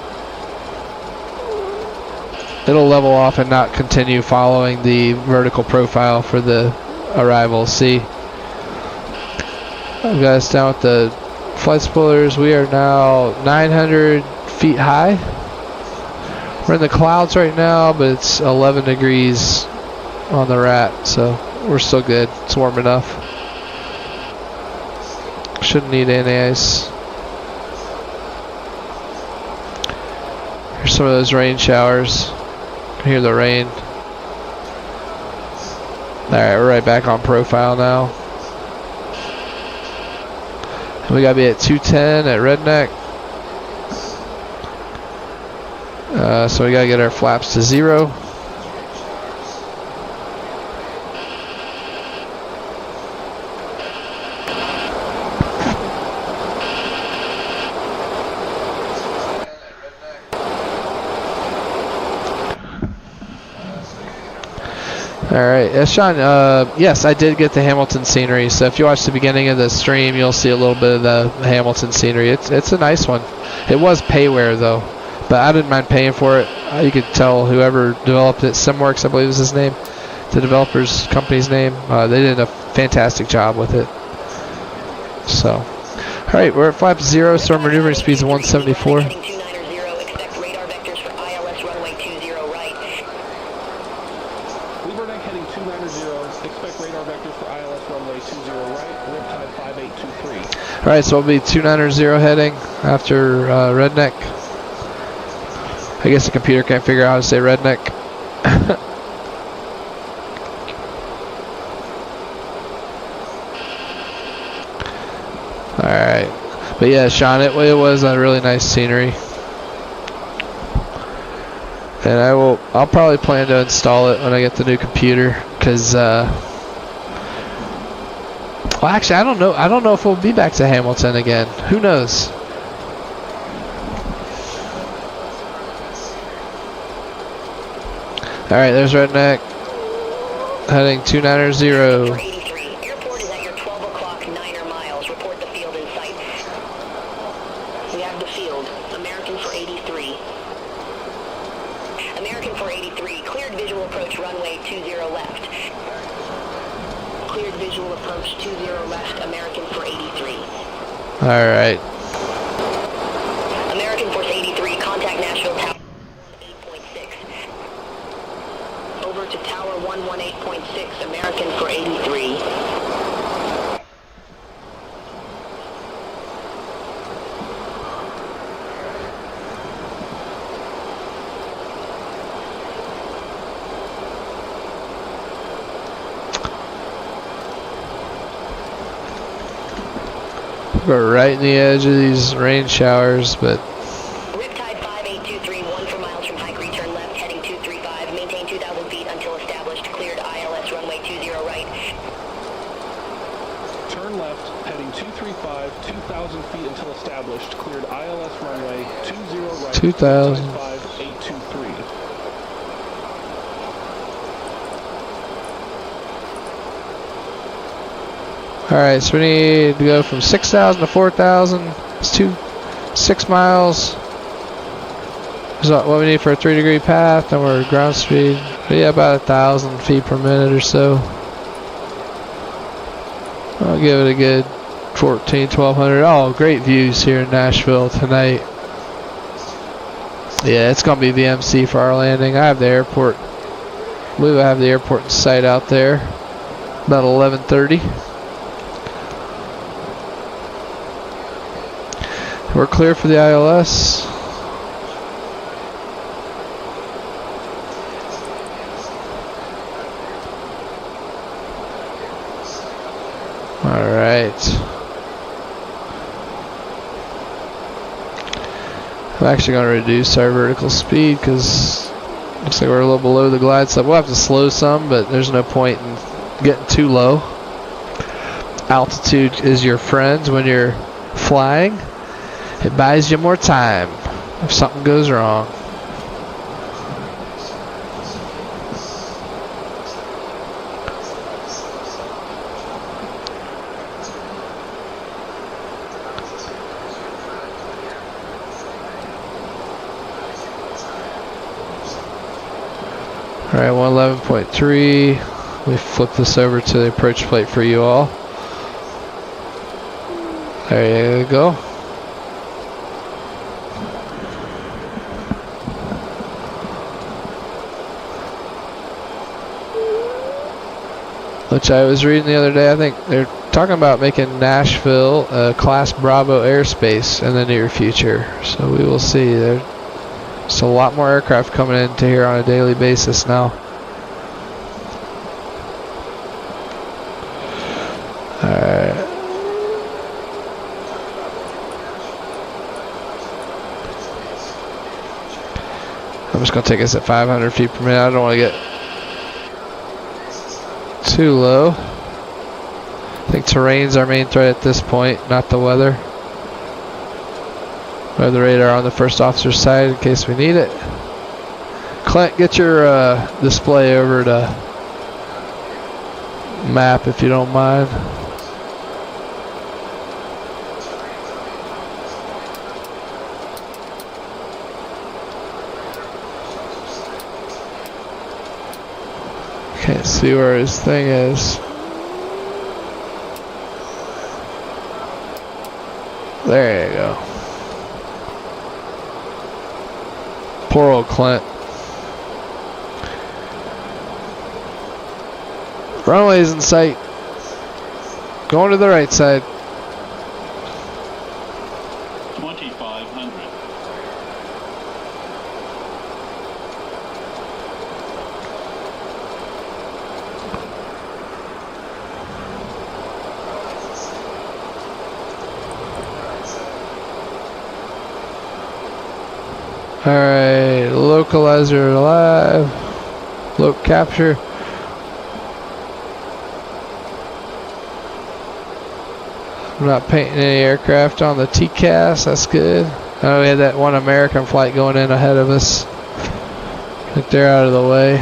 It'll level off and not continue following the vertical profile for the arrival. See, I've got us down with the flight spoilers. We are now 900 feet high. We're in the clouds right now, but it's 11 degrees on the rat, so we're still good. It's warm enough. Shouldn't need any ice. Here's some of those rain showers. You can hear the rain. Alright, we're right back on profile now. We gotta be at 210 at Redneck. So we gotta get our flaps to 0. Alright, Sean, yes, I did get the Hamilton scenery, so if you watch the beginning of the stream, you'll see a little bit of the Hamilton scenery. It's a nice one. It was payware, though, but I didn't mind paying for it. You could tell whoever developed it, Simworks, I believe is his name, the developer's company's name, they did a fantastic job with it. So, alright, we're at flap 0, so our maneuvering speed is 174. Heading 290, expect radar vectors for ILS runway 20 right. Weaverneck heading 290, expect radar vectors for ILS runway 20 right, riptide 5823. Alright, so we'll be 290 heading after Redneck. I guess the computer can't figure out how to say Redneck. Alright. But yeah, Sean, it was a really nice scenery. And I'll probably plan to install it when I get the new computer, because well, actually, I don't know if we'll be back to Hamilton again. Who knows? All right, there's Redneck heading 290. For 83, airport is at your 12 o'clock 9er miles. Report the field in sight. We have the field. American for 83. American for 83, cleared visual approach runway 20 left. Cleared visual approach 20 left, American for 83. All right. American Force 83, contact Nashville Tower 8.6. Over to Tower 118.6, American for 83. We're right in the edge of these rain showers, but Riptide 5823, 1 for miles from Hike, return left, heading 235, maintain 2,000 feet until established. approached, cleared ILS runway 20 right, 2000. 5823. Alright, so we need to go from 6,000 to 4,000. It's 6 miles. Is that what we need for a 3-degree path, and we're ground speed. Yeah, about 1,000 feet per minute or so. I'll give it a good 1,200. Oh, great views here in Nashville tonight. Yeah, it's going to be VMC for our landing. I have the airport. I believe I have the airport in sight out there. About 11:30. We're clear for the ILS. Alright. I'm actually going to reduce our vertical speed because looks like we're a little below the glide slope. We'll have to slow some, but there's no point in getting too low. Altitude is your friend when you're flying. It buys you more time if something goes wrong. Alright, 111.3. We flip this over to the approach plate for you all. There you go. Which I was reading the other day, I think they're talking about making Nashville a Class Bravo airspace in the near future. So we will see. There's a lot more aircraft coming into here on a daily basis now. Alright. I'm just going to take us at 500 feet per minute. I don't want to get too low. I think terrain's our main threat at this point, not the weather. We have the radar on the first officer's side in case we need it. Clint, get your display over to map if you don't mind. Can't see where his thing is. There you go. Poor old Clint. Runway's in sight. Going to the right side. 2,500. Alright, localizer alive. Loc capture. I'm not painting any aircraft on the TCAS, that's good. Oh, we had that one American flight going in ahead of us. I think they're out of the way.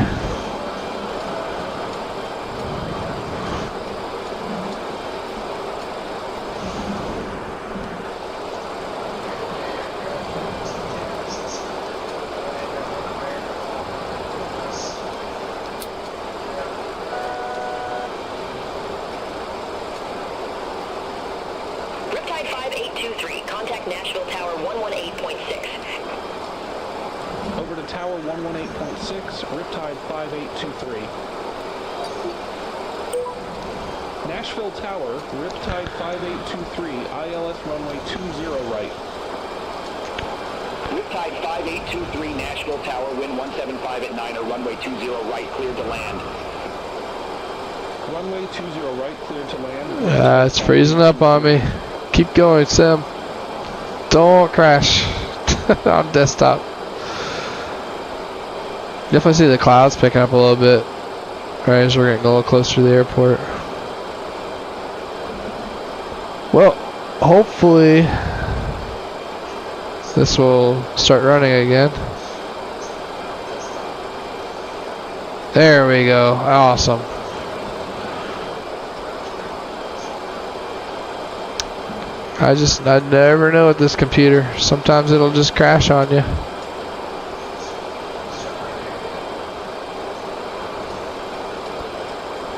Riptide 5823, contact Nashville Tower 118.6. Over to Tower 118.6, Riptide 5823. Nashville Tower, Riptide 5823, ILS runway 20 right. Riptide 5823, Nashville Tower, wind 175 at 9 or runway 20 right, cleared to land. Runway 20 right, cleared to land. It's freezing up on me. Keep going, Sim. Don't crash on desktop. Definitely see the clouds picking up a little bit. Right as we're getting a little closer to the airport. Well, hopefully This will start running again. There we go. Awesome. I never know with this computer. Sometimes it'll just crash on you.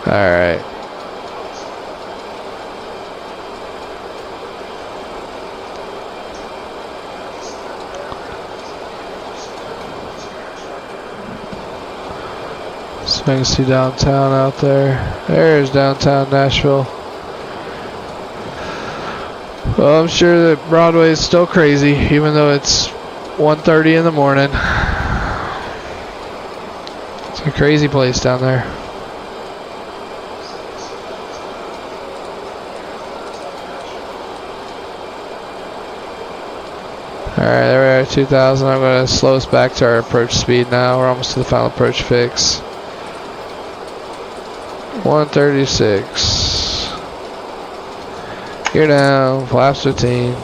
Alright. So I can see downtown out there. There's downtown Nashville. Well, I'm sure that Broadway is still crazy, even though it's 1:30 in the morning. It's a crazy place down there. Alright, there we are at 2,000. I'm going to slow us back to our approach speed now. We're almost to the final approach fix. 136. Gear down, flaps 15.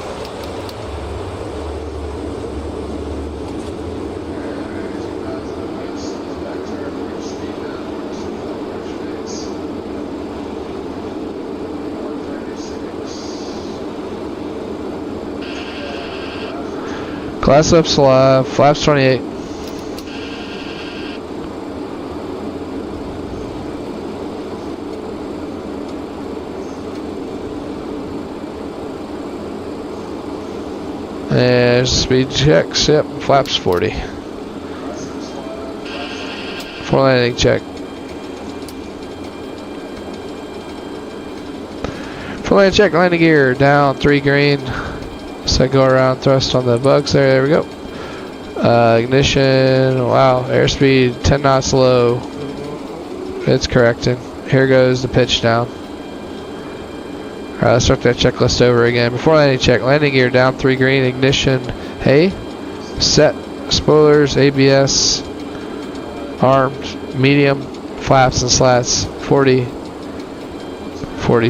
Class up slide, flaps 28. There's speed checks, yep, flaps 40. For landing check. For landing check, landing gear down 3 green. So I go around thrust on the bugs there we go. Ignition, wow, airspeed 10 knots low. It's correcting. Here goes the pitch down. Alright, let's start that checklist over again. Before landing check, landing gear down 3 green, ignition, hey, set, spoilers, ABS, armed, medium, flaps and slats, 40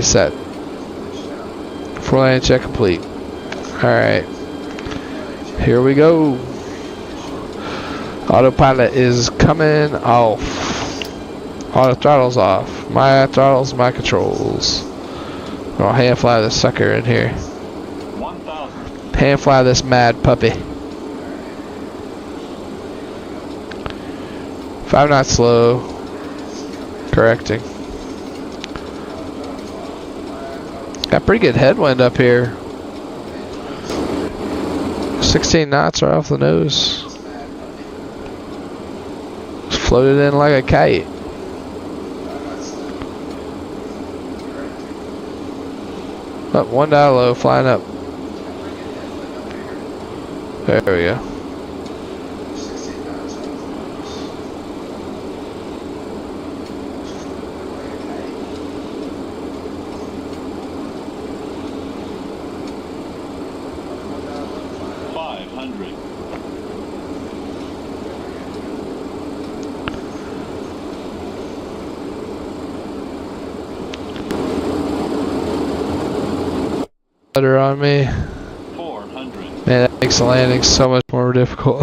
set. Before landing check complete. Alright, here we go. Autopilot is coming off. Auto throttle's off. My throttles, my controls. I'll hand fly this sucker in here. 1,000. Hand fly this mad puppy. 5 knots slow. Correcting. Got pretty good headwind up here. 16 knots right off the nose. Just floated in like a kite. Up, 1 dial low, flying up. There we go. On me. 400. Man, that makes the landing so much more difficult.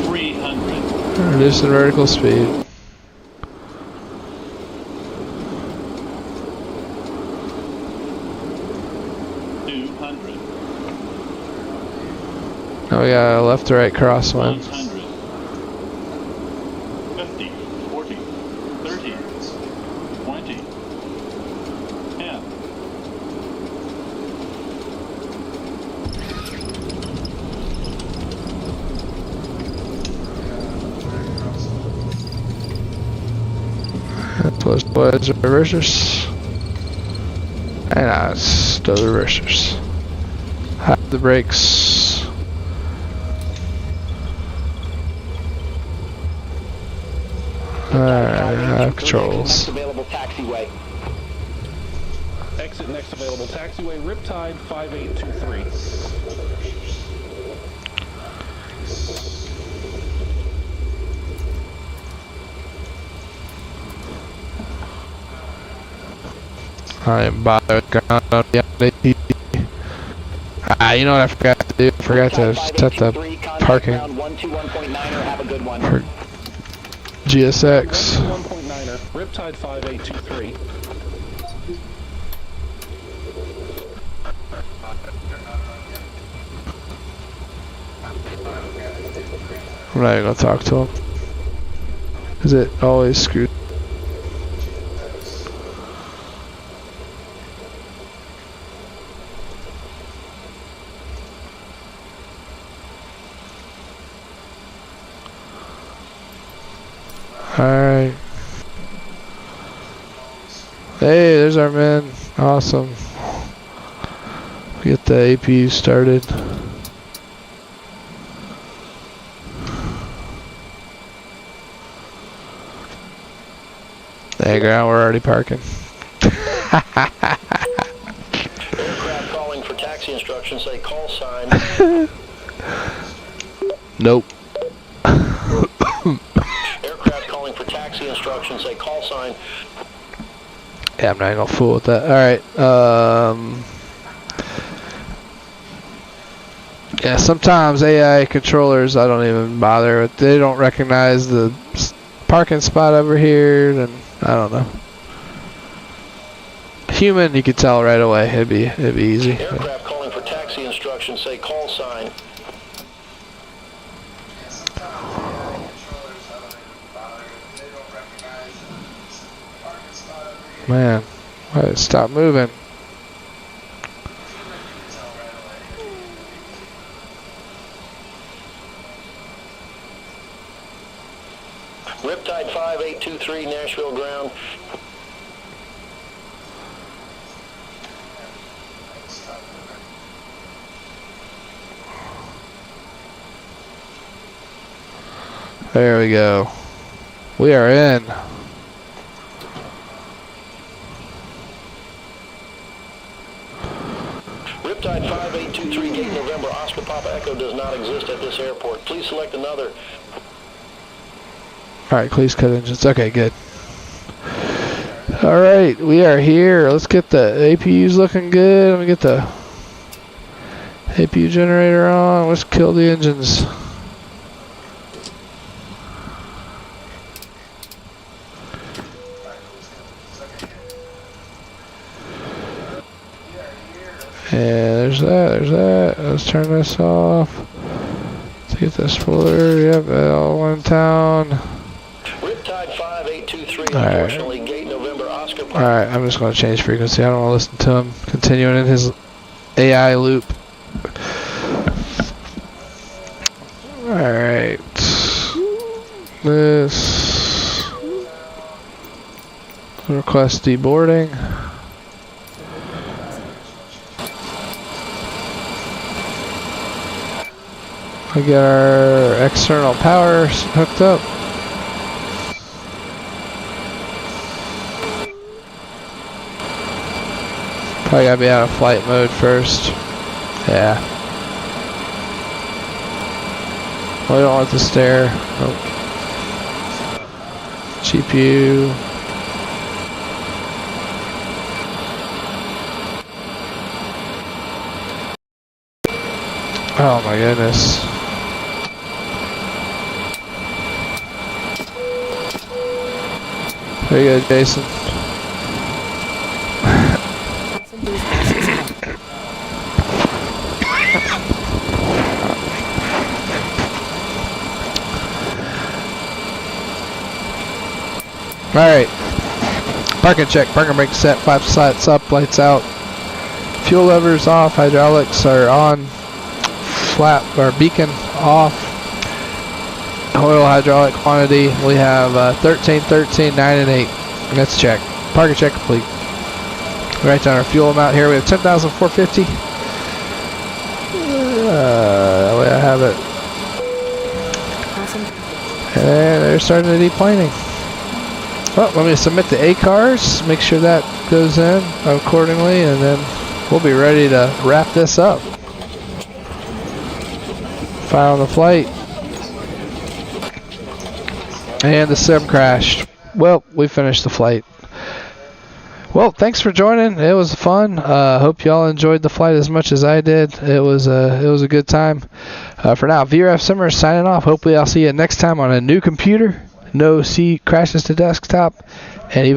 300. Reducing vertical speed. Now we got a left to right crosswind. 100. 50, 40, 30, 20, 10. Close blades and reversers. And now it's still the reversers. Hide the brakes. Alright, I have controls. Available taxiway. Exit next available taxiway, Riptide 5823. I am bothered ground on the MD-88. You know what I forgot to do? I forgot to set the parking for GSX. 1.9er, Riptide 5823. I'm not even gonna talk to him. Is it always screwed? Alright. Hey, there's our men. Awesome. Get the APU started. Hey, ground, we're already parking. Aircraft calling for taxi instructions, say call sign. Nope. Aircraft calling for taxi instructions, say call sign. Yeah, I'm not gonna fool with that. Alright, yeah, sometimes AI controllers, I don't even bother with. They don't recognize the parking spot over here, then I don't know. Human, you could tell right away. It'd be easy. Aircraft calling for taxi instructions, say call sign. Man, why did it stop moving? Riptide 5823, Nashville ground. There we go. We are in. Riptide 5823, gate November, Oscar Papa Echo does not exist at this airport. Please select another. Alright, please cut engines. Okay, good. Alright, we are here. Let's get the APUs looking good. Let me get the APU generator on. Let's kill the engines. Yeah, there's that. Let's turn this off. Let's get this spoiler. Yep, all in town. Riptide 5823, All right. unfortunately, gate November, Oscar Papa. Alright, I'm just going to change frequency. I don't want to listen to him continuing in his AI loop. Alright. This. Request deboarding. We get our external power hooked up. Probably gotta be out of flight mode first. Yeah. Well, we don't want the stare. Nope. GPU. Oh my goodness. There you go, Jason. Alright. Parking check. Parking brake set. 5 sights up. Lights out. Fuel levers off. Hydraulics are on. Flap or beacon off. Oil hydraulic quantity. We have 13, 13, 9, and 8. Let's check. Parking check complete. Write down our fuel amount here. We have 10,450. That way I have it. And they're starting the deplaning. Well, let me submit the ACARs. Make sure that goes in accordingly, and then we'll be ready to wrap this up. File the flight. And the sim crashed. Well, we finished the flight. Well, thanks for joining. It was fun. Hope y'all enjoyed the flight as much as I did. It was a good time. For now, VRF Simmers signing off. Hopefully I'll see you next time on a new computer. No C crashes to desktop. And even